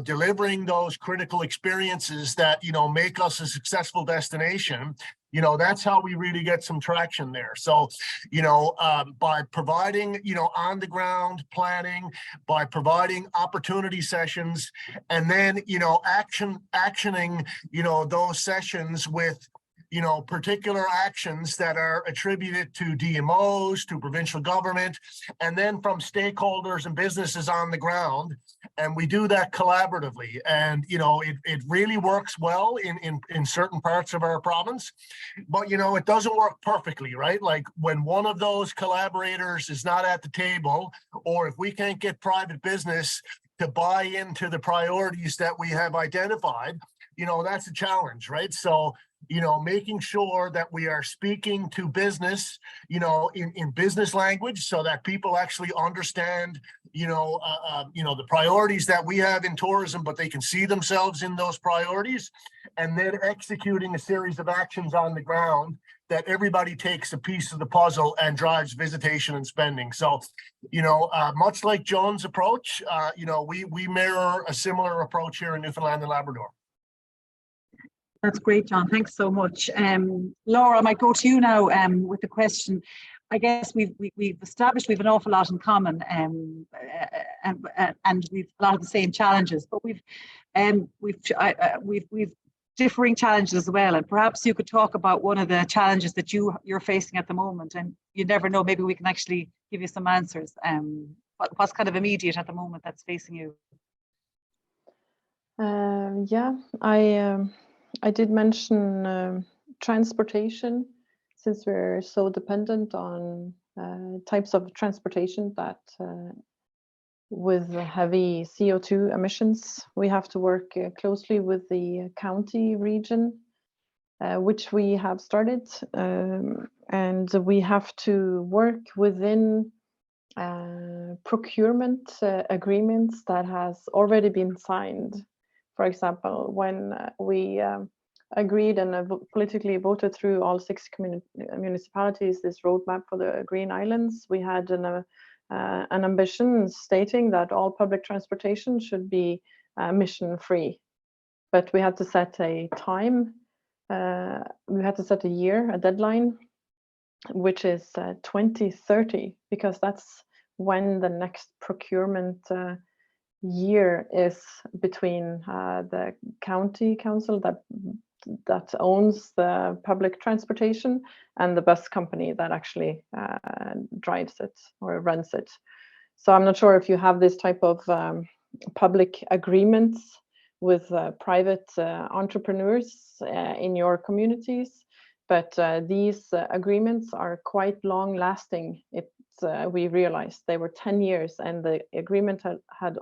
delivering those critical experiences that, make us a successful destination, that's how we really get some traction there. So, by providing, on the ground planning, by providing opportunity sessions, and then, actioning, those sessions with, particular actions that are attributed to DMOs, to provincial government, and then from stakeholders and businesses on the ground. And we do that collaboratively. And, it really works well in certain parts of our province, but, it doesn't work perfectly, right? Like when one of those collaborators is not at the table, or if we can't get private business to buy into the priorities that we have identified, that's a challenge, right? So, making sure that we are speaking to business, in business language so that people actually understand, the priorities that we have in tourism, but they can see themselves in those priorities, and then executing a series of actions on the ground that everybody takes a piece of the puzzle and drives visitation and spending. So, much like Joan's approach, we mirror a similar approach here in Newfoundland and Labrador. That's great, John. Thanks so much. Laura, I might go to you now with the question. I guess we've established we've an awful lot in common, and we've a lot of the same challenges, but we've differing challenges as well. And perhaps you could talk about one of the challenges that you're facing at the moment. And you never know, maybe we can actually give you some answers. What's kind of immediate at the moment that's facing you? Yeah, I did mention transportation, since we're so dependent on types of transportation that with heavy CO2 emissions, we have to work closely with the county region, which we have started, and we have to work within procurement agreements that has already been signed. For example, when we agreed and politically voted through all 6 municipalities this roadmap for the Green Islands, we had an ambition stating that all public transportation should be emission-free. But we had to set a time, we had to set a year, a deadline, which is 2030, because that's when the next procurement year is between the county council that owns the public transportation and the bus company that actually drives it or runs it. So I'm not sure if you have this type of public agreements with private entrepreneurs in your communities, but these agreements are quite long lasting. We realized they were 10 years, and the agreement had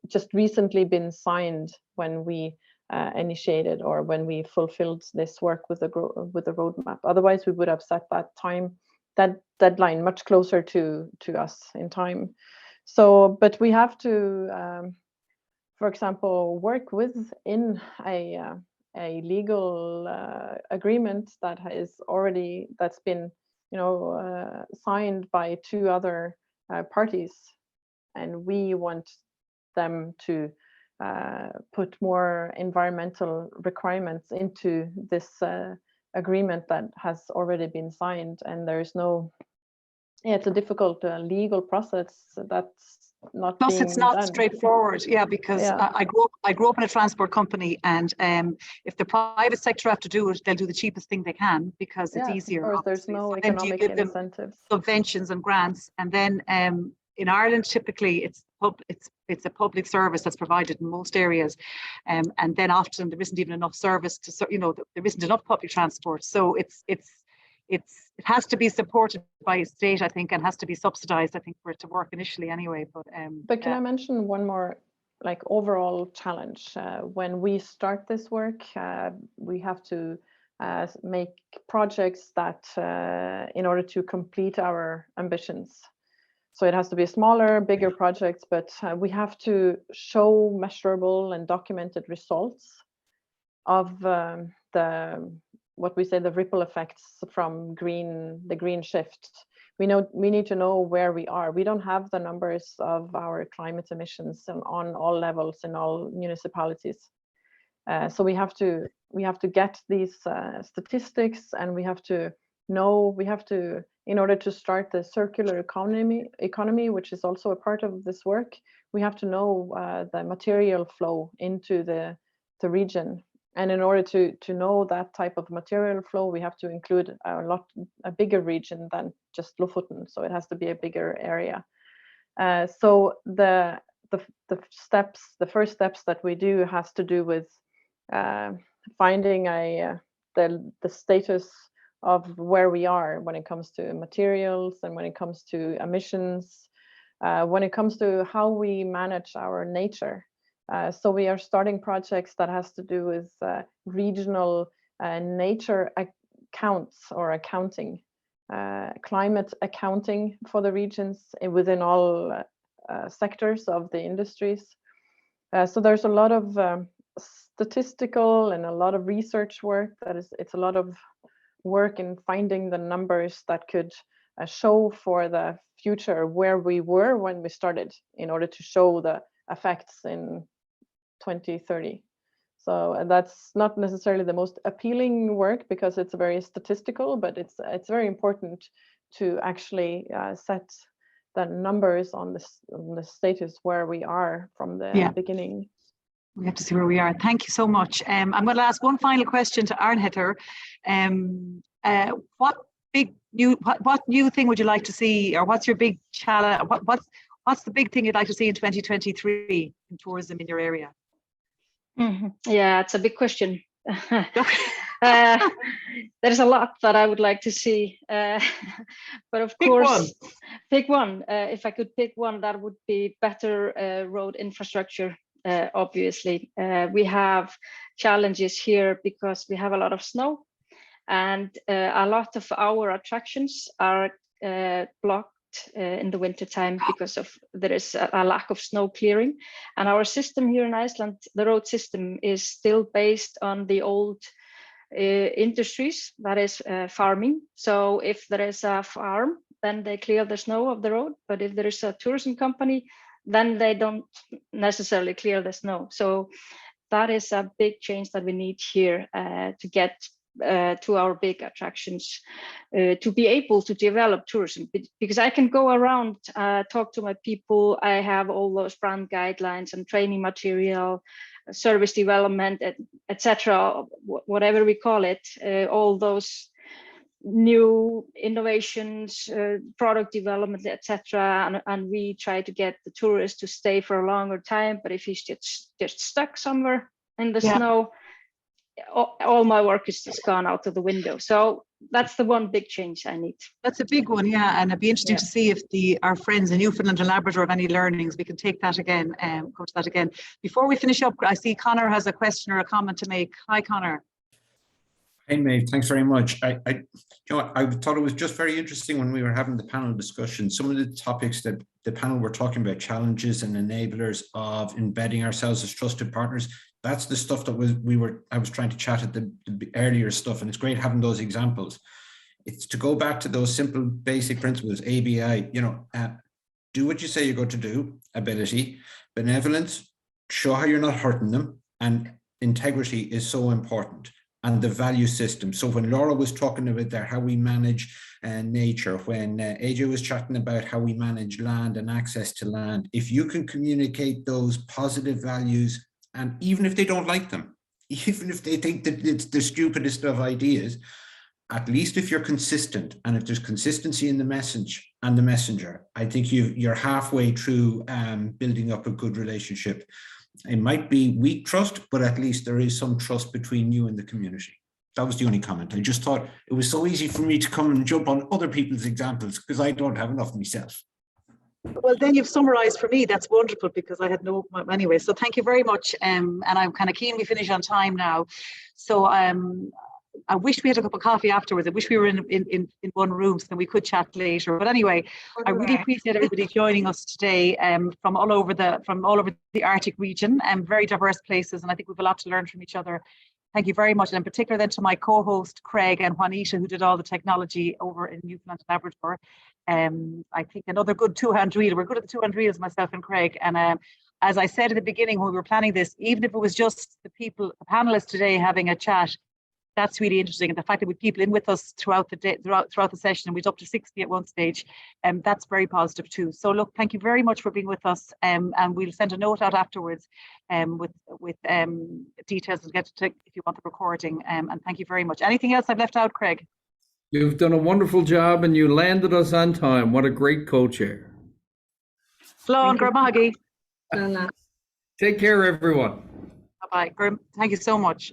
just recently been signed when we initiated or when we fulfilled this work with the roadmap. Otherwise, we would have set that deadline much closer to us in time. So, but we have to, for example, work within a legal agreement that's been signed by 2 other parties, and we want them to put more environmental requirements into this agreement that has already been signed. And there's it's a difficult legal process not Plus, being it's not done. straightforward, yeah, because Yeah. I grew up in a transport company, and if the private sector have to do it, they'll do the cheapest thing they can because it's Yeah, easier. of course, there's obviously. no So then do you economic give them incentives. subventions and grants, and then in Ireland, typically it's a public service that's provided in most areas, and then often there isn't even enough service to, there isn't enough public transport. So it has to be supported by a state, I think, and has to be subsidized, I think, for it to work initially anyway. But can I mention one more like overall challenge? When we start this work, we have to make projects that in order to complete our ambitions. So it has to be smaller, bigger projects, but we have to show measurable and documented results of what we say the ripple effects from the green shift. We need to know where we are. We don't have the numbers of our climate emissions on all levels in all municipalities. So we have to get these statistics, and we have to know, in order to start the circular economy, which is also a part of this work, we have to know the material flow into the region. And in order to know that type of material flow, we have to include a bigger region than just Lofoten. So it has to be a bigger area. So the first steps that we do has to do with finding the status of where we are when it comes to materials and when it comes to emissions, when it comes to how we manage our nature. So we are starting projects that has to do with regional nature accounts or accounting, climate accounting for the regions within all sectors of the industries. So there's a lot of statistical and a lot of research work. It's a lot of work in finding the numbers that could show for the future where we were when we started, in order to show the effects in 2030. So that's not necessarily the most appealing work because it's very statistical, but it's very important to actually set the numbers on the status where we are from the beginning. We have to see where we are. Thank you so much. I'm going to ask one final question to Arnhetter. What new thing would you like to see, or what's your big challenge? What's the big thing you'd like to see in 2023 in tourism in your area? Yeah, it's a big question. There's a lot that I would like to see, but of course, pick one. If I could pick one, that would be better road infrastructure. Obviously, we have challenges here because we have a lot of snow, and a lot of our attractions are blocked in the winter time because there is a lack of snow clearing. And our system here in Iceland, the road system, is still based on the old industries, that is farming. So if there is a farm, then they clear the snow of the road. But if there is a tourism company, then they don't necessarily clear the snow. So that is a big change that we need here to get to our big attractions, to be able to develop tourism. Because I can go around, talk to my people, I have all those brand guidelines and training material, service development, etc., whatever we call it, all those new innovations, product development, etc., and we try to get the tourists to stay for a longer time. But if he's just stuck somewhere in the snow, all my work is just gone out of the window. So that's the one big change I need. That's a big one, yeah, and it'd be interesting to see if our friends in Newfoundland and Labrador have any learnings. We can take that again, go to that again. Before we finish up, I see Conor has a question or a comment to make. Hi, Conor. Hey, Maeve, thanks very much. I thought it was just very interesting when we were having the panel discussion. Some of the topics that the panel were talking about, challenges and enablers of embedding ourselves as trusted partners. That's the stuff that I was trying to chat at the earlier stuff, and it's great having those examples. It's to go back to those simple basic principles, ABI, do what you say you're going to do, ability, benevolence, show how you're not hurting them, and integrity is so important. and the value system. So when Laura was talking about that, how we manage nature, when AJ was chatting about how we manage land and access to land, if you can communicate those positive values, and even if they don't like them, even if they think that it's the stupidest of ideas, at least if you're consistent, and if there's consistency in the message and the messenger, I think you're halfway through building up a good relationship. It might be weak trust, but at least there is some trust between you and the community. That was the only comment. I just thought it was so easy for me to come and jump on other people's examples because I don't have enough myself. Well, then you've summarized for me. That's wonderful because I had no, anyway, so thank you very much. And I'm kind of keen we finish on time now. So I wish we had a cup of coffee afterwards. I wish we were in one room so that we could chat later. But anyway, I really appreciate everybody joining us today from all over the Arctic region and very diverse places. And I think we've a lot to learn from each other. Thank you very much. And in particular then to my co-host, Craig and Juanita, who did all the technology over in Newfoundland and Labrador. I think another good two-hand reel. We're good at the two-hand reels, myself and Craig. And as I said at the beginning when we were planning this, even if it was just the panelists today having a chat, that's really interesting. And the fact that we had people in with us throughout the day, throughout the session, and we was up to 60 at one stage, that's very positive too. So look, thank you very much for being with us, and we'll send a note out afterwards with details to get to if you want the recording. And thank you very much. Anything else I've left out, Craig? You've done a wonderful job, and you landed us on time. What a great co-chair. Slán Gramagi. Take care, everyone. Bye-bye. Thank you so much.